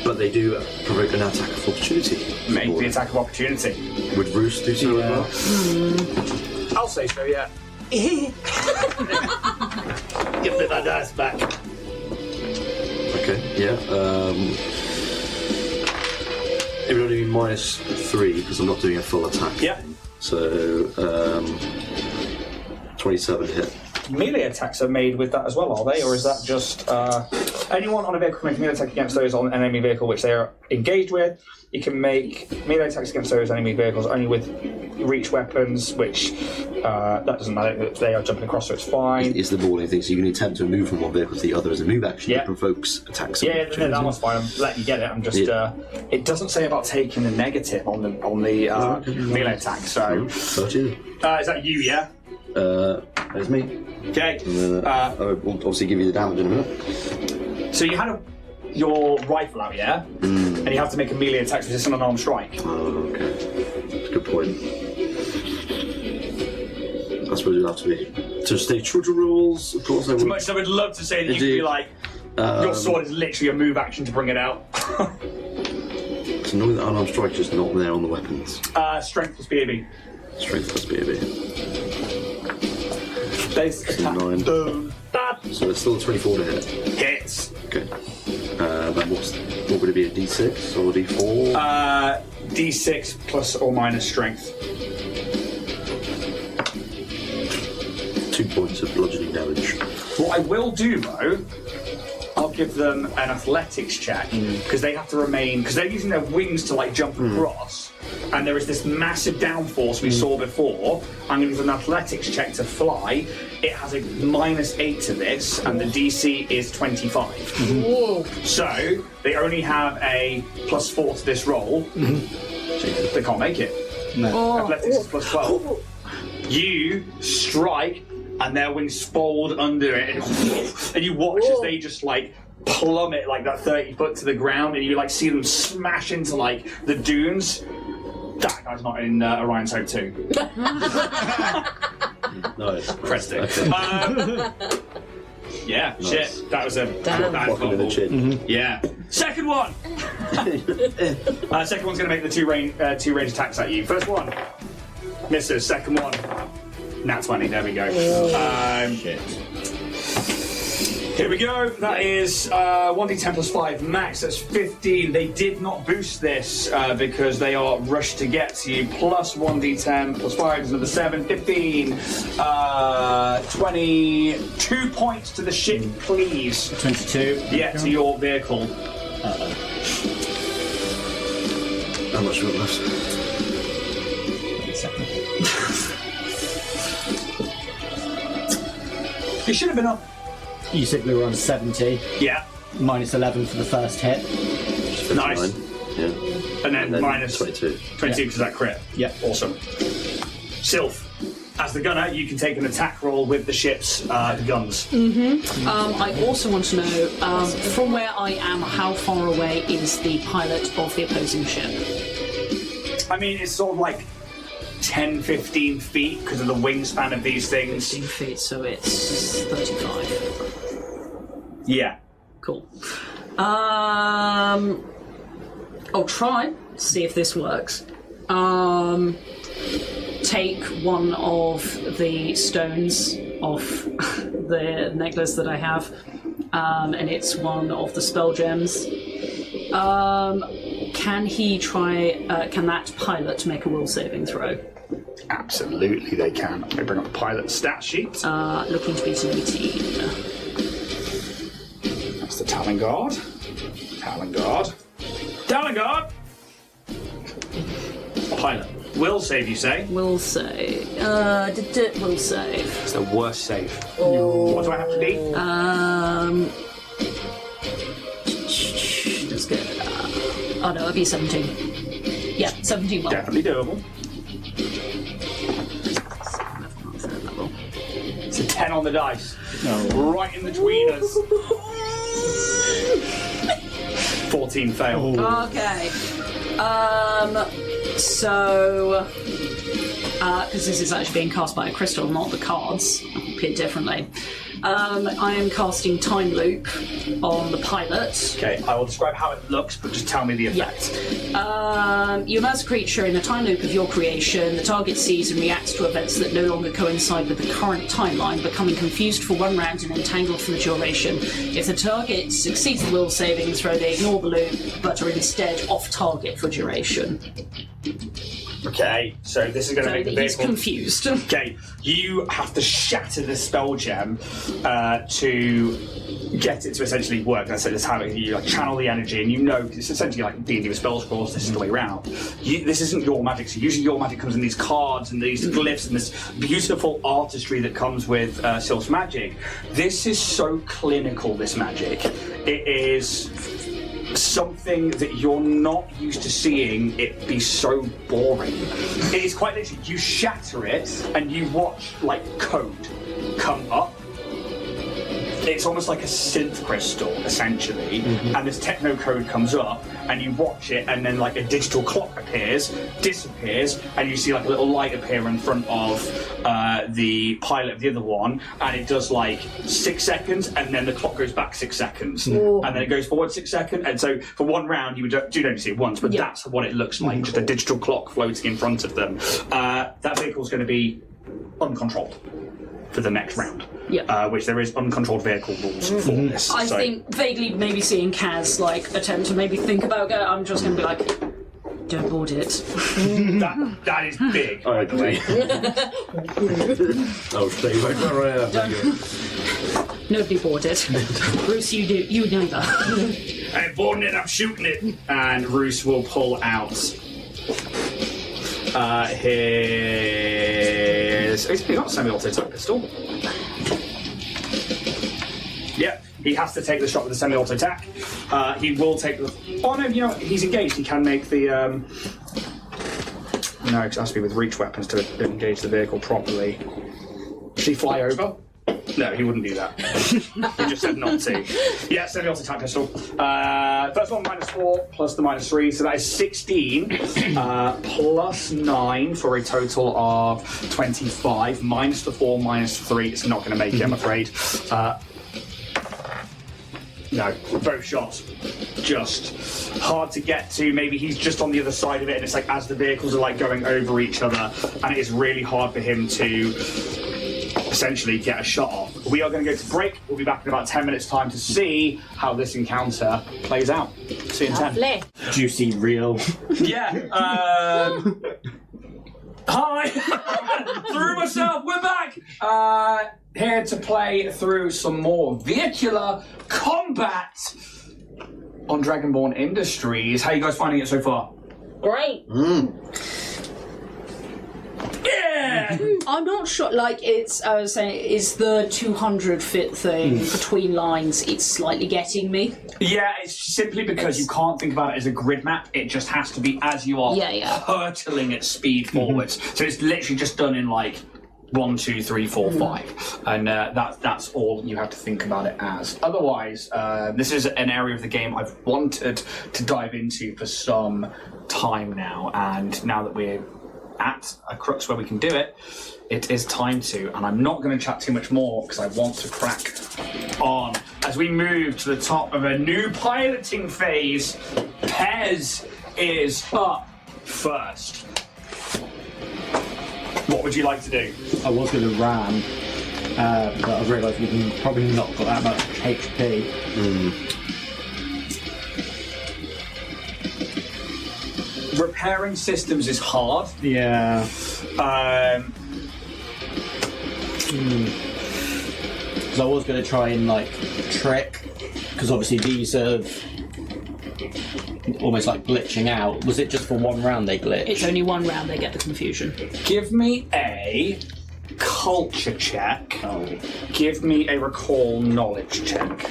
But they do provoke an attack of opportunity.
make the attack of opportunity.
Would Roos do so as well?
I'll say so, yeah.
Give me my dice back.
Okay, yeah. It would only be -3 because I'm not doing a full attack.
Yeah.
So, 27 hit.
Melee attacks are made with that as well, are they? Or is that just anyone on a vehicle can make a melee attack against those on an enemy vehicle which they are engaged with? You can make melee attacks against those enemy vehicles only with reach weapons, which that doesn't matter. They are jumping across, so it's fine.
Is the boarding thing, so you can attempt to move from one vehicle to the other as a move action
Yeah.
that provokes attacks. of
Yeah, no,
opportunity.
that one's fine. I'm letting you get it. I'm just. It doesn't say about taking the negative on the melee attack. So,
13.
is that you? Yeah.
There's me.
Okay.
And then, I will obviously give you the damage in a minute.
So you had your rifle out, yeah, and you have to make a melee attack resist an unarmed strike.
Oh, okay. That's a good point. I suppose it'll have to be. To stay true to rules, of course I
As
would.
much as I would love to say that you could
Indeed.
be like, your sword is literally a move action to bring it out.
It's annoying that unarmed strike is just not there on the weapons.
Strength plus BAB.
Strength plus BAB.
Base attack.
9.
Boom.
So it's still a 24 to hit.
Hits.
Okay. Then what would it be, a D6 or a D4?
D6 plus or minus strength.
2 points of bludgeoning damage.
What I will do though, I'll give them an athletics check because they have to remain because they're using their wings to like jump across, and there is this massive downforce we saw before. I'm going to give them an athletics check to fly. It has a -8 to this, and the DC is 25. So they only have a +4 to this roll. They can't make it.
No.
Athletics is +12. You strike, and their wings fold under it, and you watch as they just like plummet like that 30 foot to the ground, and you like see them smash into like the dunes. That guy's not in Orion's Hope 2.
Nice.
Cresting.
Okay.
Yeah,
Nice.
shit. That was a
Damn.
bad
Fuck him in the
fumble.
chin.
Yeah. Second one. Second one's going to make the two range attacks at you. First one misses. Second one, nat 20. There we go. Here we go. That is 1d10 plus 5 max. That's 15. They did not boost this because they are rushed to get to you. Plus 1d10 plus 5 is another 7. 15. 22 points to the ship, please.
22.
Yeah, to your vehicle.
How much of it left?
You should have been up.
You said we were on 70,
Yeah.
minus 11 for the first hit.
Nice.
9. Yeah.
And then, minus
22.
22 because that crit.
Yeah.
Awesome. Sylph, as the gunner, you can take an attack roll with the ship's guns.
I also want to know, from where I am, how far away is the pilot of the opposing ship?
I mean, it's sort of like 10, 15 feet because of the wingspan of these things.
15 feet, so it's 35.
Yeah.
Cool. I'll try, see if this works. Take one of the stones off the necklace that I have, and it's one of the spell gems. Can he try, can that pilot make a will saving throw?
Absolutely, they can. Let me bring up the pilot stat sheet.
Looking to beat an 18.
That's the Talon Guard. Talon Guard. Dalagard. Pilot. Will save, you say?
Will save. Will save.
It's the worst save.
Oh.
What do I have to be?
Let's go. Oh no, it'll be 17. Yeah, 17 will.
Definitely doable.
Third level.
It's a 10 on the dice. No. Right in the tweeners. 14 fail.
Okay. So, because this is actually being cast by a crystal, not the cards, appear differently. I am casting Time Loop on the pilot.
Okay, I will describe how it looks, but just tell me the effect.
You immerse a creature in the time loop of your creation. The target sees and reacts to events that no longer coincide with the current timeline, becoming confused for 1 round and entangled for the duration. If the target succeeds the will saving throw, they ignore the loop, but are instead off target for duration.
Okay, so this is going to make the
he's
vehicle
confused.
Okay, you have to shatter the spell gem to get it to essentially work. I said, that's how you channel the energy, and it's essentially like D&D with spell scrolls. This is the way around. This isn't your magic. So usually your magic comes in these cards and these glyphs and this beautiful artistry that comes with Sylph's magic. This is so clinical. This magic, it is something that you're not used to seeing it be so boring. It is quite literally, you shatter it and you watch code come up. It's almost like a synth crystal, essentially, and this techno code comes up, and you watch it, and then a digital clock appears, disappears, and you see a little light appear in front of the pilot of the other one, and it does 6 seconds, and then the clock goes back 6 seconds, and then it goes forward 6 seconds, and so for 1 round you would only see it once, but that's what it looks like, just a digital clock floating in front of them. That vehicle's going to be uncontrolled for the next round. Which there is uncontrolled vehicle rules for this.
I think vaguely maybe seeing Kaz attempt to maybe think about it, I'm just going to be don't board it.
that is big, by the way.
I'll stay right where I am.
Nobody board it. Bruce, you neither.
I'm boarding it, I'm shooting it. And Roos will pull out his... He's got a semi-auto type pistol. Yep, he has to take the shot with the semi-auto attack. He will take the... Oh no, he's engaged. He can make the... No, it has to be with reach weapons to engage the vehicle properly. Should he fly over? No, he wouldn't do that. He just said not to. Yeah, semi-auto attack pistol. First one, -4, plus the -3, so that is 16. Plus 9 for a total of 25. Minus the 4, -3. It's not going to make it, I'm afraid. No, both shots just hard to get to. Maybe he's just on the other side of it, and it's as the vehicles are going over each other, and it is really hard for him to essentially get a shot off. We are going to go to break. We'll be back in about 10 minutes' time to see how this encounter plays out. See you in 10.
Lovely.
Juicy, real.
Yeah. Hi. Through myself. We're back. Here to play through some more vehicular combat on Dragonborn Industries. How are you guys finding it so far?
Great.
Yeah.
I'm not sure. It's I was saying, is the 200 fit thing between lines? It's slightly getting me.
Yeah, it's simply because you can't think about it as a grid map. It just has to be as you are hurtling at speed forwards. So it's literally just done in 1, 2, 3, 4, 5, and that's all you have to think about it as. Otherwise, this is an area of the game I've wanted to dive into for some time now, and now that we're at a crux where we can do it, it is time to, and I'm not going to chat too much more because I want to crack on. As we move to the top of a new piloting phase, Pez is up first. What would you like to do?
I was going to ram, but I've realised we've probably not got that much HP.
Repairing systems is hard.
Yeah. Because I was going to try and trick, because obviously these have almost like glitching out. Was it just for one round they glitch?
It's only one round they get the confusion.
Give me a culture check.
Oh.
Give me a recall knowledge check.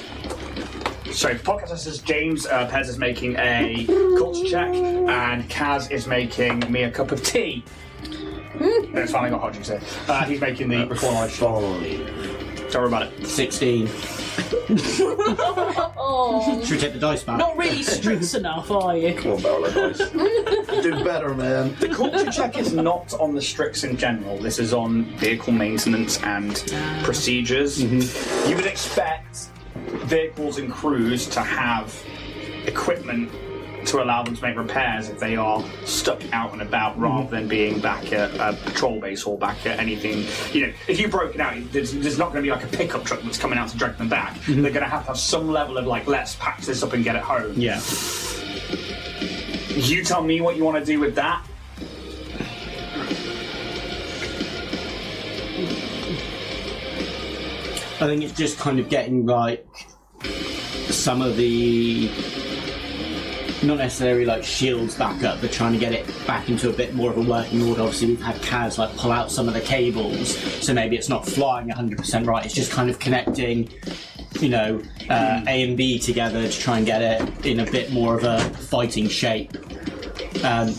So, podcast says James Pez is making a culture check, and Kaz is making me a cup of tea. No, it's finally got hot juice here. He's making the recall knowledge. Don't worry about it.
16.
Oh.
Should we take the dice back?
Not really strict enough, are you?
Come on, barrel of dice. Do better, man.
The culture check is not on the Strix in general. This is on vehicle maintenance and procedures. You would expect vehicles and crews to have equipment to allow them to make repairs if they are stuck out and about, rather than being back at a patrol base or back at anything. You know, if you broke it out, there's not going to be like a pickup truck that's coming out to drag them back. They're going to have some level of like, let's patch this up and get it home.
Yeah.
You tell me what you want to do with that.
I think it's just kind of getting like some of the, not necessarily like shields back up, but trying to get it back into a bit more of a working order. Obviously we've had Kaz like pull out some of the cables, so maybe it's not flying 100% right, it's just kind of connecting, you know, A and B together to try and get it in a bit more of a fighting shape.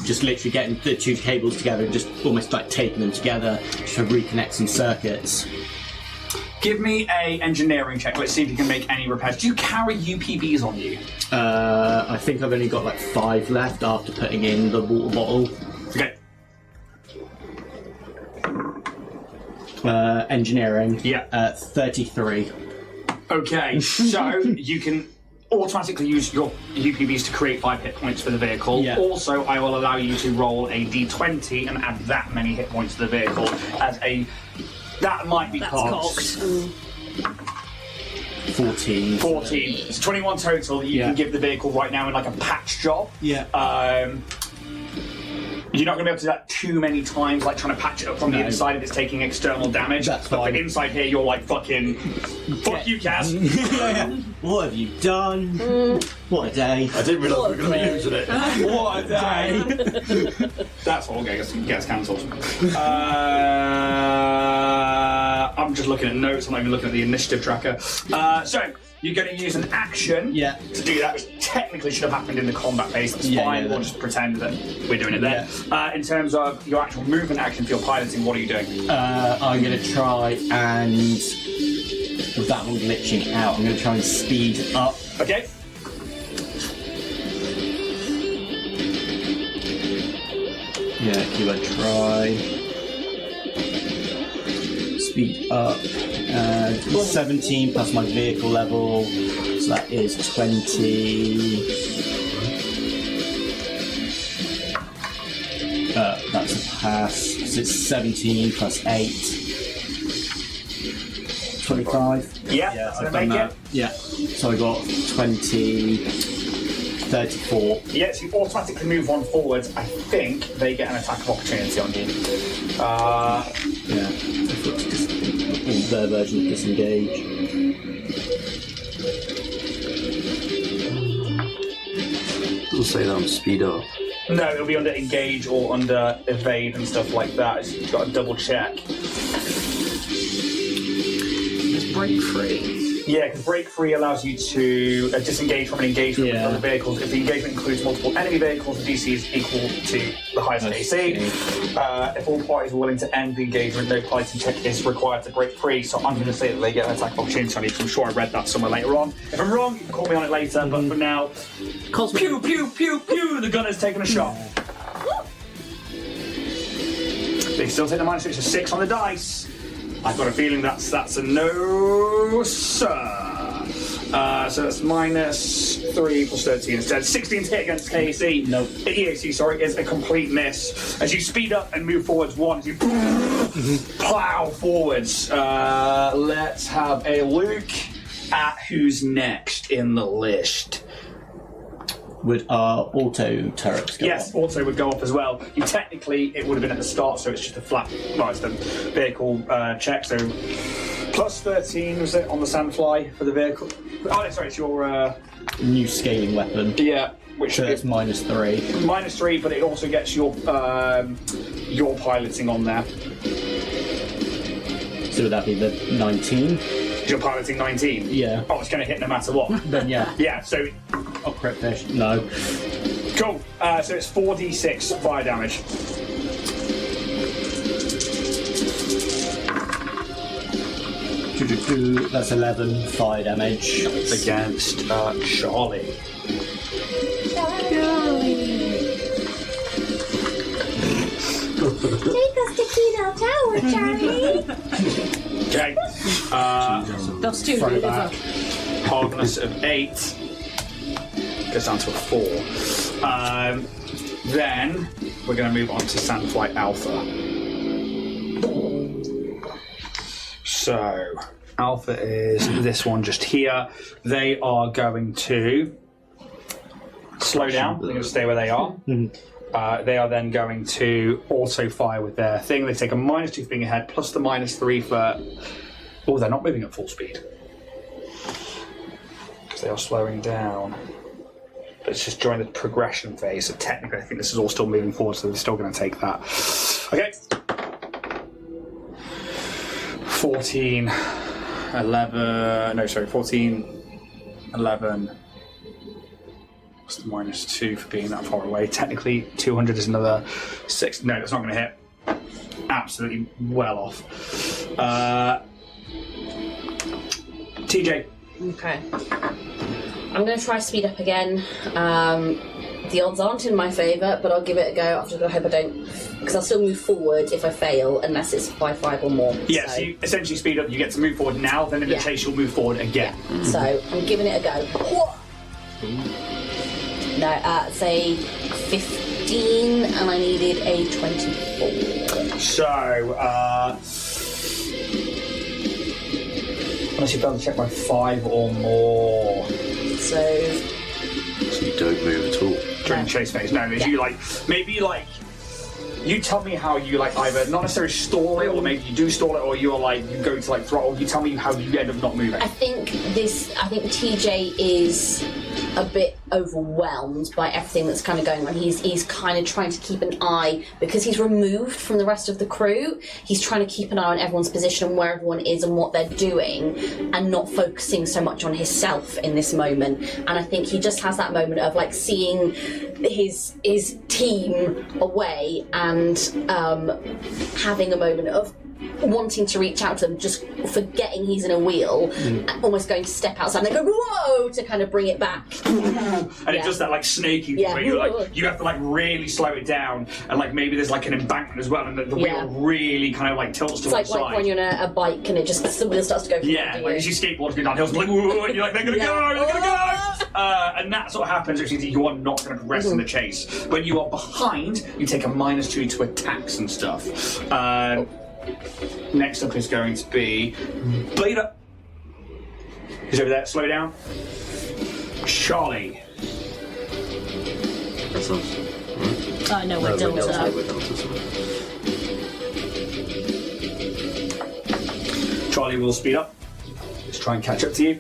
Just literally getting the two cables together and just almost like taping them together to reconnect some circuits.
Give me a engineering check. Let's see if you can make any repairs. Do you carry UPVs on you?
I think I've only got like 5 left after putting in the water bottle.
Okay.
Engineering.
Yeah.
33.
Okay, so you can automatically use your UPVs to create 5 hit points for the vehicle.
Yeah.
Also, I will allow you to roll a d20 and add that many hit points to the vehicle as a... That might be cocked.
14.
14. It's 21 total that you can give the vehicle right now in like a patch job.
Yeah.
You're not going to be able to do that too many times, like trying to patch it up from the inside if it's taking external damage.
That's
but
fine.
for inside here, you're like fucking... Fuck you, Kaz.
What have you done? What a day.
I didn't realise we were going to be using it.
What a day! That's all gets cancelled. I'm just looking at notes, I'm not even looking at the initiative tracker. So, you're going to use an action to do that, which technically should have happened in the combat phase. That's fine, we'll just pretend that we're doing it there. In terms of your actual movement action for your piloting, what are you doing?
I'm going to try and, with that one glitching out, I'm going to try and speed up.
Okay.
Yeah, give it a try. Speed up. 17 plus my vehicle level, so that is 20. That's a pass, because it's 17 plus 8. 25.
Yeah,
I've done that. Yeah, so I got 20, 34.
Yeah, so you automatically move one forwards. I think they get an attack of opportunity on you.
Yeah, their version of disengage.
It'll say that on speed up.
No, it'll be under engage or under evade and stuff like that. You've got to double check.
It's break free.
Yeah, because break free allows you to disengage from an engagement with other vehicles. If the engagement includes multiple enemy vehicles, the DC is equal to the highest AC. If all parties are willing to end the engagement, no piloting check is required to break free. So I'm going to say that they get an attack of opportunity on you, because I'm sure I read that somewhere later on. If I'm wrong, you can call me on it later, but for now, pew, pew, pew, pew, the gunner's taking a shot. They still take the -6, so 6 on the dice. I've got a feeling that's a no, sir. So that's -3 plus 13 instead. 16 to hit against KAC.
No.
EAC, sorry, is a complete miss. As you speed up and move forwards once, you plow forwards. Let's have a look at who's next in the list.
Would our auto turrets go
Yes,
up?
auto would go up as well. Technically, it would have been at the start, so it's just a flat, it's the vehicle check, so plus 13, was it, on the Sandfly for the vehicle? Oh, no, sorry, it's your...
New scaling weapon.
Yeah, which
So
is
that's -3.
-3, but it also gets your piloting on there.
So would that be the 19?
You're piloting 19.
Yeah.
Oh, it's going to hit no matter what.
Then yeah.
Yeah. So
Oh, crit fish. No.
cool. So it's 4d6 fire damage.
That's 11 fire damage.
Against Charlie.
Take us to Qidel Tower, Charlie.
Okay.
That's too
Throw
good.
back.
Hardness of 8 goes down to a 4. Then we're going to move on to Sandfly Alpha. So Alpha is this one just here. They are going to slow down. They're going to stay where they are. They are then going to auto fire with their thing. They take a -2 for being ahead, plus the -3 for. Oh, they're not moving at full speed. They are slowing down. But it's just during the progression phase, so technically I think this is all still moving forward, so they're still going to take that. Okay. 14, 11. What's the -2 for being that far away? Technically, 200 is another 6. No, that's not going to hit. Absolutely well off. TJ.
Okay. I'm going to try speed up again. The odds aren't in my favour, but I'll give it a go. I hope I don't, because I'll still move forward if I fail, unless it's by 5 or more.
Yeah, so you essentially speed up. You get to move forward now. Then in the chase, you'll move forward again.
So I'm giving it a go. No, say 15, and I needed a 24.
So, unless you've done check by 5 or more.
So
you don't move at all.
During the chase phase. No, you you tell me how you either not necessarily stall it, or maybe you do stall it, or you're you go to throttle. You tell me how you end up not moving.
I think TJ is a bit overwhelmed by everything that's kind of going on. He's kind of trying to keep an eye, because he's removed from the rest of the crew. He's trying to keep an eye on everyone's position and where everyone is and what they're doing, and not focusing so much on himself in this moment. And I think he just has that moment of seeing his team away and having a moment of wanting to reach out to them, just forgetting he's in a wheel, almost going to step outside and they go whoa to kind of bring it back.
And it does that snaky thing where you have to really slow it down, and maybe there's an embankment as well, and the wheel really kind of tilts to one side.
Like when you're on a bike and the wheel starts to go.
You see skateboards going down hills, whoa, and you're they're gonna go, they're gonna go. And that's what happens if you are not going to progress in the chase. When you are behind, you take a -2 to attacks and stuff. Next up is going to be Beta. He's over there. Slow down. Charlie.
That's us.
I know we're Delta.
Charlie will speed up. Let's try and catch up to you.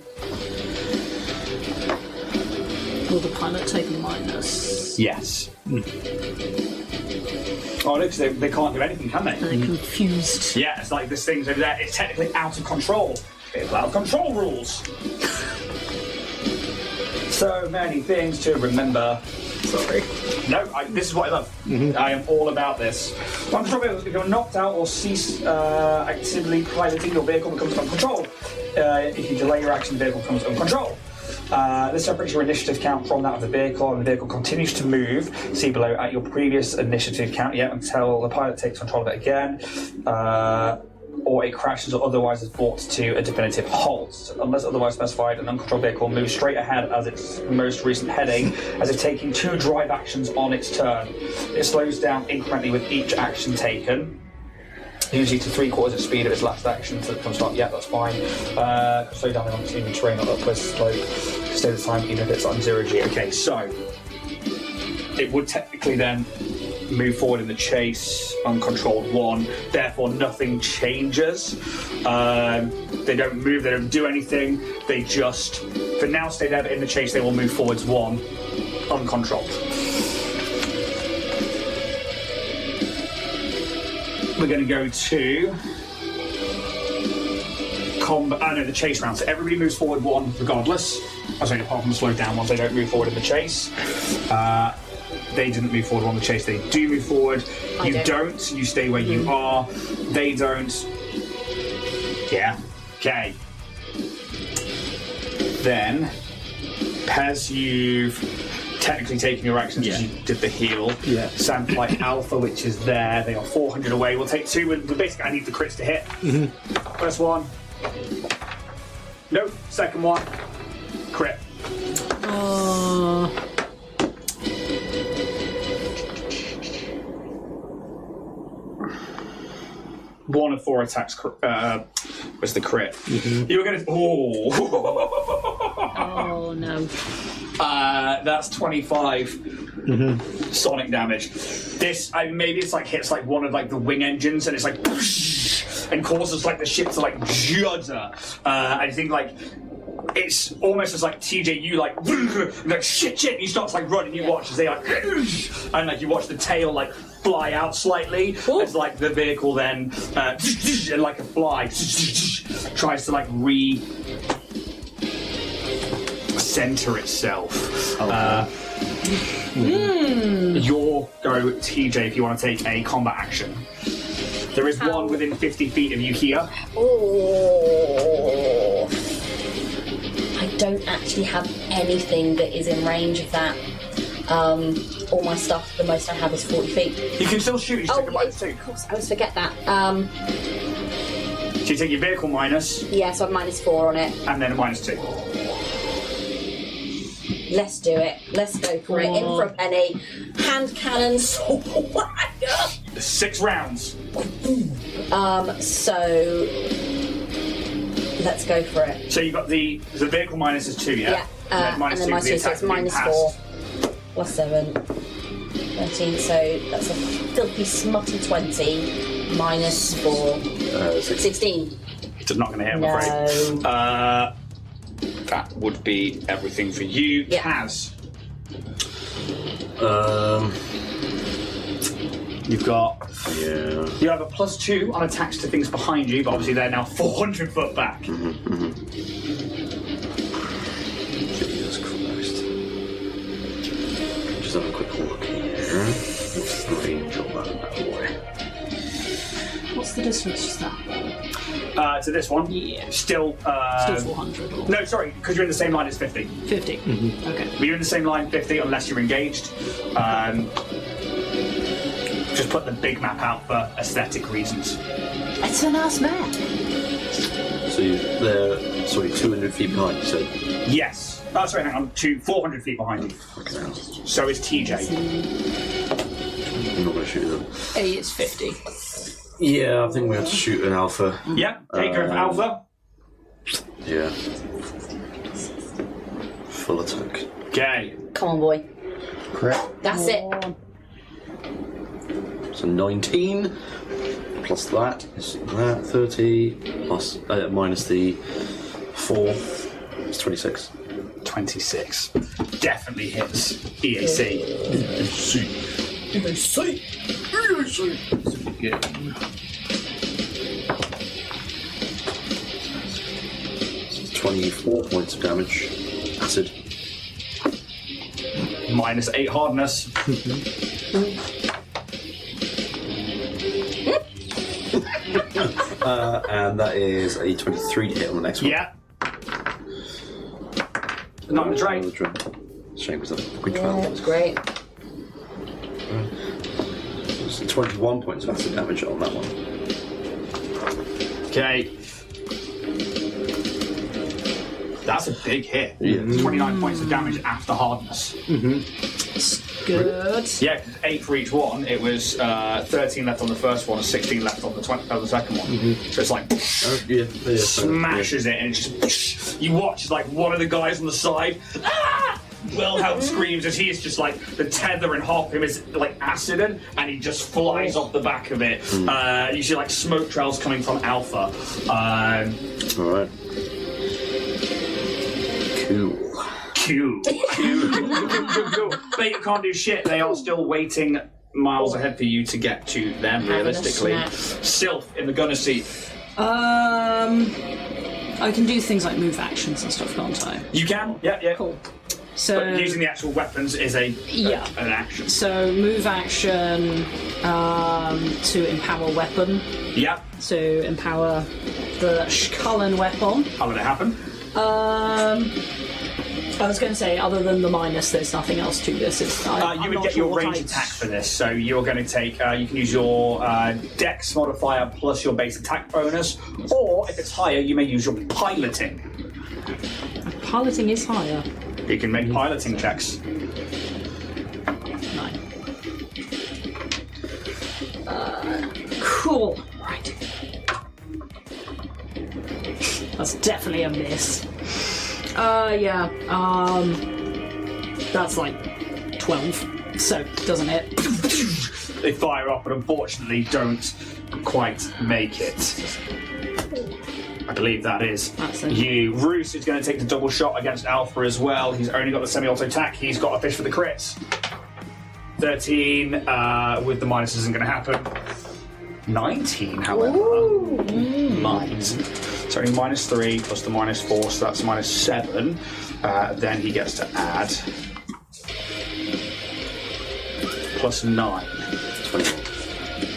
Will the pilot take a -?
Yes. Oh, look, they can't do anything, can they?
They're confused.
Yeah, it's this thing's over there. It's technically out of control. It's out of control rules. So many things to remember. Sorry. No, this is what I love. I am all about this. Uncontrolled vehicles, if you're knocked out or cease actively piloting, your vehicle becomes uncontrolled. If you delay your action, the vehicle becomes uncontrolled. This separates your initiative count from that of the vehicle, and the vehicle continues to move, see below, at your previous initiative count, until the pilot takes control of it again, or it crashes or otherwise is brought to a definitive halt. Unless otherwise specified, an uncontrolled vehicle moves straight ahead as its most recent heading, as if taking 2 drive actions on its turn. It slows down incrementally with each action taken, usually to 3/4 its speed of its last action until it comes start. Yeah, that's fine. Slow down on uneven terrain or upwards slope. Stay the time even if it's on 0G. Okay, so it would technically then move forward in the chase, uncontrolled 1. Therefore, nothing changes. They don't move. They don't do anything. They just, for now, stay there. But in the chase, they will move forwards 1. uncontrolled. We're going to go to the chase round. So everybody moves forward one regardless. I say apart from the slowed down ones, they don't move forward in the chase. They didn't move forward on the chase. They do move forward. You don't. You stay where you are. They don't. Yeah. Okay. Then, Pez, you've technically taken your actions because you did the heal.
Yeah.
Sandfly Alpha, which is there. They are 400 away. We'll take 2. But basically, I need the crits to hit. First one. Nope. Second one. Crit. 1 of 4 attacks was the crit. You were going to...
Oh, no.
That's 25 sonic damage. This, maybe it's like hits like one of like the wing engines and it's like... and causes like the ship to like judder. I think like... It's almost as like TJ, you like shit, and he starts like running. You watch as they like, and like you watch the tail like fly out slightly as like the vehicle then and like a fly tries to like re-center itself. Your go, TJ, if you want to take a combat action. There is one within 50 feet of you here.
Oh. I don't actually have anything that is in range of that. All my stuff, the most I have is 40 feet.
You can still shoot, you just take a minus 2.
Of course, I always forget that.
So you take your vehicle minus.
Yeah, so I'm -4 on it.
And then a -2.
Let's do it. Let's go for it. In for a penny. Hand cannons.
6 rounds.
So... Let's go for it.
So you got the vehicle minus is 2, yeah?
Yeah.
And then
-2, so it's -4. +7. 13, so that's a filthy smutty 20. -4. 16.
It's not going to hit, I'm afraid. That would be everything for you.
Yeah.
Kaz. You've got...
Yeah.
You have a +2 on attacks to things behind you, but obviously they're now 400 foot back.
Jesus Christ. Just have a quick look here. What's the range of that boy?
What's the distance to that?
To this one?
Yeah.
Still
400. Or...
No, sorry, because you're in the same line as 50.
50. Okay.
But you're in the same line 50 unless you're engaged. Just put the big map out for aesthetic reasons.
It's a nice map.
So they're 200 feet behind, you said?
Yes. Oh, sorry, hang on. 400 feet behind you.
Okay.
So is TJ.
I'm not going to shoot them.
A is 50.
Yeah, I think we have to shoot an alpha.
Yeah, take her Alpha.
Yeah. Full attack.
Okay.
Come on, boy.
Crit.
That's it.
So 19 plus that is that 30 plus minus the 4. It's 26.
26. Definitely hits EAC.
EAC. 24 points of damage. Acid.
-8 hardness.
And that is a 23 to hit on the next one.
Yeah. Not in the drain.
Shame because that's fucking
Yeah,
12.
that's great.
It's 21 points of acid damage on that one.
Okay. That's a big hit.
Yeah.
29 points of damage after hardness.
Good.
Yeah, 8 for each one. It was 13 left on the first one and 16 left on the second one. So it's like smashes it, and it just you watch like one of the guys on the side. Wilhelm screams as he is just like the tether and hop him is like acided, and he just flies off the back of it. You see like smoke trails coming from Alpha.
Alright. Cool.
Cool. But you can't do shit. They are still waiting miles ahead for you to get to them, realistically. Sylph in the gunner seat.
I can do things like move actions and stuff, can't I?
You can, yeah.
Cool. So
But using the actual weapons is an action.
So move action to empower weapon.
Yeah.
So empower the Shkullen weapon.
How did it happen?
I was going to say, other than the minus, there's nothing else to this.
You would get your range attack for this, so you're going to take. You can use your Dex modifier plus your base attack bonus, or if it's higher, you may use your piloting.
Piloting is higher.
You can make piloting checks.
9. Cool. Right. That's definitely a miss. That's like 12, so doesn't hit.
They fire up, but unfortunately don't quite make it. I believe that is you. Roos is going to take the double shot against Alpha as well. He's only got the semi-auto attack. He's got a fish for the crits. 13 with the minus isn't going to happen. 19, however, might. So only -3 plus the -4, so that's -7. Then he gets to add +9.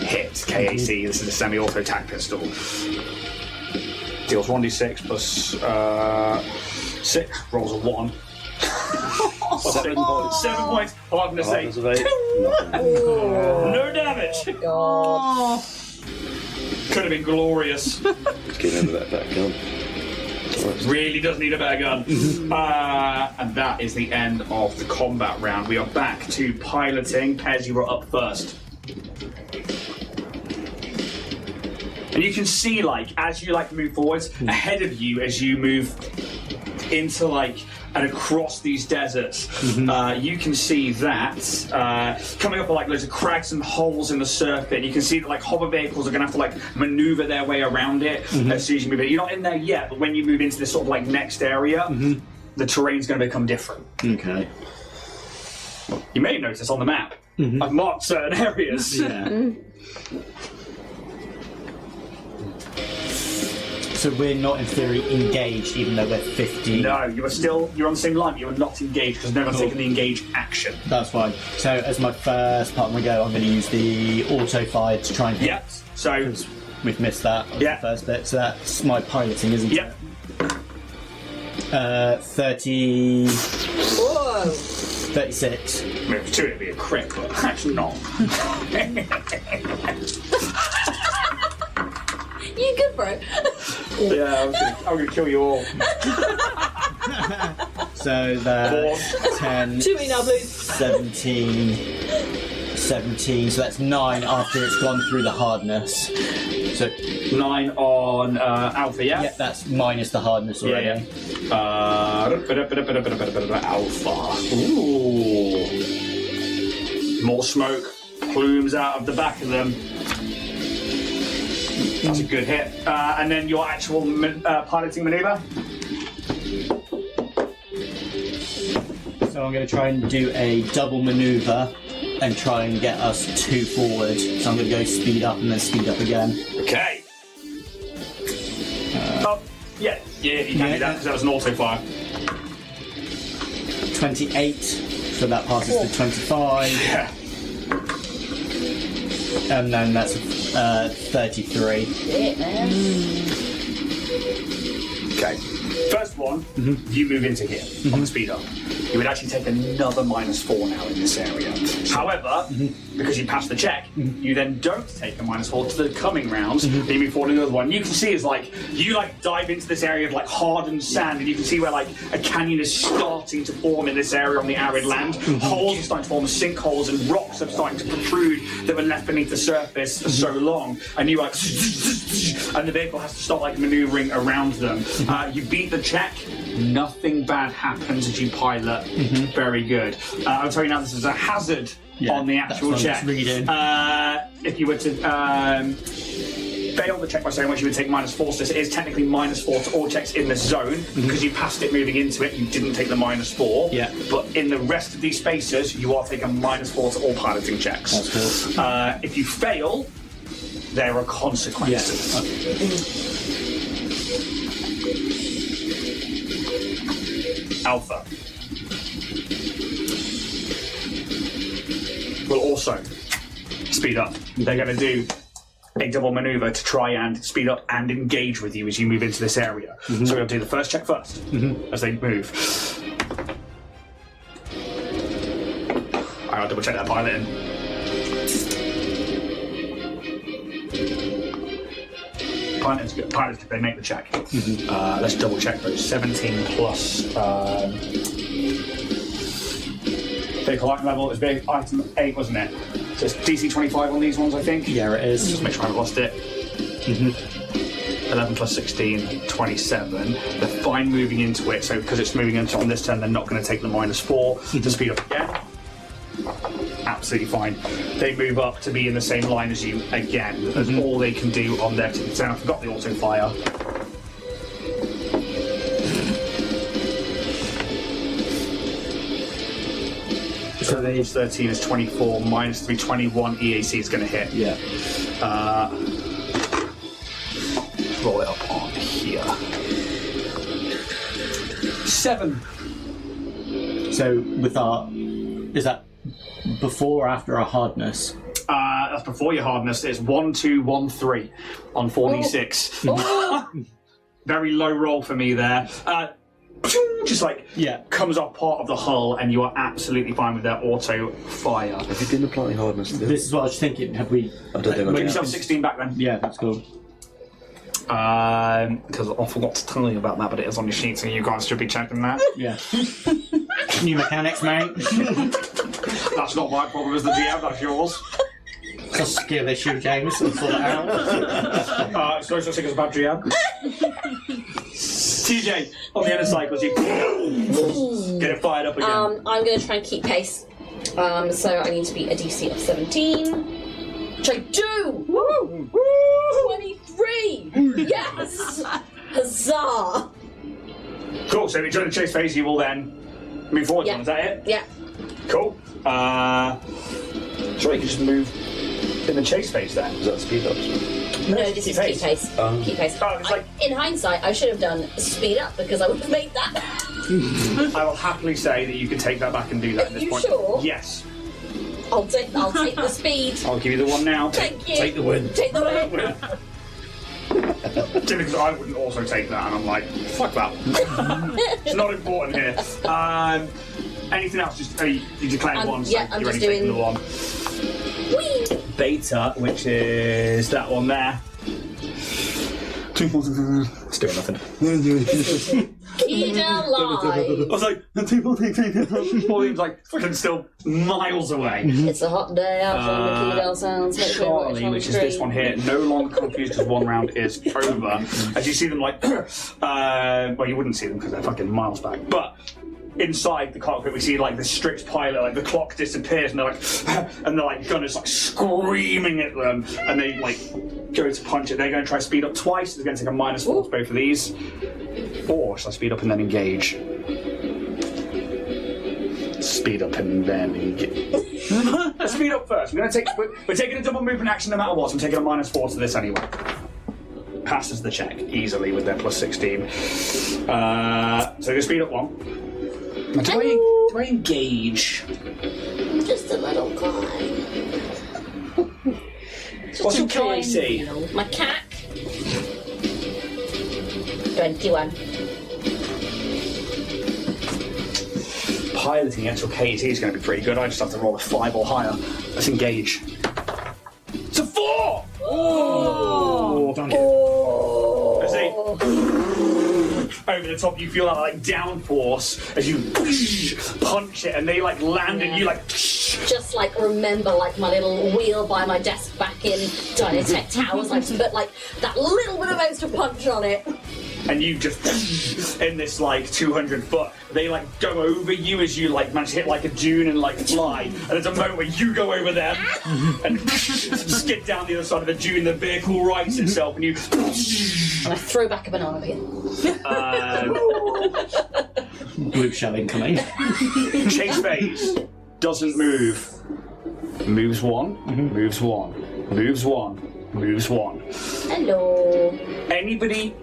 Hit KAC. This is a semi-auto attack pistol. Deals 1d6 plus 6. Rolls a 1.
7 points.
7 points. Oh, I'm going to say no damage.
God.
Could have been glorious.
Let's get rid of that better gun.
Really does need a better gun. And that is the end of the combat round. We are back to piloting. Pez, you were up first. And you can see, like, as you move forwards, ahead of you as you move into and across these deserts, you can see that coming up are loads of cracks and holes in the surface. You can see that hover vehicles are going to have to maneuver their way around it as soon as you move in. You're not in there yet, but when you move into this sort of next area, the terrain's going to become different.
Okay.
You may notice on the map, I've marked certain areas.
Yeah. So we're not, in theory, engaged, even though we're 50.
No, you're on the same line, but you're not engaged because no one's taken the engage action.
That's fine. So as my first part of my go, I'm going to use the auto fire to try and hit.
Yeah. So
we've missed that on the first bit. So that's my piloting, isn't it? 30.
Whoa.
36.
I mean, for 2 it'd be a crit, but actually not.
You good, bro?
Yeah, I'm gonna kill you all.
So that's 10,
Too many now, please.
17, so that's 9 after it's gone through the hardness. So
9 on Alpha, yeah?
yeah, that's minus the hardness already.
Alpha. Ooh. More smoke plumes out of the back of them. That's a good hit. And then your actual piloting maneuver?
So I'm going to try and do a double maneuver and try and get us 2 forward. So I'm going to go speed up and then speed up again.
Okay. Yeah, you can do that because that was an auto fire.
28, so that passes to 25.
Yeah.
And then that's 33.
Shit, man.
Okay. First one, you move into here on the speed up. You would actually take another -4 now in this area. However, because you passed the check, you then don't take a -4 to the coming rounds. Then you move forward to the other one. You can see is you dive into this area of hardened sand, and you can see where a canyon is starting to form in this area on the arid land. Holes are starting to form, sinkholes, and rocks are starting to protrude that were left beneath the surface for so long. And you and the vehicle has to start maneuvering around them. You beat the check. Nothing bad happens as you pilot. Very good. I'll tell you now, this is a hazard on the actual check.
If
If you were to fail the check by so much, you would take -4 to this. It is technically -4 to all checks in this zone because you passed it moving into it. You didn't take the -4.
Yeah.
But in the rest of these spaces, you are taking -4 to all piloting checks.
That's cool.
If you fail, there are consequences. Alpha will also speed up. They're going to do a double maneuver to try and speed up and engage with you as you move into this area. So we're going to do the first check first as they move. I'll double check that pilot in. Pilots, they make the check. Let's double check those. 17 plus vehicle item level is big. Item 8, wasn't it? So it's DC 25 on these ones, I think.
Yeah, it is.
Just make sure I haven't lost it. 11 plus 16, 27. They're fine moving into it, so because it's moving into on this turn, they're not going to take the -4 to speed up again. Absolutely fine. They move up to be in the same line as you again. That's all they can do on their turn. So I forgot the auto fire. So these 13 is 24, -3, 21 EAC is going to hit.
Yeah.
Roll it up on here. 7.
So with our, is that before or after our hardness?
That's before your hardness. It's 1, 2, 1, 3 on 4d6. Very low roll for me there. Just like comes off part of the hull, and you are absolutely fine with their auto fire.
Have you been applying hardness to
This is what I was thinking. Have we?
I don't think
Make yourself 16 back then.
Yeah, that's cool.
Because I forgot to tell you about that, but it is on your sheet, so you guys should be checking that.
Yeah. New mechanics, mate.
That's not my problem as the GM, that's yours.
It's a skill issue, James. Sort it out.
So it's a bad GM. TJ, on the inner cycles, you get it fired up again.
I'm going to try and keep pace. So I need to beat a DC of 17. Which I do! Woo! 23! Yes! Huzzah!
Cool, so if you join the chase phase, you will then move forward.
Yeah.
Is that it?
Yeah.
Cool. Sure, you can just move in the chase phase then.
Is that speed up?
No, this is keep pace. Keep pace.
Oh, it's like...
In hindsight, I should have done speed up because I would have made that.
I will happily say that you can take that back and do that at this
you
point.
Sure?
Yes.
I'll take the speed.
I'll give you the one now.
Thank you.
Take the win.
Take the win.
Just because I wouldn't also take that, and I'm like, fuck that. It's not important here. Anything else? Just you declared one.
Yeah,
so
I'm
you're
just
already taking
doing
the one.
Whee!
Beta, which is that one there. It's doing nothing.
Qidel live.
I was like, Pauline's like fucking still miles away.
It's a hot day out from the Qidel sounds.
Charlie, which is this one here, no longer confused because one round is over. As you see them like, well, you wouldn't see them because they're fucking miles back, but inside the cockpit we see like the strict pilot, like the clock disappears and they're like, and they're like gunners like screaming at them, and they like go to punch it. They're going to try to speed up twice. They're going to take a -4 to both of these. Or shall I speed up and then engage? Speed up and then engage. Let's speed up first. We're taking a double movement action no matter what. So I'm taking a -4 to this anyway. Passes the check easily with their +16. So you speed up one. Do I engage?
Just a little guy.
What's your KAC?
My CAC. 21.
Piloting actual KAC is going to be pretty good. I just have to roll a 5 or higher. Let's engage. It's a 4! Oh! As they over the top, you feel that like downforce as you punch it, and they like land, and you like.
Just like remember, like my little wheel by my desk back in Dynatech Towers, like to put like that little bit of extra punch on it.
and you just in this like 200 foot. They like go over you as you like manage to hit like a dune and like fly. And there's a moment where you go over them and skid down the other side of the dune. The vehicle rights itself, and you.
And I throw back a banana again.
Group shell incoming.
Chase phase doesn't move. Moves one, moves one, moves one, moves one.
Hello.
Anybody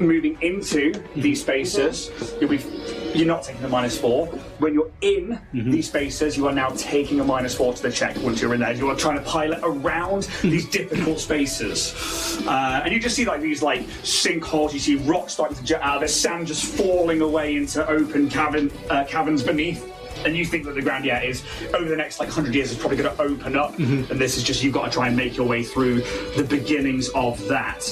moving into these spaces, you're not taking a -4. When you're in these spaces, you are now taking a -4 to the check once you're in there. You are trying to pilot around these difficult spaces. And you just see like these like sinkholes, you see rocks starting to jet out, there's sand just falling away into open caverns beneath. And you think that the ground, is over the next like 100 years is probably going to open up, and this is just you've got to try and make your way through the beginnings of that.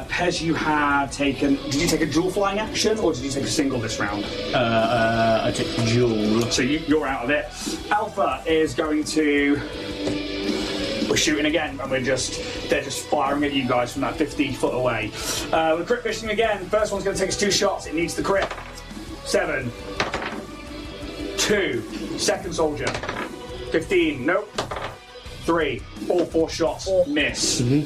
Pez, you have taken. Did you take a dual flying action, or did you take a single this round?
I took dual.
So you're out of it. Alpha is going to. We're shooting again, and they're just firing at you guys from that 50 foot away. We're crit fishing again. First one's going to take us 2 shots. It needs the crit. 7. 2. Second soldier. 15. Nope. 3. All 4 shots. Miss. Do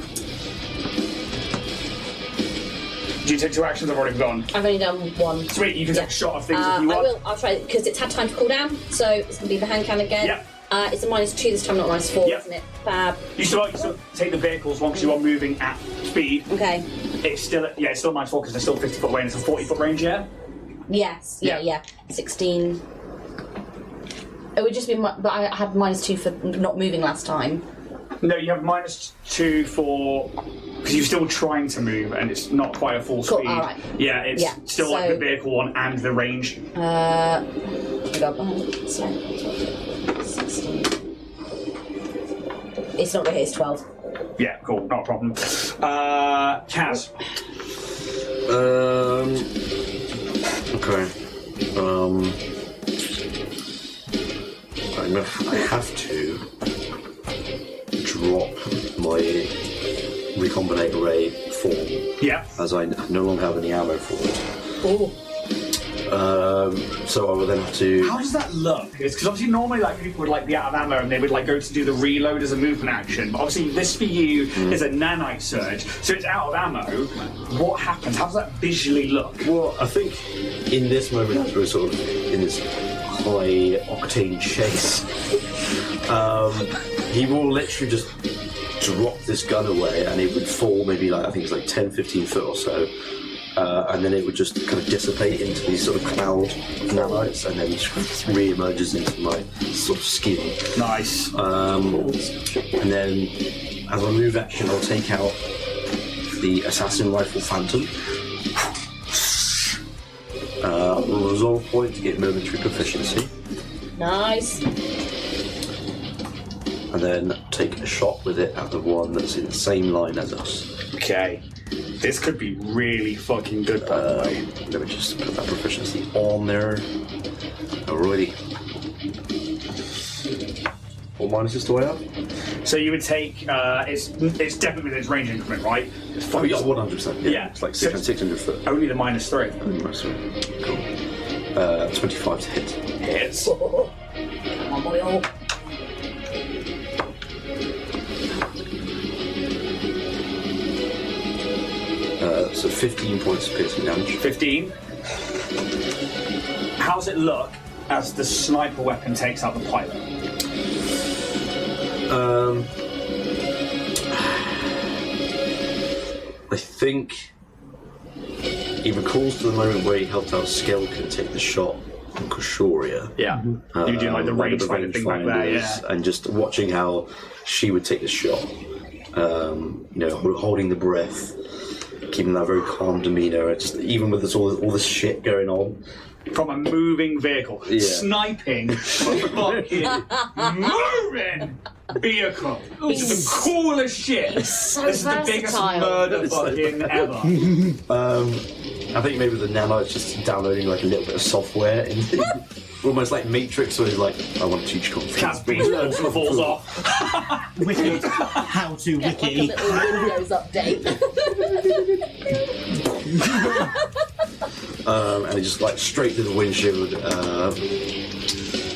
you take 2 actions? I've already gone.
I've only done 1.
Sweet. You can take a shot of things if you want.
I will. I'll try because it's had time to cool down. So it's going to be the hand cannon again.
Yep.
It's a -2 this time, not -4,
Yep.
isn't it? Fab.
You still take the vehicles one because you are moving at speed.
Okay.
It's still it's still -4 because they're still 50 foot away and it's a 40 foot range.
Yes. Yeah. 16. It would just be, but I had -2 for not moving last time.
No, you have -2 for because you're still trying to move and it's not quite a full speed.
All right.
Yeah, it's still like
so-
the vehicle one and the range.
It's not right here, it's 12.
Yeah, cool, not a problem. Kaz.
Okay. I have to drop my recombinate array form.
Yeah.
As I no longer have any ammo for it.
Oh.
So I will then have to.
How does that look? Because obviously normally like people would like be out of ammo and they would like go to do the reload as a movement action. But obviously this for you is a nanite surge, so it's out of ammo. What happens? How does that visually look?
Well, I think in this moment as we're sort of in this high octane chase, he will literally just drop this gun away and it would fall maybe like I think it's like 10-15 foot or so. And then it would just kind of dissipate into these sort of cloud nanites and then re-emerges into my sort of skin.
Nice.
And then as I move action, I'll take out the assassin rifle phantom. Resolve point to get momentary proficiency.
Nice.
And then take a shot with it at the one that's in the same line as us.
Okay. This could be really fucking good, by the way.
Let me just put that proficiency on there. Alrighty. What minuses do I have?
So you would take, it's definitely within its range increment, right?
Oh, yeah, 100%.
Yeah.
It's like 600 foot.
Only the -3.
Cool. 25 to hit.
Hits.
Come on, boy.
So 15 points of piercing damage.
15. How does it look as the sniper weapon takes out the pilot?
I think he recalls to the moment where he helped out Skelkin take the shot on Kushoria.
Yeah. You do like the range finder thing back there, yeah.
And just watching how she would take the shot. Holding the breath, keeping that very calm demeanour, just even with all this shit going on.
From a moving vehicle.
Yeah.
Sniping from a fucking moving vehicle. This is the coolest shit.
So
this is the biggest murder fucking ever.
I think maybe the nano's just downloading like a little bit of software in almost like Matrix, where he's like, I want to teach confidence.
Cats beats and falls off.
Wiki. How to
Like a
wiki.
little Windows update.
And he just like straight through the windshield,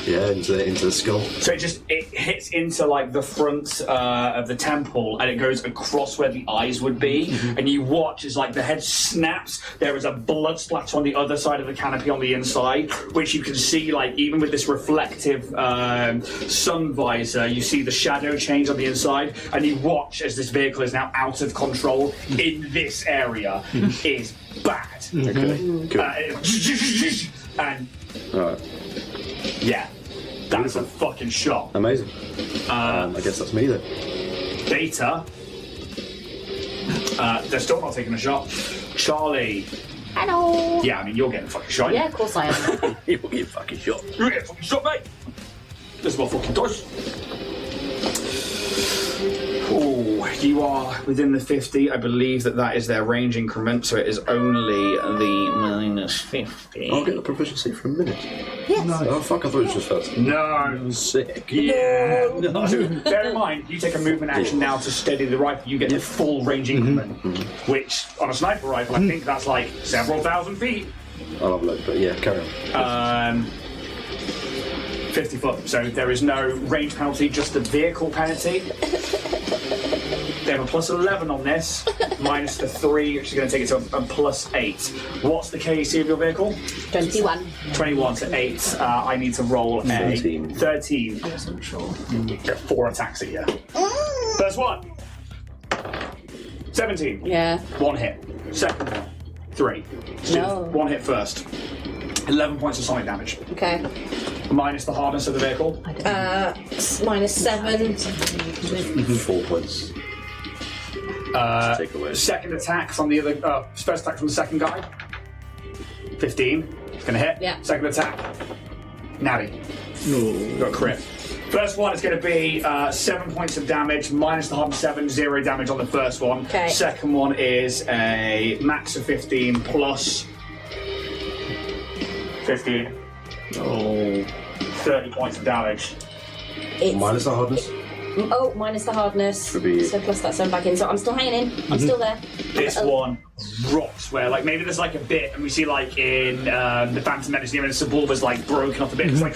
into the skull.
So it hits into like the front of the temple, and it goes across where the eyes would be. And you watch as like the head snaps. There is a blood splatter on the other side of the canopy on the inside, which you can see like even with this reflective sun visor, you see the shadow change on the inside, and you watch as this vehicle is now out of control in this area. Is bad.
Okay. Cool.
And
Alright.
yeah, that's a fucking shot.
Amazing. I guess that's me then.
Beta. They're still not taking a shot. Charlie.
Hello.
Yeah, I mean, you're getting fucking shot.
Yeah, of course I am.
You'll get fucking shot.
You're getting fucking shot, mate. This is what fucking does. Oh, you are within the 50. I believe that is their range increment, so it is only the minus 50.
I'll get the proficiency for a minute.
Yes.
No. Oh, fuck, I thought it was just first.
No.
Sick.
Yeah. No. Bear in mind, you take a movement action now to steady the rifle, you get the full range increment, which, on a sniper rifle, I think that's like several thousand feet.
I'll have a look, but yeah, carry on.
50 foot, so there is no range penalty, just the vehicle penalty. They have a plus 11 on this, minus the 3, which is going to take it to a plus 8. What's the KC of your vehicle?
21.
21 to 8. I need to roll a
13.
13.
I wasn't sure.
Get 4 attacks at you. First one. 17.
Yeah.
1 hit. Second one. 3.
No.
1 hit first. 11 points of sonic damage.
Okay.
Minus the hardness of the vehicle.
Minus 7.
4 points. Take away.
Second attack from the other. First attack from the second guy. 15. It's gonna hit.
Yeah.
Second attack. Natty. Got a crit. First one is going to be 7 points of damage, minus the hardness 7, 0 damage on the first one.
Okay.
Second one is a max of 15 plus 15. Oh. 30 points of damage.
It's,
Minus the hardness.
oh, minus the hardness.
Should be-
So plus that 7 back in. So I'm still hanging in. I'm still there.
This one rocks where, like, maybe there's like a bit, and we see like in the Phantom Menace, when the Sepulva's like broken off a bit. It's like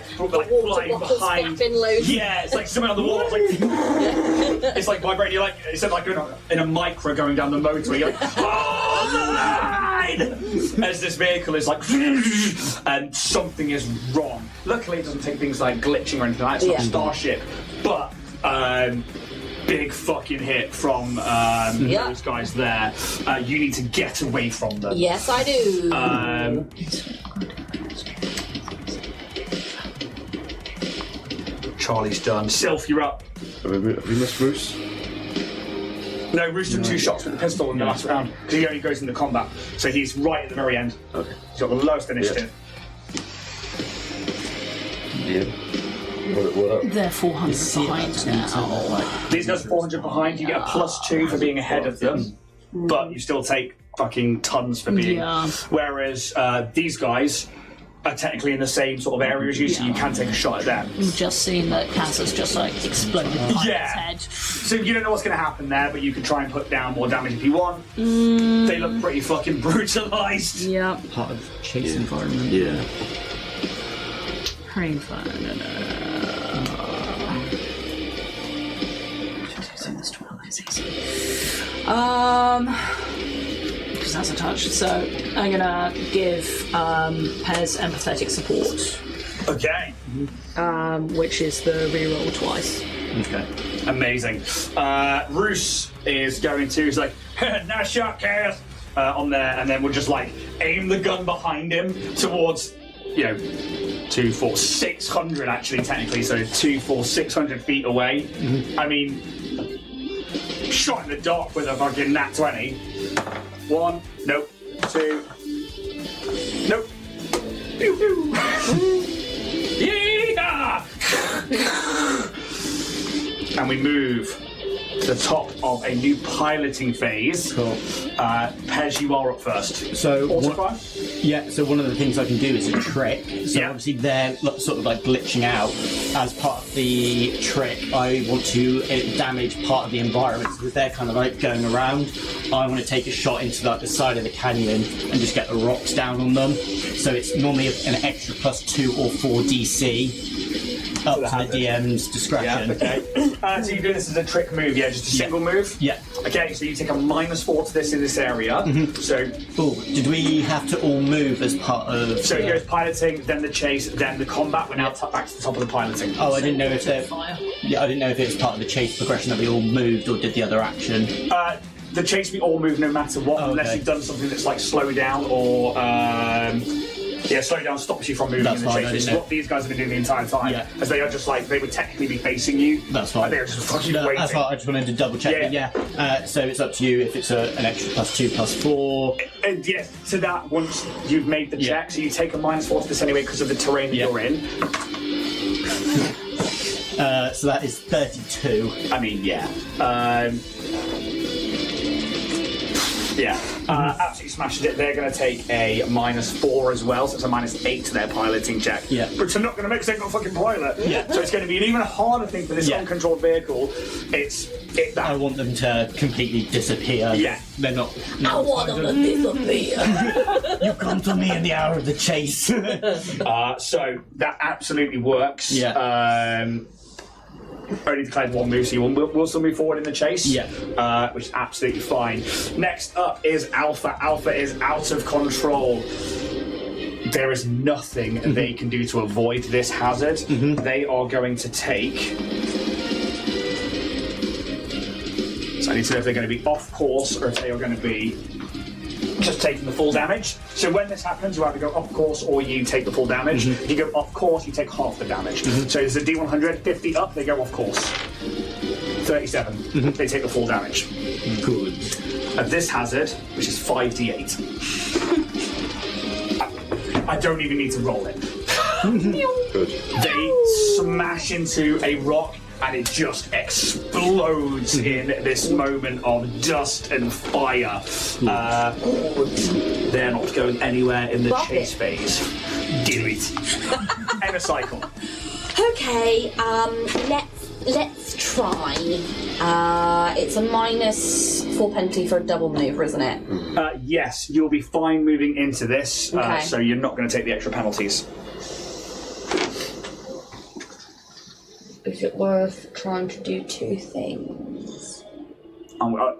flying
bottles
behind.
flapping loads.
Yeah, it's like something on the wall. It's like vibrating. You're like, it's like in a micro going down the motorway. You're like, oh, the line! As this vehicle is like, and something is wrong. Luckily, it doesn't take things like glitching or anything like that. It's not a starship, but. Big fucking hit from those guys there. You need to get away from them.
Yes, I do.
Charlie's done. Sylph, you're up.
Have we missed Bruce?
No, Roos took 2 shots with the pistol in the last round because he only goes into combat. So he's right at the very end.
Okay.
He's got the lowest initiative.
Yeah. What up?
They're 400 behind now.
These guys are 400 behind. You get a +2 for being ahead of them, but you still take fucking tons for being.
Yeah.
Whereas these guys are technically in the same sort of area as you, so you can take a shot at them.
We've just seen that Cass's just like exploded behind his head.
So you don't know what's going to happen there, but you can try and put down more damage if you want. They look pretty fucking brutalised.
Yeah.
Part of chase environment.
Yeah.
Pretty fun. Because that's a touch. So I'm gonna give Pez empathetic support,
Okay.
which is the reroll twice.
Okay. Amazing. Roos is going to, he's like, nice shot, Chaos, on there, and then we'll just like aim the gun behind him towards, 2, 4, 600 actually, technically, so 2, 4, 600 feet away. I mean, shot in the dark with a fucking nat 20. 1, nope. 2, nope. Pew, pew. Yeah! And we move the top of a new piloting phase.
Cool.
Pez, you are up first.
So
Autofire?
so one of the things I can do is a trick. So
Yeah.
obviously they're sort of like glitching out. As part of the trick, I want to damage part of the environment because they're kind of like going around. I want to take a shot into like the side of the canyon and just get the rocks down on them. So it's normally an extra +2 or 4 DC. Up to the DM's discretion.
Yeah, okay. So you do this as a trick move, yeah? Just a single move?
Yeah.
Okay, so you take a -4 to this in this area. So
Did we have to all move as part of...
So here's piloting, then the chase, then the combat. We're now back to the top of the piloting.
Oh, I didn't know if
Fire.
I didn't know if it was part of the chase progression that we all moved or did the other action.
The chase we all move no matter what,
Oh,
unless
okay.
you've done something that's like slow down or slow down stops you from moving
That's
in the
fine,
chase.
I
Which is
didn't know.
what these guys have been doing the entire time.
Yeah.
As they are just like, they would technically be facing you.
That's fine.
And they're just fucking
No,
waiting.
that's fine. I just wanted to double check.
Yeah.
But yeah. So it's up to you if it's an extra +2, +4.
And yes, to that, once you've made the
Yeah.
check, so you take a -4 to this anyway because of the terrain that
Yeah.
you're in.
So that is 32.
I mean, yeah. Absolutely smashes it. They're going to take a -4 as well, so it's a -8 to their piloting check.
Yeah.
Which they're not going to make because they've got a fucking pilot.
Yeah.
So it's going to be an even harder thing for this
Yeah.
uncontrolled vehicle.
I want them to completely disappear.
Yeah.
They're not.
I want them to disappear.
You come to me in the hour of the chase.
So that absolutely works.
Yeah.
Only declared one move, so you will still move forward in the chase.
Yeah.
Which is absolutely fine. Next up is Alpha. Alpha is out of control. There is nothing they can do to avoid this hazard. They are going to take... So I need to know if they're going to be off course or if they are going to be just taking the full damage. So when this happens, you either go off course or you take the full damage. If you go off course, you take half the damage. So there's a D100, 50 up, they go off course. 37, they take the full damage.
Good.
At this hazard, which is 5d8. I don't even need to roll it.
Good.
They smash into a rock and it just explodes in this moment of dust and fire. They're not going anywhere in the chase phase. Do it. End of cycle.
Okay, let's try. It's a -4 penalty for a double maneuver, isn't it?
Yes, you'll be fine moving into this,
Okay.
so you're not going to take the extra penalties.
Is it worth trying to do 2 things?
I
would
would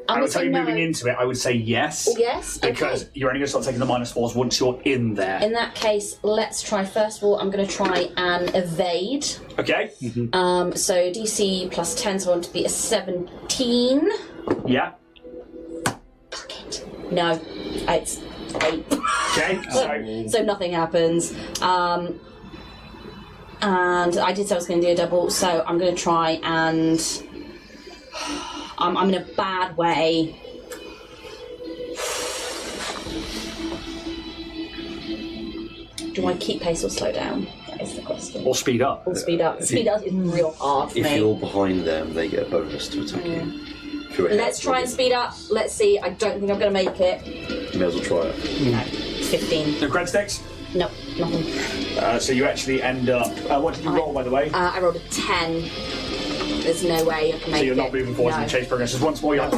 tell
say
you moving
no.
into it, I would say yes.
Yes?
Because
Okay.
you're only going to start taking the -4s once you're in there.
In that case, let's try. First of all, I'm going to try and evade.
Okay?
So DC +10, so I want to be a 17.
Yeah.
Fuck it. No, it's 8.
Okay,
So nothing happens. And I did say I was going to do a double, so I'm going to try and... I'm in a bad way. Do I keep pace or slow down? That is the question.
or speed up.
Or speed up. Speed up is real hard for
If
me.
you're behind them, they get a bonus to attack you. If you're ahead,
Let's try and speed up. Let's see. I don't think I'm going to make it.
You may as well try it.
No. 15.
No cred sticks?
No, nothing.
So you actually end up... what did you roll, by the way?
I rolled a 10. There's no way I can make it.
So you're not moving forward in
No.
the chase progress. Just once more, you're like...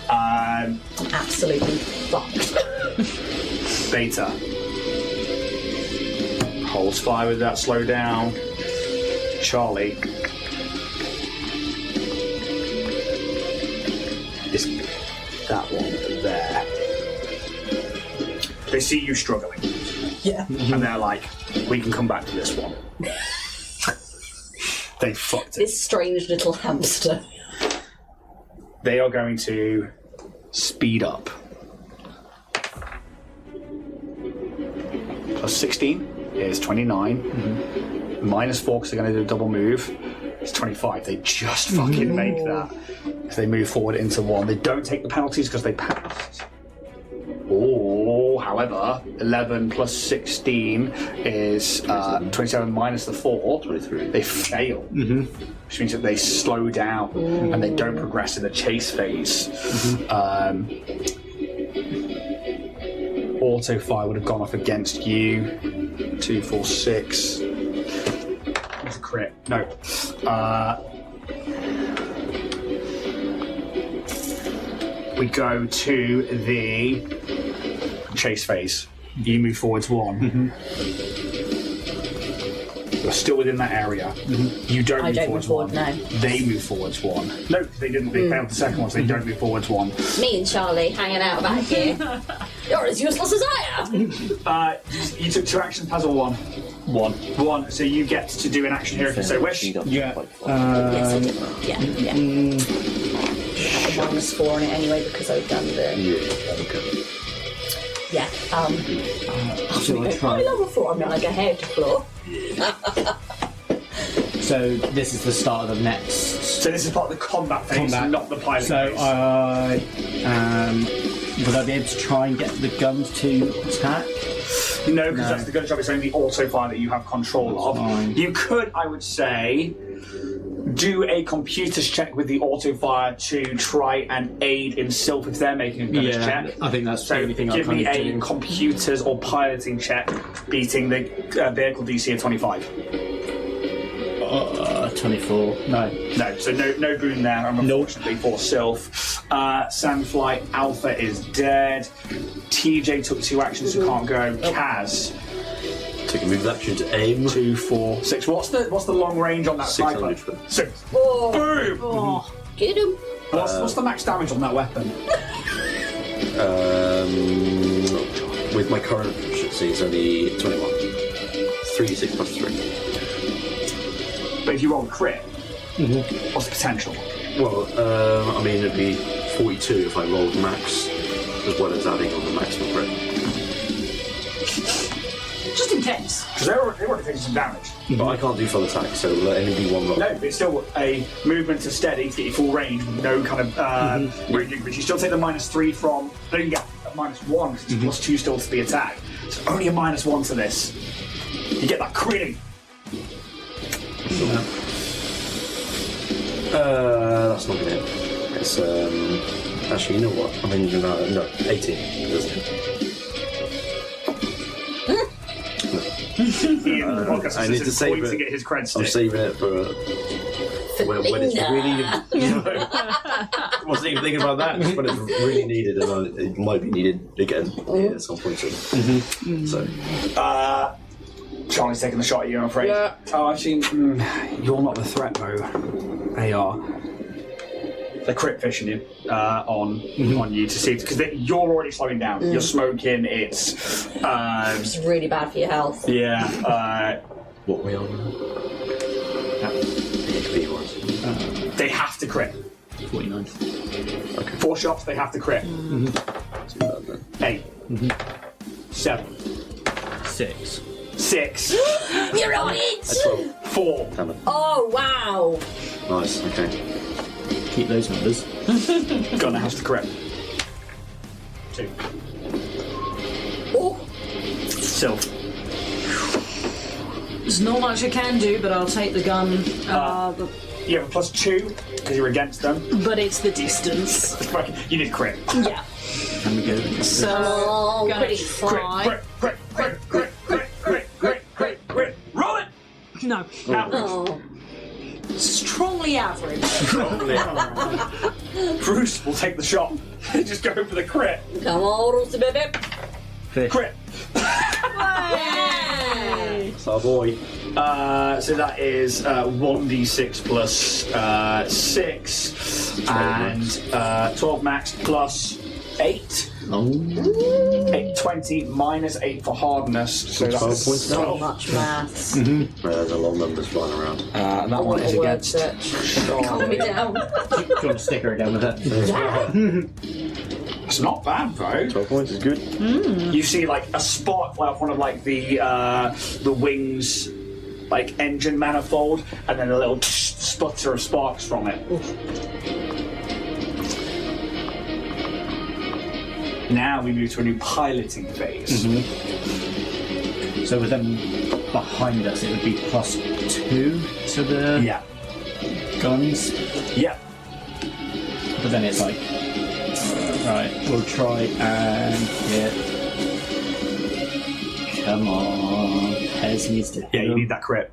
I'm absolutely fucked.
Beta. Holds fire with that slow down. Charlie. Is that one there. They see you struggling.
Yeah.
And they're like, we can come back to this one. They fucked it.
This strange little hamster.
They are going to speed up. Plus 16 is 29. -4 because they're going to do a double move. It's 25. They just fucking make that. Because they move forward into 1. They don't take the penalties because they passed. Oh, how However, 11 plus 16 is 27 minus the 4.
23.
They fail, which means that they slow down and they don't progress in the chase phase. Auto fire would have gone off against you. 2, 4, 6. It's a crit. No. We go to the chase phase. You move forwards 1. You're still within that area. You don't move forwards
forward,
1.
no.
They move forwards 1. No, because they didn't. They failed the second one, so they don't move forwards 1.
Me and Charlie hanging out back here. You're as useless as I am.
You took 2 actions, Puzzle 1. 1. So you get to do an action here if you so wish.
Yeah.
Yes, I did. Yeah. I had a -4 on it anyway because I've done the. Yeah.
So I
I
try.
level 4. I'm not like a hair to floor.
So this is the start of the next
So this is part of the combat phase, not the pilot
So
phase.
would I be able to try and get the guns to attack?
No, because that's the gun job. It's only the auto fire that you have control of.
Fine.
You could, I would say, do a computers check with the auto fire to try and aid in Sylph if they're making a gunners check.
I think that's the
So
only thing I
give
can
me a
do.
computers or piloting check, beating the vehicle DC of 25.
24. No.
No, so no boon there, unfortunately, for Sylph. Sandfly Alpha is dead. TJ took 2 actions, so can't go. Kaz,
Take a move action to aim.
2, 4, 6. What's the long range on that
600
sniper?
foot.
6.
Oh,
Boom!
get him.
What's the max damage on that weapon?
With my current proficiency, it's only 21. 3d6 plus 3.
But if you roll a crit, what's the potential?
Well, I mean, it'd be 42 if I rolled max, as well as adding on the maximum crit.
Just in case.
Because they already taking some damage.
But I can't do full attack, so it'll only be 1 roll.
No, but it's still a movement to steady to get you full range with no kind of ranging, but you still take the -3 from. No, you get a -1 because it's +2 still to the attack. So only a -1 to this. You get that critting.
That's not gonna hit. It's actually, you know what? I mean, no, 18. It doesn't hit. I need to save it.
To get his cred
I'm
stick.
saving it for when it's really needed. I wasn't even thinking about that. Just when it's really needed, and it might be needed again at some point soon. So,
Charlie's taking the shot at you, I'm afraid.
Yeah.
Oh, actually, you're not the threat, though. They are. They're crit fishing you on you to see, because you're already slowing down. You're smoking. It's
It's really bad for your health.
yeah.
what we are now? HP wise.
They have to crit.
49.
4 shots. They have to crit.
Too bad then.
8, 7,
6.
6,
You're on it!
12.
4.
Damn it.
Oh, wow.
Nice, okay.
Keep those numbers.
Gunner has to crit. 2.
Oh,
Sylph.
There's not much I can do, but I'll take the gun.
You have a +2 because you're against them.
But it's the distance.
You need crit.
yeah.
And we go.
So,
Oh,
gonna
pretty
try.
Crit. Roll it.
No,
Oh.
strongly average.
Bruce will take the shot. Just go for the crit.
Come on, Rosie baby.
Fish.
Crit.
Yay!
It's our boy.
So that is 1d6 plus 6 and 12 max plus 8.
Oh.
20 minus 8 for hardness. So
12
that's
points
So
down.
much maths.
There's a lot of numbers flying around.
and that one is
A word
against.
search. Calm me down.
Got a sticker again with it.
It's not bad though.
12 points is good.
You see like a spark fly off one of like the wings, like engine manifold, and then a little sputter of sparks from it. Now we move to a new piloting phase.
So with them behind us, it would be +2 to the guns.
Yeah.
But then it's like, right, we'll try and hit. Come on, Pez needs to hit.
Yeah, you need that crit.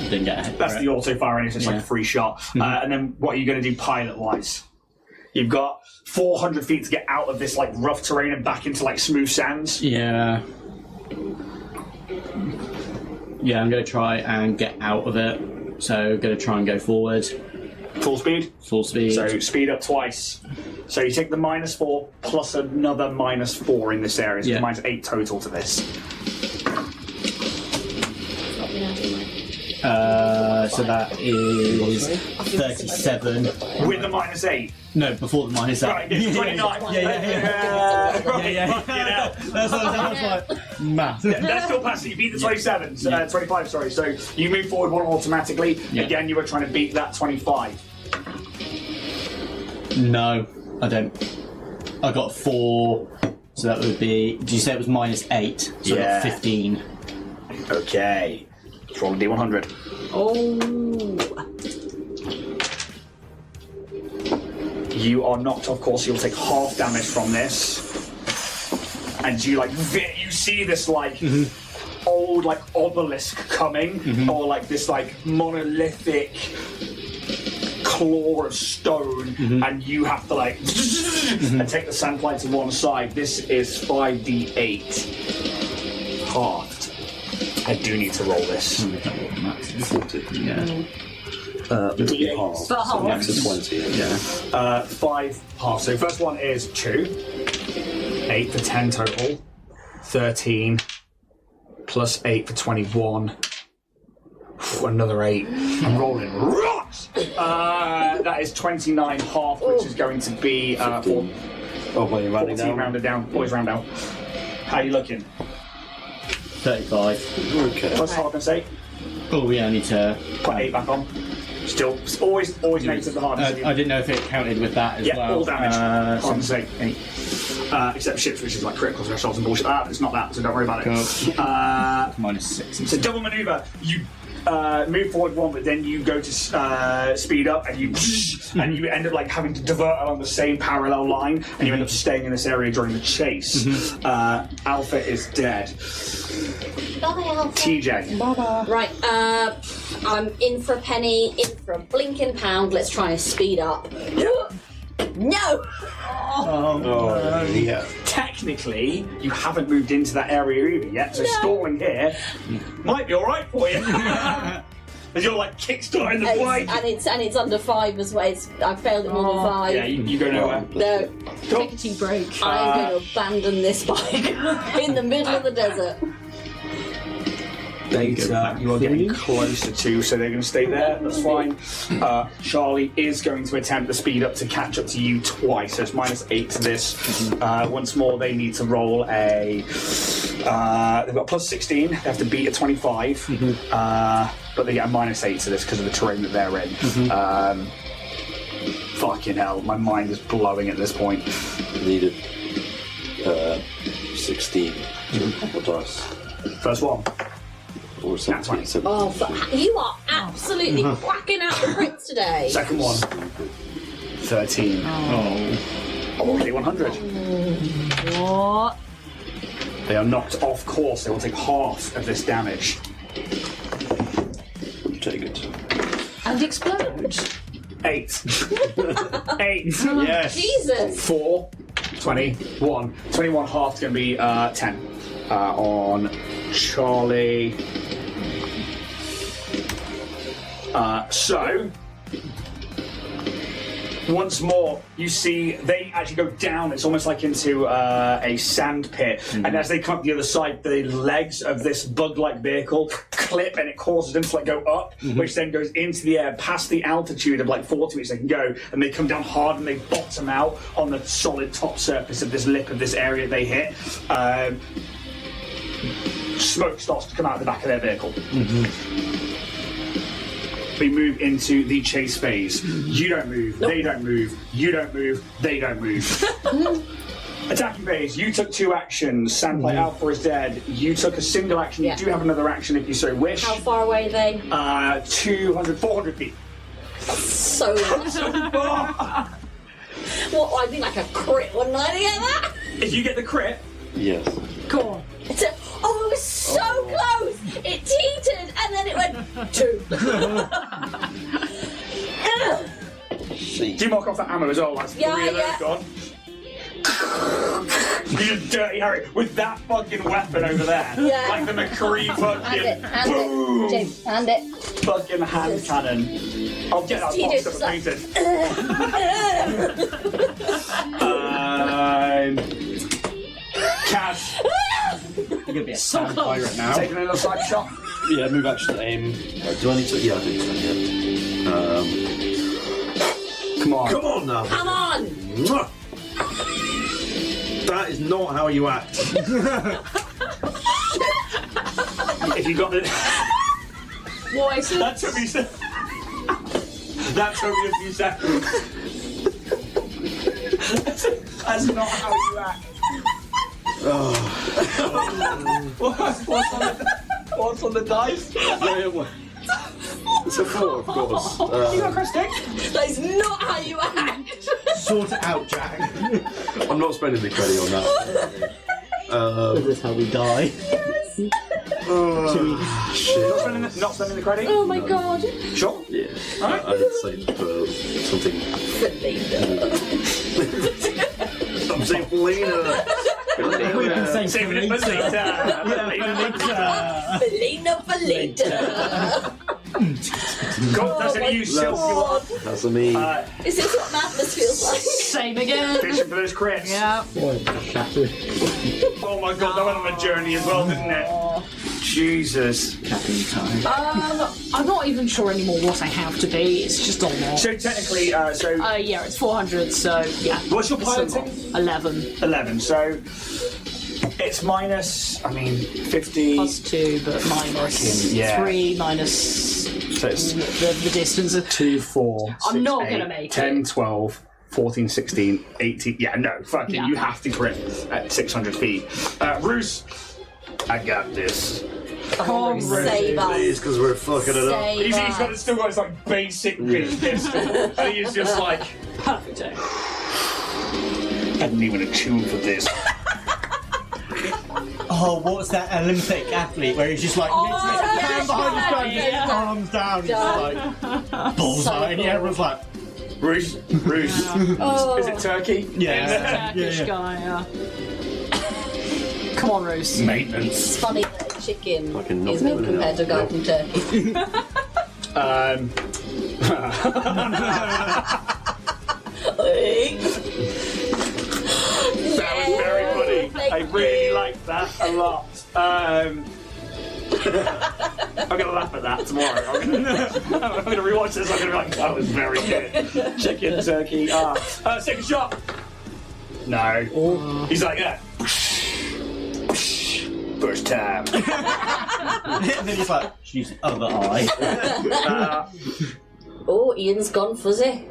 Didn't get a hit.
That's the auto fire, and it's just like a free shot. And then what are you going to do pilot-wise? You've got 400 feet to get out of this like rough terrain and back into like smooth sands.
Yeah. Yeah, I'm going to try and get out of it. So going to try and go forward.
Full speed?
Full speed.
So speed up twice. So you take the -4 plus another -4 in this area. So it's -8 total to this.
So that is 37.
With the -8?
No, before the -8.
Right, it's 29.
Yeah. That's what I was like. Math.
That's still passing. You beat the 27. 25, sorry. So you move forward one automatically.
Yeah.
Again, you were trying to beat that 25.
No, I don't. I got 4. So that would be. Did you say it was -8? So I got 15.
Okay. Let's roll a D100. You are knocked off course. You'll take half damage from this, and you you see this old obelisk coming, or like this monolithic claw of stone, and you have to and take the Sandfly to one side. This is 5d8 halved. I do need to roll this.
So max is 20. Yeah.
5 half. So first one is 2. 8 for 10 total. 13 plus 8 for 21. Another 8. I'm rolling rocks. That is 29 half, which is going to be 4.
Oh, well, you're rounding
14
down.
rounded down. Boys round down. How are you looking?
35.
Okay.
Plus half and say.
Oh yeah, I need to
Put 8 back on. Still, always negative the hardness.
I didn't know if it counted with that as well.
All damage. Hard to say.
8.
Except ships, which is like critical thresholds and bullshit. It's not that, so don't worry about it.
Cool. -6.
So double maneuver. You move forward one, but then you go to speed up, and you end up having to divert along the same parallel line, and you end up staying in this area during the chase. Alpha is dead.
Bye, Alpha.
TJ.
Right, I'm in for a penny, in for a blinking pound. Let's try and speed up. No!
Yeah.
Technically, you haven't moved into that area either yet, so stalling here might be alright for you. As you're kickstarting the fight.
And it's under 5 as well. I failed it more than 5.
Yeah, you go nowhere.
No.
Take a tea break.
I'm going to abandon this bike in the middle of the desert.
Data, you are getting closer to, so they're going to stay there, that's fine. Charlie is going to attempt the speed up to catch up to you twice, so it's -8 to this. Once more, they need to roll a... they've got +16, they have to beat a 25, but they get a -8 to this because of the terrain that they're in. Fucking hell, my mind is blowing at this point.
Needed 16 dice.
First one.
Or 17.
Oh, you are absolutely whacking out the crits today.
Second one. 13. Already 100.
What?
They are knocked off course. They will take half of this damage.
Take it.
And explode.
8. 8.
Yes.
Jesus.
4. 21. 21 half is going to be 10. On Charlie. So, once more, you see they actually go down. It's almost like into a sand pit. And as they come up the other side, the legs of this bug-like vehicle clip, and it causes them to go up, which then goes into the air past the altitude of 40, which they can go, and they come down hard and they bottom out on the solid top surface of this lip of this area they hit. Smoke starts to come out of the back of their vehicle. we move into the chase phase. You don't move, they don't move, you don't move, they don't move. Attacking phase, you took 2 actions. Sandfly Alpha is dead. You took a single action.
Yeah.
You do have another action if you so wish.
How far away are they?
400 feet.
So much. What, I'd be like a crit, wouldn't I, to get that?
If you get the crit,
Yes.
Go on.
It was so close! It teetered and then it went 2.
do you mark off that ammo as well? That's 3 of those
Yeah.
gone. You dirty Harry with that fucking weapon over there.
Yeah.
Like the McCree fucking boom!
it, James, hand it.
Fucking hand cannon. I'll get that
He
box
just
up and painted. Kaz,
You're gonna be a
So
Sandfly
close.
right now.
taking another side shot.
Yeah, move action to aim.
Do I need to? Yeah, I do. Yeah.
Come on.
Come on now.
Come on!
Mwah. That is not how you act.
If you got the.
What is it?
That took me. That took me a few seconds. That's not how you act. What's on the dice?
It's a 4, of course.
You got a crest stick?
That is not how you act!
Sort it out, Jack.
I'm not spending the credit on that.
This is how we die.
Shit.
Not spending the credit?
Oh my god!
Sure.
Yeah. I did say something. I'm saying Felina.
We've been saying
Saving it for later.
Felina.
God doesn't use silky one.
That's me.
Is this what madness feels like?
Same again.
Fishing for those crits.
Yeah.
Shattered.
Oh my god, that went on a journey as well, didn't it? Jesus.
Capping time.
I'm not even sure anymore what I have to be. It's just a lot.
So technically,
Yeah, it's 400, so yeah.
what's your
It's a lot.
piloting?
11
11. So it's minus, 50.
plus 2, but minus
Yeah.
3 minus
So it's
the distance of
2, 4,
I'm
6,
not
8,
gonna make
10,
it.
12, 14, 16, 18. Yeah, no, fucking,
Yeah.
you have to crit at 600 feet. Roos, I got this.
Oh, save us.
Please, because we're fucking it up.
Save us.
Still got his like basic bitch pistol, and he's just like,
perfect.
I didn't even attune for this.
Oh, what's that Olympic athlete where he's just like literally hand behind his gun, just
yeah.
arms down, he's like bullseye, and everyone's like,
Roos. Is it turkey?
yeah,
Turkish guy, yeah. Come on, Roos.
Maintenance.
It's funny that a chicken
Fucking
is
knocked
meat
it
compared to a guy
out.
from Turkey.
That was very funny.
Thank
I really
you.
liked that a lot. I'm gonna laugh at that tomorrow. I'm gonna rewatch this. I'm gonna be like, that was very good. Chicken, turkey. Second shot. No. He's like that. First time.
and then he's like, she's other eye.
Oh, Ian's gone fuzzy.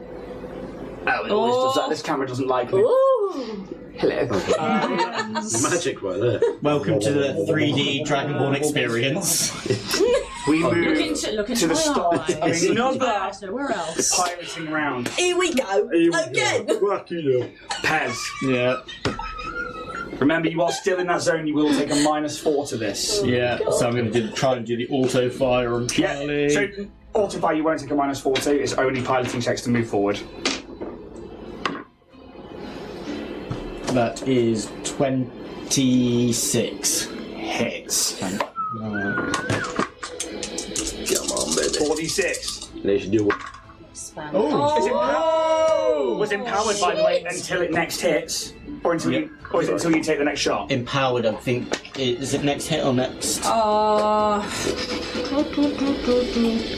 This camera doesn't like me.
Ooh.
Hello.
Magic right there.
Welcome to the 3D Dragonborn experience.
We
Look
move
into
to the
my
stop.
eyes.
Another
Nowhere else.
pirating round.
Here we go. Again.
Pez.
Yeah.
Remember, you are still in that zone. You will take a -4 to this.
Yeah, so I'm going to try and do the auto fire on Charlie.
Yeah. So auto fire, you won't take a -4 to. It's only piloting checks to move forward.
That is 26.
Hits.
Come on, baby.
46.
Let's do it.
Spam.
Was empowered, by the way, until it next hits, or until you, or is it until you take the next shot?
Empowered, I think. Is it next hit or next?
What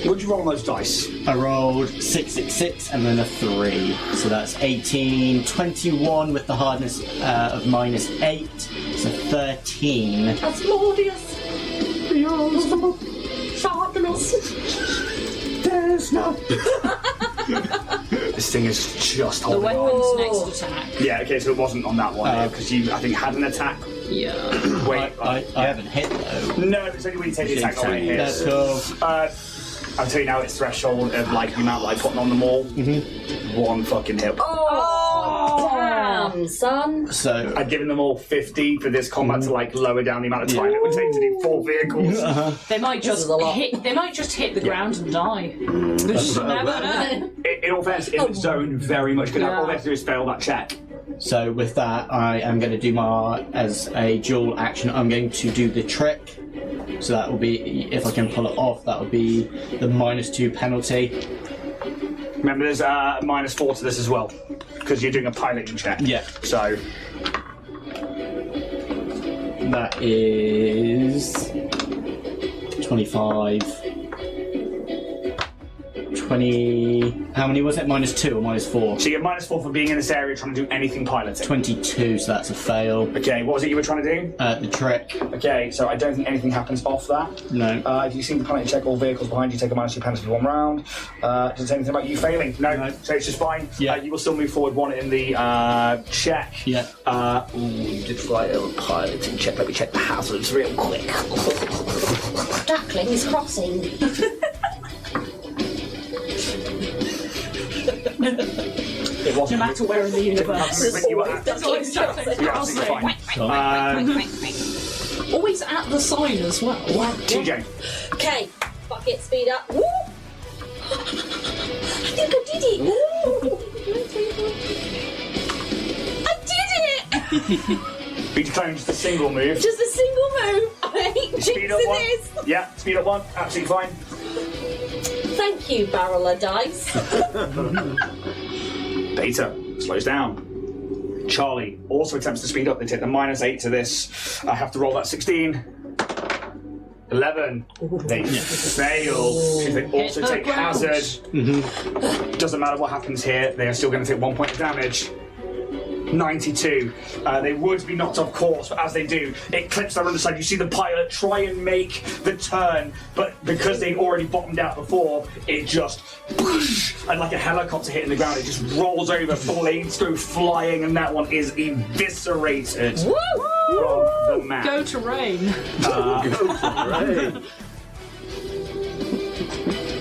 did you roll on those dice?
I rolled 666 and then a 3. So that's 18, 21 with the hardness of -8. So 13.
That's glorious. Sharpness.
Yes, no. This thing is just
The
holding on.
weapon's next attack.
Yeah, okay, so it wasn't on that one because you, I think, had an attack.
Yeah.
Wait,
I haven't hit though.
no, it's only when you take the attack on it hits.
That's cool.
I'll tell you now, it's threshold of like the amount like putting on them all. One fucking hit.
Oh, damn, son.
So
I'd given them all 50 for this combat to like lower down the amount of time it would take to do 4 vehicles.
They might just
is a lot.
hit. They might just hit the ground and die. You just never know.
In all fairness, in the zone, very much good. All they have to do is fail that check.
So with that, I am going to do as a dual action, I'm going to do the trick. So that will be, if I can pull it off, that would be the -2 penalty.
Remember, there's -4 to this as well, because you're doing a piloting check.
Yeah.
So
That is 25. 20. How many was it? -2 or -4?
you get -4 for being in this area trying to do anything piloting.
22, so that's a fail.
Okay, what was it you were trying to do?
The trick.
Okay, so I don't think anything happens off that.
No.
If you seem to piloting check all vehicles behind you, take a -2 penalty for 1 round. Does it say anything about you failing? No. So it's just fine.
Yeah.
You will still move forward 1 in the check.
Yeah.
You did fly a piloting check. Let me check the hazards real quick.
Ducklings crossing.
It wasn't.
No matter where in the universe.
You were absolutely fine.
Always at the sign as well.
TJ.
Okay, fuck it, speed up. Woo! I think I did it. Woo! I did it!
Be declaring just a single move.
Just a single move. I ain't
Speed up
jinxing
1.
this.
Yeah, speed up 1. Absolutely fine.
Thank you, barrel of dice.
Beta slows down. Charlie also attempts to speed up. They take the -8 to this. I have to roll that 16. 11. They fail. They also take hazard. Doesn't matter what happens here. They are still going to take 1 point of damage. 92. They would be knocked off course, but as they do, it clips their underside. You see the pilot try and make the turn, but because they'd already bottomed out before, it just whoosh, and like a helicopter hitting the ground, it just rolls over, blades go flying, and that one is eviscerated from the map.
Go to rain.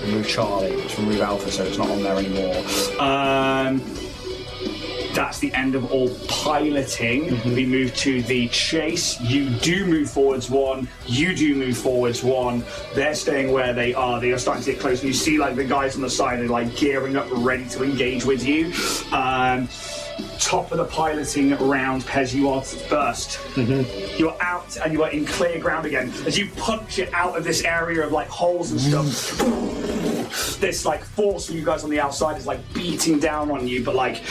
Remove Charlie. Let's remove Alpha, so it's not on there anymore. That's the end of all piloting. We move to the chase. You do move forwards 1. You do move forwards 1. They're staying where they are. They are starting to get close. And you see like the guys on the side are like gearing up, ready to engage with you. Top of the piloting round, Pez, you are first. You're out and you are in clear ground again. As you punch it out of this area of like holes and stuff, this like force from you guys on the outside is like beating down on you, but like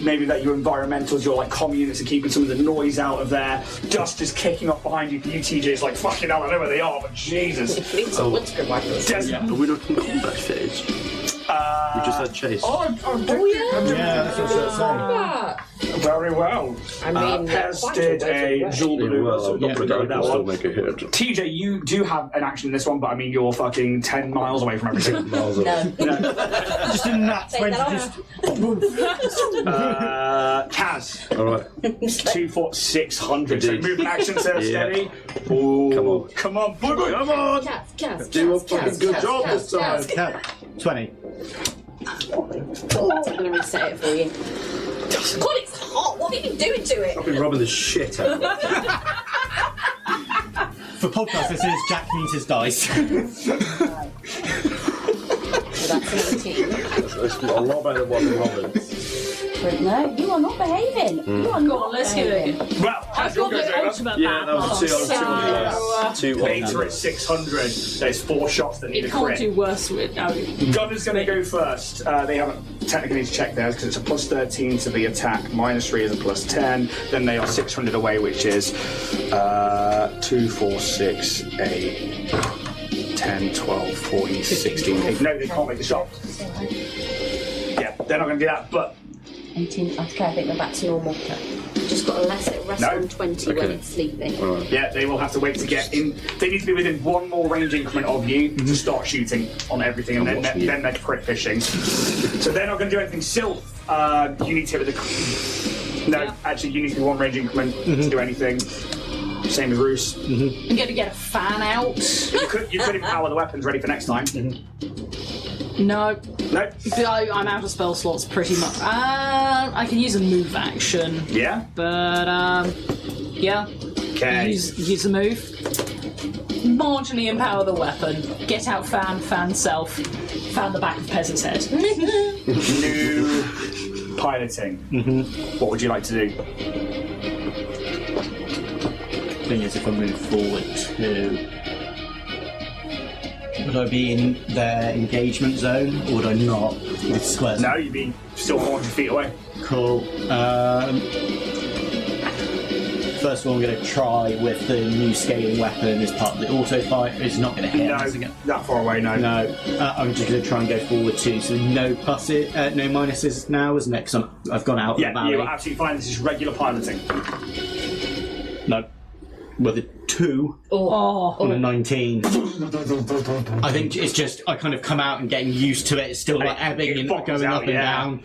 maybe that your environmentals, your like comm units are keeping some of the noise out of there. Dust is kicking off behind you. For you, TJ, it's like fucking hell, I know where they are, but Jesus.
What's good like this?
Are we not in combat phase? We just had chase.
Yeah,
that's what I was saying.
Very well.
I mean,
Pez
quite
did a
a
dual maneuver, so not going to go with that
still
one.
make a hit.
TJ, you do have an action in this one, but I mean, you're fucking 10 miles away from everything.
No.
Just in that
Take
20.
that off.
Kaz,
Alright.
2 foot 600. So
Indeed.
move an action, sir,
Yeah.
steady. Ooh.
Come on.
Come on, boy, boy.
Come on!
Cats.
Do a fucking good job this time!
20.
I'm going to reset it for you. God, it's hot. What have you been doing to it?
I've been rubbing the shit out of it.
For podcast, this is Jack means his dice.
So that's 17.
It's a lot better than what I'm rubbing.
No, you are not behaving. You are
Go
not
on, let's hear
behaving.
it.
Well,
I've got the ultimate
Yeah,
map.
that was a 2 on 2 on
Later at 600, there's 4 shots that need
It
a
can't
crit.
do worse with.
Gunner's going to go first. They haven't technically need to check theirs because it's a plus 13 to the attack. -3 is a plus 10. Then they are 600 away, which is 2, 4, 6, 8, 10, 12, 14, 16. 8. No, they can't make the shot. Yeah, they're not going to do that, but
18. Okay, I think they're back to normal. Just got unless it rests
No.
on 20 when it's sleeping.
Yeah, they will have to wait to get in. They need to be within one more range increment of you to start shooting on everything, and then they're crit fishing. So they're not going to do anything. Sylph, you need to hit with the. No, actually, you need to do one range increment to do anything. Same as Roos.
I'm going to get a fan out.
You could empower the weapons ready for next time.
No.
No.
I'm out of spell slots pretty much. I can use a move action.
Yeah.
But, yeah.
Okay.
Use a move. Marginally empower the weapon. Get out fan self. Fan the back of Peasant's head.
New piloting. What would you like to do?
Thing is, if I move forward to... Would I be in their engagement zone, or would I not? With squares?
No, you'd be still 400 feet away.
Cool. First of all, I'm going to try with the new scaling weapon as part of the auto fight. It's not going to hit.
No, that far away, no.
No, I'm just going to try and go forward too. So no pluses, no minuses now, isn't it? Because I've gone out of the valley.
Yeah, you're absolutely fine. This is regular piloting.
No. With a 2 on a 19. I think it's just I kind of come out and getting used to it. It's still like ebbing and going up and down.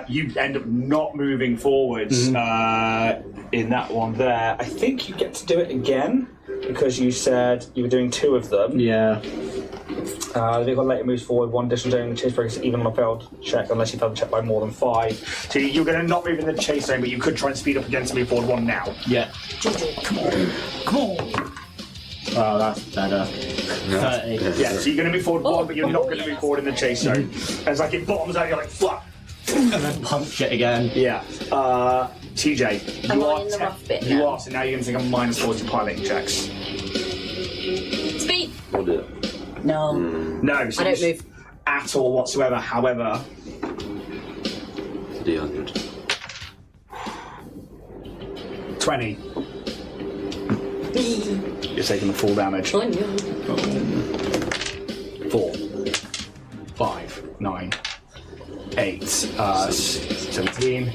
You end up not moving forwards in that one there. I think you get to do it again because you said you were doing 2 of them.
Yeah.
The vehicle later moves forward 1 additional zone in the chase breaks even on a failed check unless you failed the check by more than 5. So you're going to not move in the chase zone, but you could try and speed up again to move forward 1 now.
Yeah.
Come on.
Oh, that's better. 30.
Yeah, so you're going to move forward 1, but you're not going to move forward in the chase zone. As like it bottoms out, you're like, fuck.
And then punch it again.
Yeah. TJ,
Am I in the rough bit
you
now?
are, so now you're going to take a -4 to piloting checks.
Speed!
We'll do it.
No.
No, so
I don't move.
at all whatsoever. However,
D100.
20. You're taking the full damage. 4, 5, 9, 8, 17,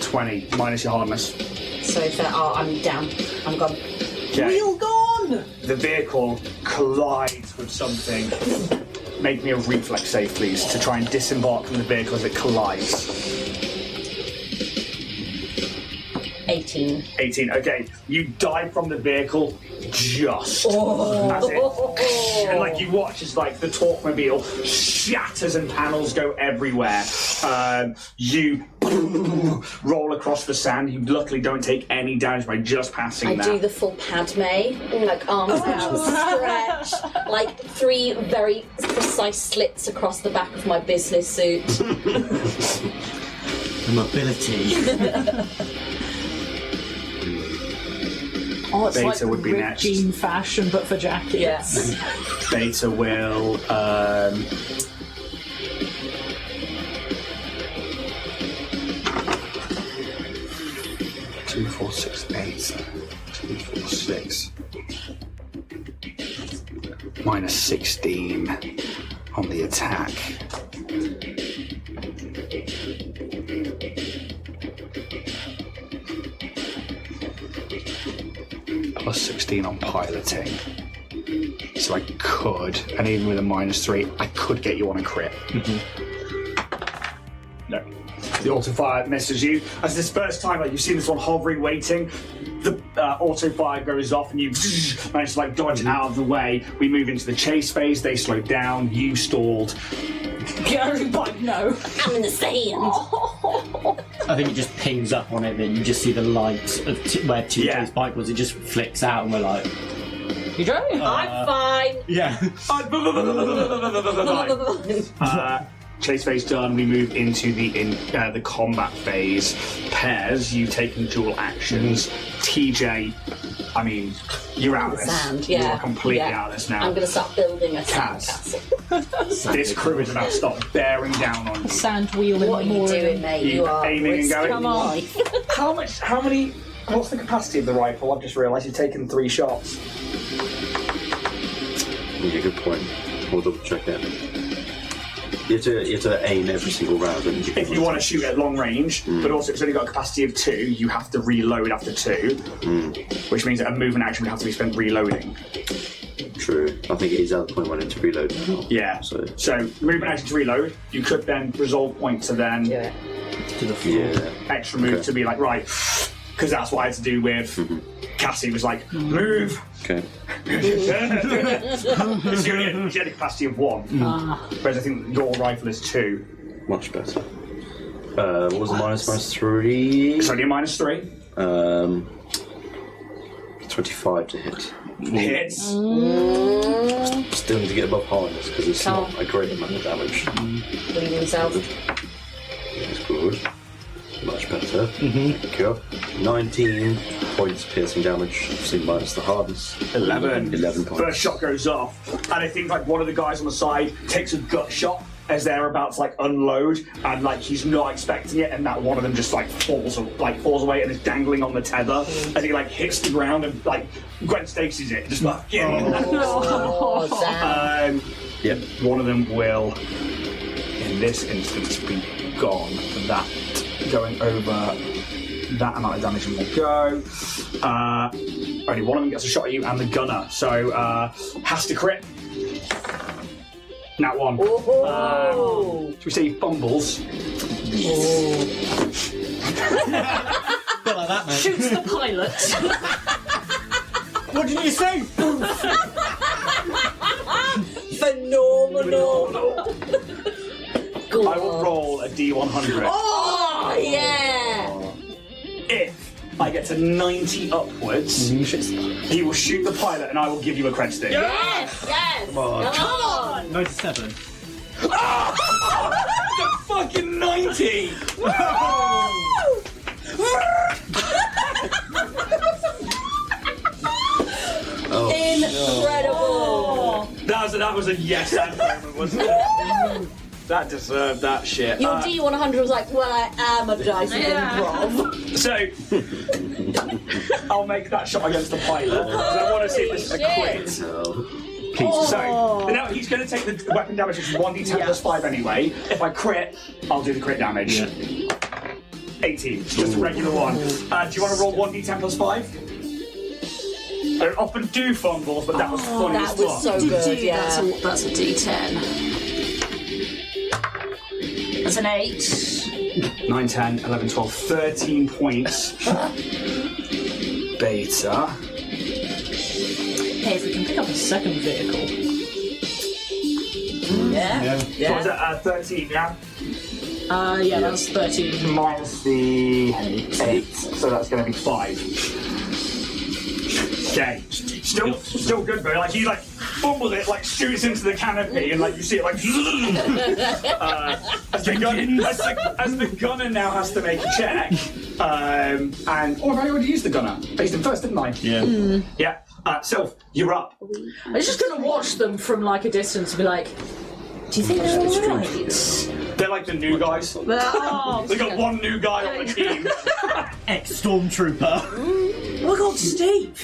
20 minus your hardness.
So if I'm down. I'm gone.
Okay.
Wheel gone!
The vehicle collides with something. Make me a reflex save, please, to try and disembark from the vehicle as it collides.
18.
18. Okay, you die from the vehicle just as it, and like you watch as like the Talkmobile shatters and panels go everywhere. You roll across the sand. You luckily don't take any damage by just passing
I
that.
do the full Padme, like arms out, stretch, like 3 very precise slits across the back of my business suit.
The mobility.
Oh, it's
Beta
like
would be
Rick
next.
Jean fashion, but for jackets.
Yes.
Beta will. 2, 4, 6, 8. 2, 4, 6. -16 on the attack. +16 on piloting. So I could, and even with a -3, I could get you on a crit. No. The auto fire misses you. As this first time, like you've seen this one hovering, waiting, the auto fire goes off and you manage to like dodge out of the way. We move into the chase phase. They slow down. You stalled.
But no.
I'm in the sand.
I think it just pings up on it, and you just see the light of where TJ's bike was. It just flicks out, and we're like,
You driving?
I'm fine.
yeah.
Chase phase done. We move into the combat phase. Pairs, you've taken dual actions. TJ, I mean, you're out of this.
Sand, yeah.
You're completely
Yeah.
out of this now.
I'm going to start building a sand
Kaz.
castle.
This crew is about to start bearing down on you.
Sand wheel in
What are
the
you
morning.
doing, mate?
You
You are
aiming and going?
Come on.
How many? What's the capacity of the rifle? I've just realised you've taken 3 shots.
Yeah, good point. We'll double check it. You have to aim every single round.
If you want to shoot at long range, but also it's only got a capacity of 2, you have to reload after 2, which means that a movement action would have to be spent reloading.
True. I think it is at the point where I need to reload.
Yeah. So movement action to reload, you could then resolve point to then
Yeah.
To the floor. Yeah.
extra move to be like, right, because that's what I had to do with Cassie was like, move.
Okay.
She had a capacity of 1, whereas I think your rifle is 2.
Much better. What was the -3?
It's only a -3.
25 to hit.
Hits.
Still need to get above hardness because it's not a great amount of damage.
Bleeding himself.
That's good. Much better. Thank you. 19 points piercing damage, obviously minus the hardness.
11
points.
First shot goes off, and I think like one of the guys on the side takes a gut shot as they're about to like unload, and like he's not expecting it, and that one of them just like falls away and is dangling on the tether as he like hits the ground and like Gwen Stacy's it, just like
Yep.
One of them will, in this instance, be gone for that. Going over that amount of damage in one go. Only one of them gets a shot at you, and the gunner. So has to crit. Nat 1. Should we say he fumbles?
Bit like that, mate.
Shoots the pilot.
What did you say?
Phenomenal.
I will roll a D100.
Oh, yeah.
If I get to 90 upwards, he will shoot the pilot, and I will give you a cred stick.
Yes. Come on.
97.
Fucking 90!
Incredible.
That was a yes and moment, wasn't it? That deserved that shit.
Your D100 was like, well, I am a dice improv.
So, I'll make that shot against the pilot, because I want to see if this is a quit. So, now he's going to take the weapon damage, which is 1d10 plus 5 anyway. If I crit, I'll do the crit damage. 18, it's just a regular one. Do you want to roll 1d10 plus 5? I don't often do fumbles, but that was funny as
That was
fuck.
so good, yeah.
That's a D10. That's an 8.
9, 10, 11, 12, 13 points. Beta.
Hey, if we can pick up a second vehicle.
Yeah.
What was that? 13, yeah?
Yeah, that's 13.
Minus the 8, so that's going to be 5. Okay. Still good, bro. Like, he, like, fumbles it, like, shoots into the canopy, and, like, you see it, like, as the gunner now has to make a check. And, I've already used the gunner. I used him first, didn't I?
Yeah.
Yeah. Sylph, you're up.
I was just going to watch them from, like, a distance and be like, do you think they're alright?
They're like the new guys.
Oh,
They got one new guy on the team.
Ex-stormtrooper.
oh my god, Steve!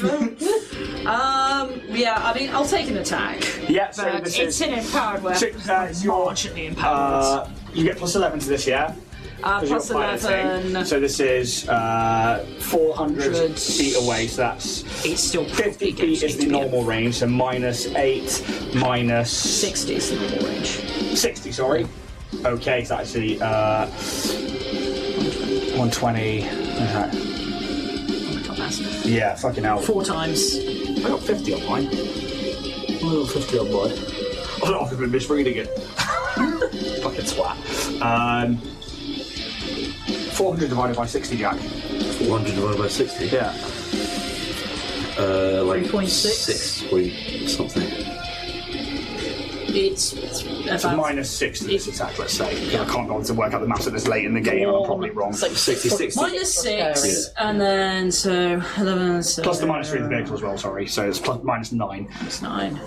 Yeah, I mean, I'll take an attack.
Yeah, so
But
this
it's
is...
an empowered weapon.
So, it's your...
Marginally empowered.
You get plus 11 to this, yeah?
Plus 11.
So this is 400 feet away, so that's...
It's still
50 feet is the normal range, so minus 8, minus...
60 is the normal range.
60, sorry. Okay, so actually 120. Yeah, fucking hell.
4 times.
I got 50 on mine. I got 50 on mine. I've been misreading it. Fucking twat. 400 divided by 60, Jack.
400 divided by 60?
Yeah.
Like
3.6?
6 point something.
It's
So minus 60 this attack, let's say. I can't bother to work out the maths at this late in the game, and I'm probably wrong.
66.
minus 6, and then so 11. So
Plus the minus 3 of the vehicle as well, sorry. So it's plus minus 9.
It's 9.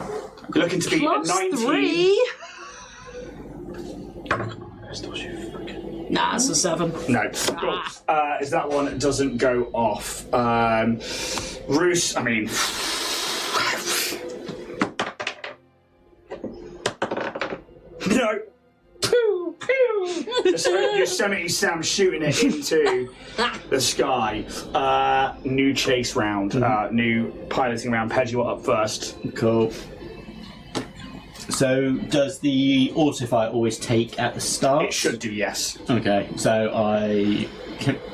You're looking to be
Plus
at 19.
3. Nah, it's a 7.
No. Cool. Is that one doesn't go off. Roos, I mean... No. Yosemite Sam shooting it into the sky. New chase round, new piloting round. Pej, you are up first.
Cool. So, does the auto-fire always take at the start?
It should do, yes.
Okay, so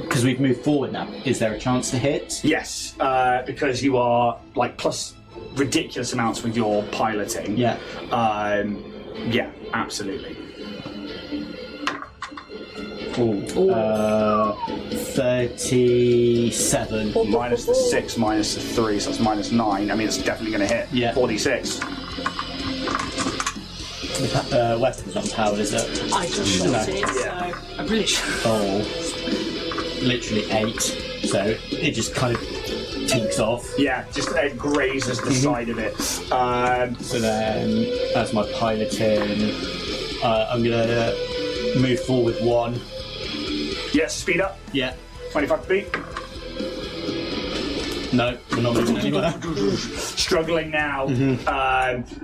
because we've moved forward now, is there a chance to hit?
Yes, because you are like plus ridiculous amounts with your piloting.
Yeah.
Yeah, absolutely.
Ooh. 37.
Minus the 6, minus the 3, so that's minus 9. I mean, it's definitely going to hit.
Yeah.
46.
The weapon's not powered, is it?
I just shot it, so I'm pretty sure.
Oh. Literally 8. So it just kind of tinks off.
Yeah, just it grazes the side of it.
So then, as my piloting, I'm going to move forward 1.
Yes, speed up.
Yeah.
25 feet.
No, we're not moving anywhere.
Struggling now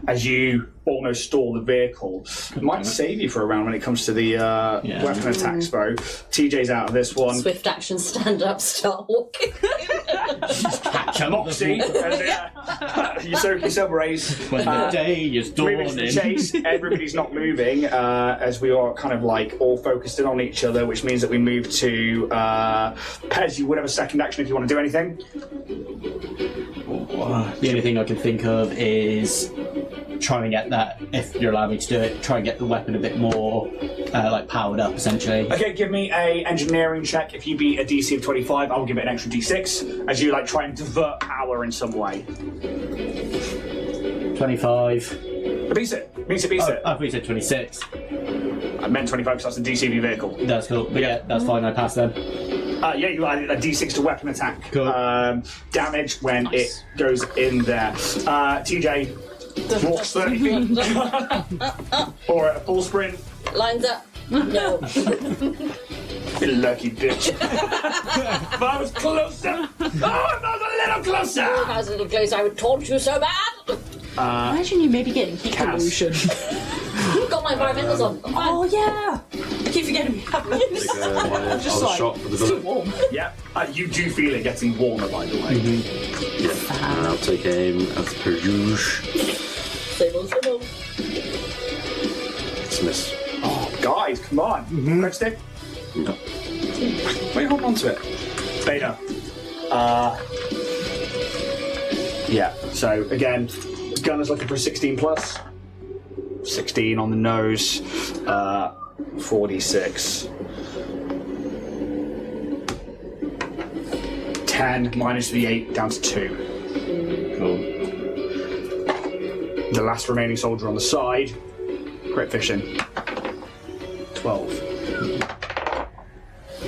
as you almost stall the vehicle. It might save you for a round when it comes to the weapon attacks, though. TJ's out of this one.
Swift action, stand up, start walking.
Moxie, Yusoki Subrays.
When the day is
Moving to the
dawning.
chase, everybody's not moving as we are kind of like all focused in on each other, which means that we move to Pez. You would have a second action if you want to do anything.
The only thing I can think of is trying to get that, if you're allowing me to do it, try and get the weapon a bit more like powered up, essentially.
Okay, give me a engineering check. If you beat a DC of 25, I will give it an extra D6 as you like try and divert power in some way.
25.
Beat it. Beat it.
I thought you said 26.
I meant 25 because that's the DC of your vehicle.
That's cool. But yeah, that's fine. I passed then.
Yeah, you added a D6 to weapon attack.
Cool.
Damage when it goes in there. TJ walks 30 feet. Or a full sprint.
Lines up. No.
You lucky bitch. If I was closer. Oh, if I was a little closer.
If I was a little closer, I would taunt you so bad.
Imagine you maybe getting hit pollution.
You've got my environmentals on.
Oh, yeah. I keep forgetting we have those.
Just like, shot for the
It's too
bullet.
warm.
Yeah, you do feel it getting warmer, by the way.
Yeah, and I'll take aim as per usual.
Sable.
It's a miss.
Oh, guys, come on. Red stick.
No.
Wait, hold on to it. Beta. Yeah, so again, gunner's looking for a 16 plus. 16 on the nose. 46. 10 minus the 8 down to 2.
Cool.
The last remaining soldier on the side. Crit fishing. 12.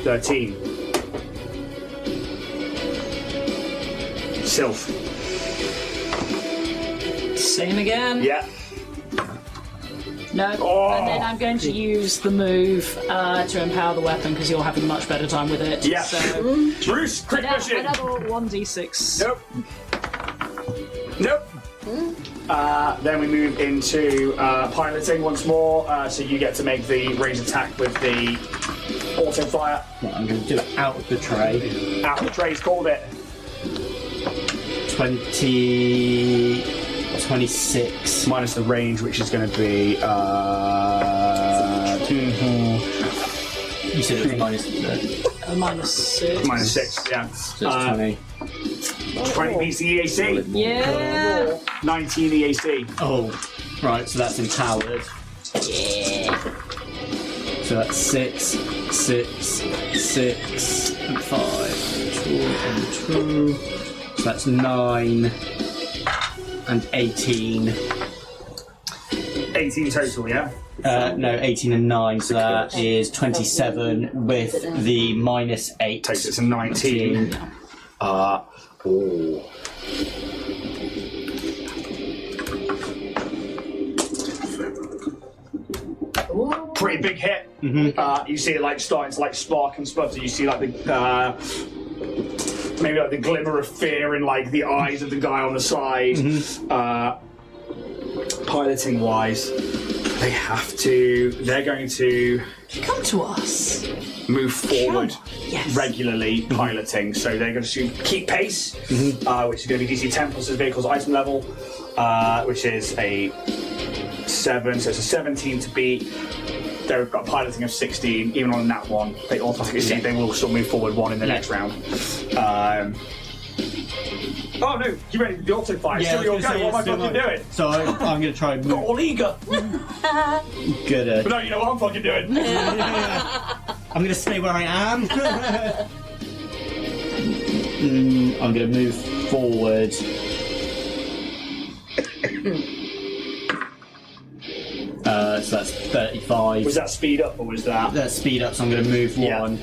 13. Sylph.
Same again.
Yeah.
No.
Oh.
And then I'm going to use the move to empower the weapon because you're having much better time with it.
Yeah.
So
Bruce, crit fishing.
another 1d6.
Nope. Nope. Then we move into piloting once more. So you get to make the range attack with the auto fire.
Right, I'm going to do it out of the tray.
Out of the tray's called it.
26.
Minus the range, which is going to be
You said it was minus
Minus 6.
minus 6. Yeah.
so it's 20.
20 beats the EAC.
Yeah.
19 EAC.
Oh, right, so that's empowered.
Yeah.
So that's 6, 6, 6, and 5, 2, and 2. So that's 9 and 18.
18 total, yeah?
No, 18 and 9, so that is 27 with the minus 8.
Takes it to 19. Oh. Pretty big hit. You see it like starting to like spark and sputter. You see like the maybe like the glimmer of fear in like the eyes of the guy on the side. Piloting wise, They have to. They're going to
Come to us.
move forward
Yes.
regularly, piloting. So they're going to keep pace, which is going to be DC 10 plus the vehicle's item level, which is a 7. So it's a 17 to beat. They've got piloting of 16. Even on that one, they automatically see they will still move forward 1 in the next round. Oh no, you ready to the auto fire? Still your go. What am I fucking doing?
So I'm going to try and move.
Got all eager.
Good.
But no, you know what I'm fucking doing.
I'm going to stay where I am. I'm going to move forward. So that's 35.
Was that speed up or was that?
That's speed up, so I'm going to move 1.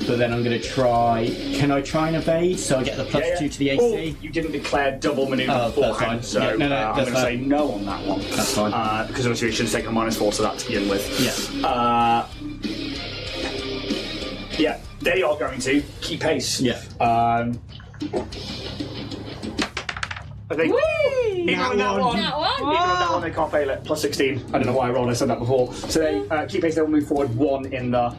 But then I'm going to try... Can I try and evade so I get the +2 to the AC?
Oh, you didn't declare double manoeuvre beforehand, so
Yeah, no,
I'm going to say no on that one.
That's fine.
Because obviously we should have taken a -4 to that to begin with.
Yeah.
They are going to keep pace.
Yeah.
I think. Even on that one.
That one?
Even on that one, they can't fail it. +16. I don't know why I rolled. I said that before. So they keep pace. They will move forward 1 in the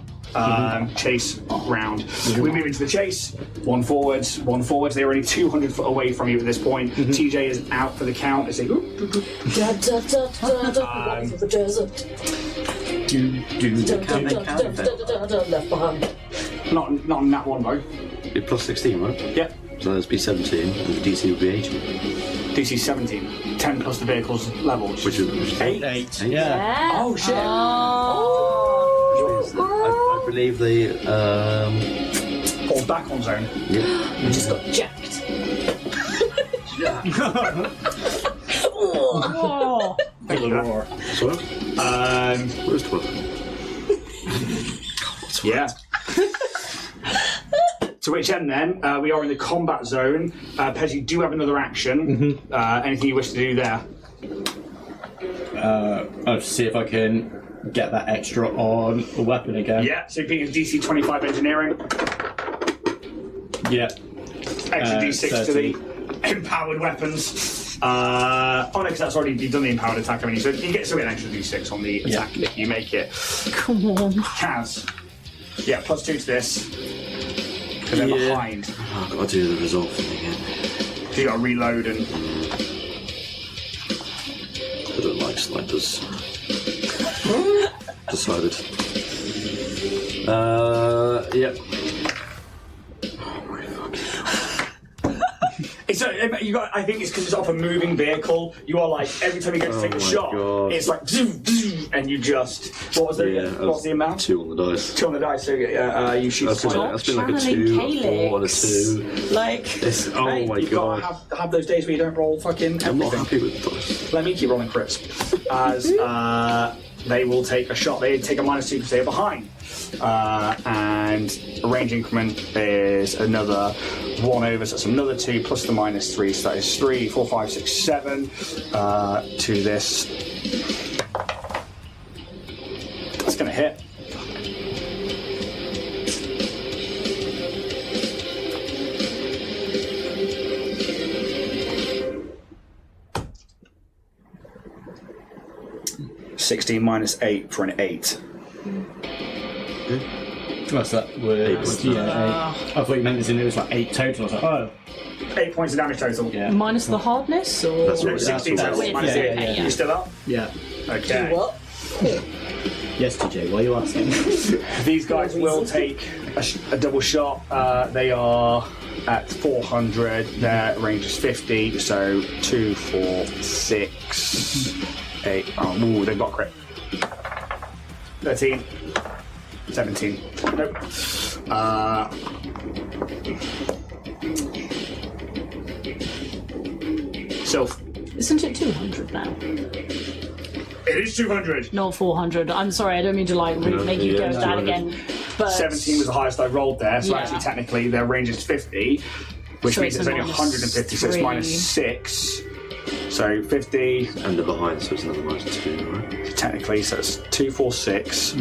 chase round. We move into the chase. 1 forwards. 1 forwards. They're already 200 foot away from you at this point. TJ is out for the count. It's a
Da, da, da, da, da, over the desert. Left behind.
not on that one though.
You're +16, right?
Yeah.
So that's be 17, and the DC would be 18.
DC 17. 10 plus the vehicle's level.
Which is
8.
8. Yeah.
Oh shit.
I believe the
Falls back on zone.
yeah.
I just got jacked.
Oh.
Thank you for that.
So, where's 12?
Yeah. To which end then, we are in the combat zone. Pez, you do have another action. Anything you wish to do there?
I'll see if I can get that extra on the weapon again.
Yeah, so being DC 25 engineering,
Yeah.
extra D6 to the empowered weapons. Oh no, because that's already, you've done the empowered attack, haven't you? So you get an extra D6 on the attack if you make it.
Come on.
Kaz. Yeah, +2 to this. Because they're behind.
Oh, I've got to do the resolve thing again.
So you got to reload and...
I don't like snipers. Decided. Yep. Oh my fucking
So you got. I think it's because it's off a moving vehicle. You are like every time you go to take a shot, it's like and you just. What was the amount?
2 on the dice.
2 on the dice. So you shoot.
That's been like a 2, a 4, and a 2.
Like,
oh my
You've
god!
got to have those days where you don't roll fucking
I'm not
everything.
happy with the dice.
Let me keep rolling crits. As they will take a shot. They take a -2 because they're behind. And a range increment is another 1 over, so that's another 2 plus the -3, so that is 3, 4, 5, 6, 7 to this. That's going to hit. -16 -8 for an 8.
What's that? Yeah, 8. I thought you meant it was like 8 total. I was like, oh.
8 points of damage total.
Yeah.
minus the hardness, or
That's
No,
right.
16
that's-
total. Minus
yeah,
8.
yeah, yeah.
You still up?
Yeah.
Okay.
Do what?
Yes, TJ, why are you asking?
These guys will take a double shot. They are at 400. Their range is 50. So 2, 4, 6, 8. Oh, ooh, they've got crit. 13. 17. Nope. Sylph.
isn't it 200 now?
It is 200.
Not 400. I'm sorry, I don't mean to make you go that again. But
17 was the highest I rolled there, so
Yeah.
actually technically their range is 50, which
So
means
it's
it's only
a
-150, so it's -6. So 50,
And they're behind, so it's another -2, right?
technically, so it's 2, 4, 6,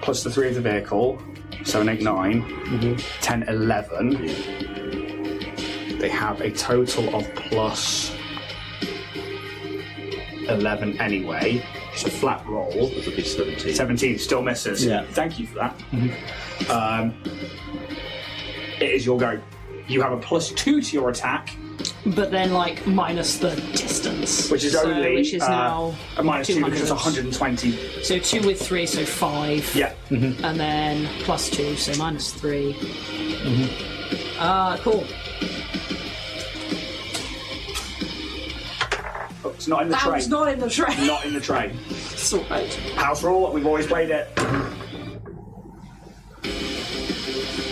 plus the 3 of the vehicle, 7, 8, 9, 10, 11. They have a total of plus 11 anyway. So flat roll.
That would be 17.
17 still misses.
Yeah.
Thank you for that. It is your go. You have a +2 to your attack,
But then, like, minus the distance.
which is only
Which is now
a -2 because it's 120.
So 2 with 3, so 5.
Yeah.
And then +2, so -3. Cool.
Oh, it's not in the
That
tray.
was not in the tray.
Not in the tray.
It's alright.
House rule. We've always played it.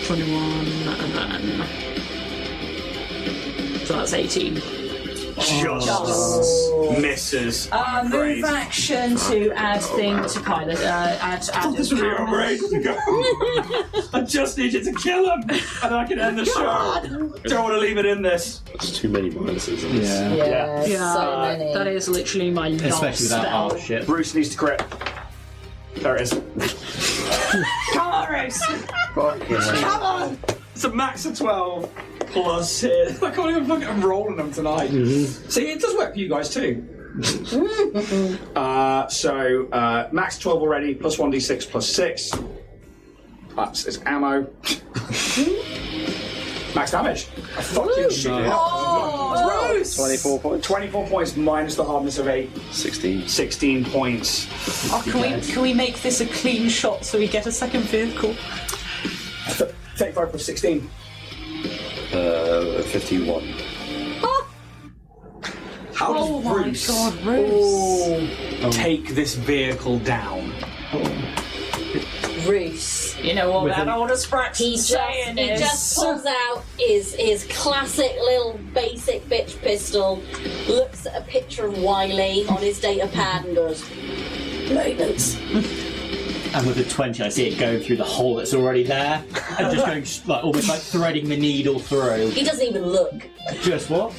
21, and then... So that's 18.
Just misses.
Move
Great.
action to add thing to pilot. Add
This would be great to go. I just need you to kill him, and then I can end the show. Don't want to leave it in this.
That's too many minuses in this.
Yeah.
Yeah, so many.
That is literally my last
Especially with that
spell.
art shit.
Bruce needs to crit. There it is.
Come on, Bruce! Come on!
It's a max of 12 plus hit. I can't even fucking. I'm rolling them tonight. See, it does work for you guys too. So max 12 already. Plus 1d6 plus 6. That's it's ammo. Max damage. I fucking shit it.
Oh, Bruce!
24 points.
24 points minus the hardness of 8.
16.
16 points.
Oh, can we make this a clean shot so we get a second vehicle?
35 plus 16.
51.
How does
Oh my
Bruce
god, Bruce!
take this vehicle down?
Bruce.
You know what that old expression saying
He
is?
just pulls out his classic little basic bitch pistol, looks at a picture of Wiley on his data pad and goes, maintenance.
And with the 20, I see it go through the hole that's already there, and just going like almost like threading the needle through.
He doesn't even look.
Just what?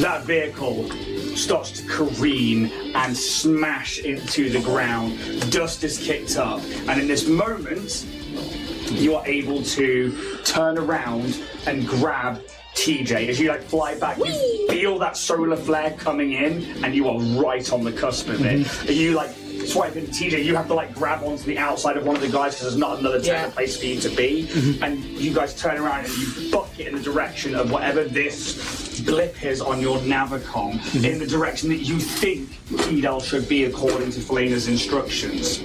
That vehicle starts to careen and smash into the ground. Dust is kicked up, and in this moment, you are able to turn around and grab TJ. As you like fly back, you feel that solar flare coming in, and you are right on the cusp of it. You like swipe into TJ, you have to like grab onto the outside of one of the guys because there's not another place for you to be. And you guys turn around and you bucket in the direction of whatever this blip is on your Navicom, in the direction that you think Qidel should be according to Felena's instructions.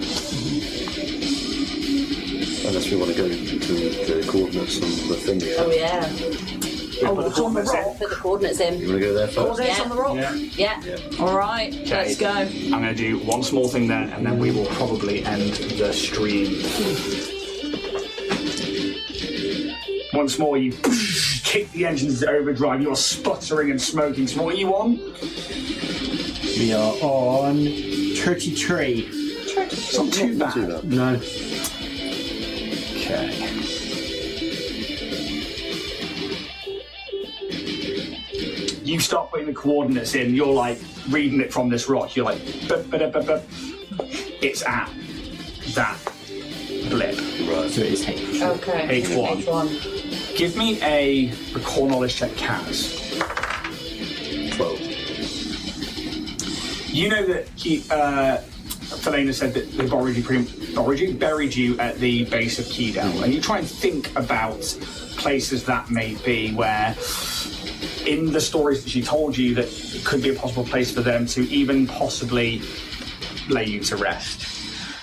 Unless we want to go into the coordinates on the thing.
Oh yeah.
Put the coordinates in.
Put the coordinates in.
You want to go there first?
Coordinates
Yeah.
on the rock?
Yeah.
Alright, let's go.
I'm going to do one small thing then, and then we will probably end the stream. Once more, you kick the engines to overdrive. You are sputtering and smoking. So what are you on?
We are on 33.
It's not too bad.
No.
Okay. You start putting the coordinates in. You're like reading it from this rock. You're like, bup, bup, bup, bup. It's at that blip.
Right.
So it is H.
Okay.
H1.
H1.
Give me a recall knowledge check, Kaz.
12.
You know that Felena said that they've already buried you at the base of Qidel, and you try and think about places that may be where, in the stories that she told you, that it could be a possible place for them to even possibly lay you to rest.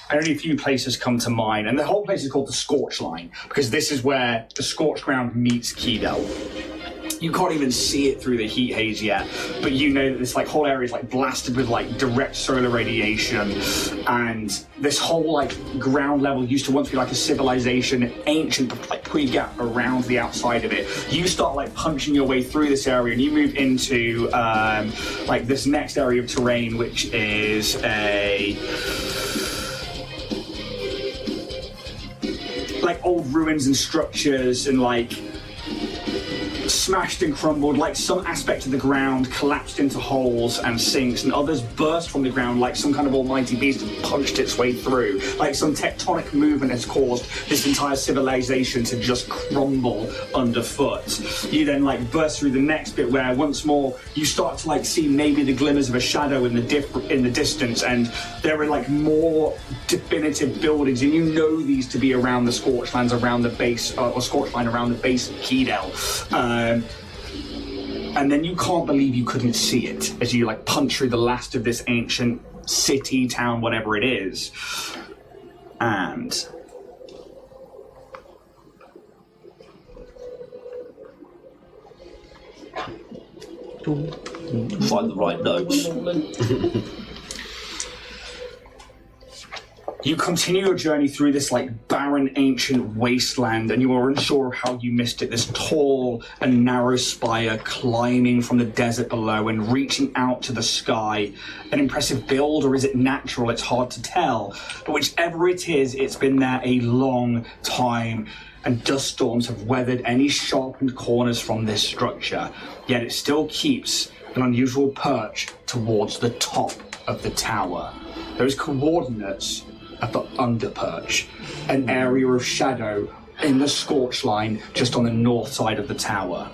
And only a few places come to mind, and the whole place is called the Scorch Line, because this is where the scorched ground meets Qidel. You can't even see it through the heat haze yet, but you know that this like whole area is like blasted with like direct solar radiation, and this whole like ground level used to once be like a civilization, ancient like pre-gap around the outside of it. You start like punching your way through this area, and you move into like this next area of terrain, which is a like old ruins and structures and like smashed and crumbled, like some aspect of the ground collapsed into holes and sinks, and others burst from the ground like some kind of almighty beast has punched its way through, like some tectonic movement has caused this entire civilization to just crumble underfoot. You then like burst through the next bit where once more you start to like see maybe the glimmers of a shadow in the distance, and there are like more definitive buildings, and you know these to be around the Scorchlands, around the base, or Scorchline around the base of Qidel. And then you can't believe you couldn't see it as you like punch through the last of this ancient city, town, whatever it is. And
Find the right notes.
you continue your journey through this like barren ancient wasteland, and you are unsure of how you missed it. This tall and narrow spire climbing from the desert below and reaching out to the sky. An impressive build, or is it natural? It's hard to tell. But whichever it is, it's been there a long time, and dust storms have weathered any sharpened corners from this structure. Yet it still keeps an unusual perch towards the top of the tower. Those coordinates at the underperch, an area of shadow in the scorch line just on the north side of the tower.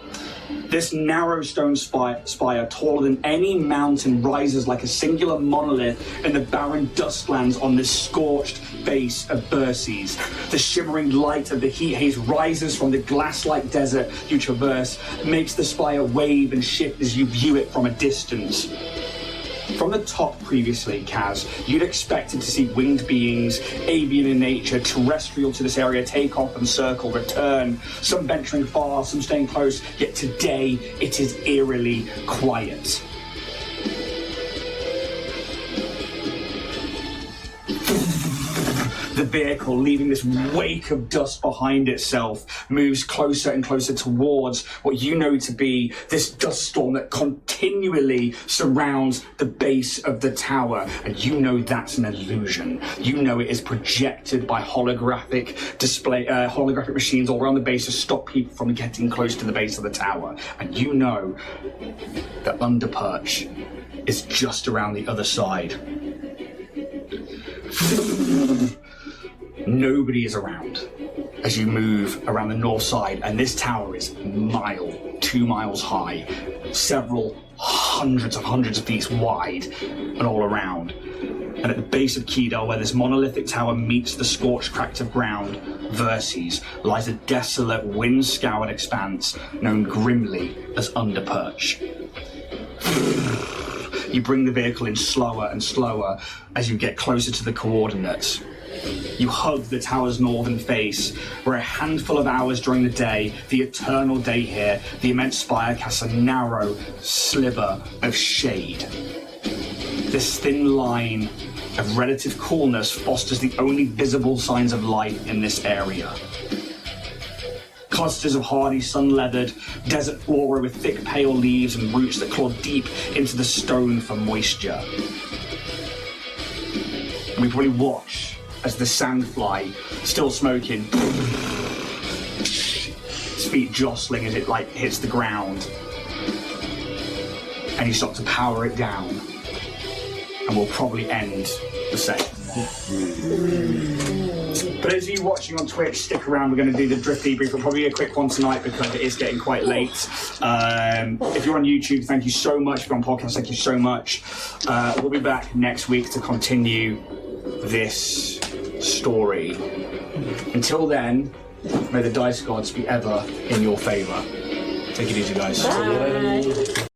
This narrow stone spire, taller than any mountain, rises like a singular monolith in the barren dustlands on this scorched base of Berses. The shimmering light of the heat haze rises from the glass-like desert you traverse, makes the spire wave and shift as you view it from a distance. From the top previously, Kaz, you'd expected to see winged beings, avian in nature, terrestrial to this area, take off and circle, return, some venturing far, some staying close, yet today it is eerily quiet. The vehicle, leaving this wake of dust behind itself, moves closer and closer towards what you know to be this dust storm that continually surrounds the base of the tower. And you know that's an illusion. You know it is projected by holographic machines all around the base to stop people from getting close to the base of the tower. And you know that Underperch is just around the other side. Nobody is around as you move around the north side, and this tower is 2 miles high, several hundreds of feet wide and all around. And at the base of Qidel, where this monolithic tower meets the scorched tract of ground, Verces, lies a desolate, wind-scoured expanse known grimly as Underperch. You bring the vehicle in slower and slower as you get closer to the coordinates. You hug the tower's northern face, where a handful of hours during the day, the eternal day here, the immense spire casts a narrow sliver of shade. This thin line of relative coolness fosters the only visible signs of life in this area. Clusters of hardy, sun-leathered desert flora with thick, pale leaves and roots that claw deep into the stone for moisture. And we probably watch as the Sandfly, still smoking, its feet jostling as it hits the ground, and you start to power it down, and we'll probably end the session. But as you watching on Twitch, stick around. We're going to do the drift debrief. It'll probably be a quick one tonight because it is getting quite late. If you're on YouTube, thank you so much. If you're on podcast, thank you so much. We'll be back next week to continue this story. Until then, may the dice gods be ever in your favour. Take it easy, guys.
Bye.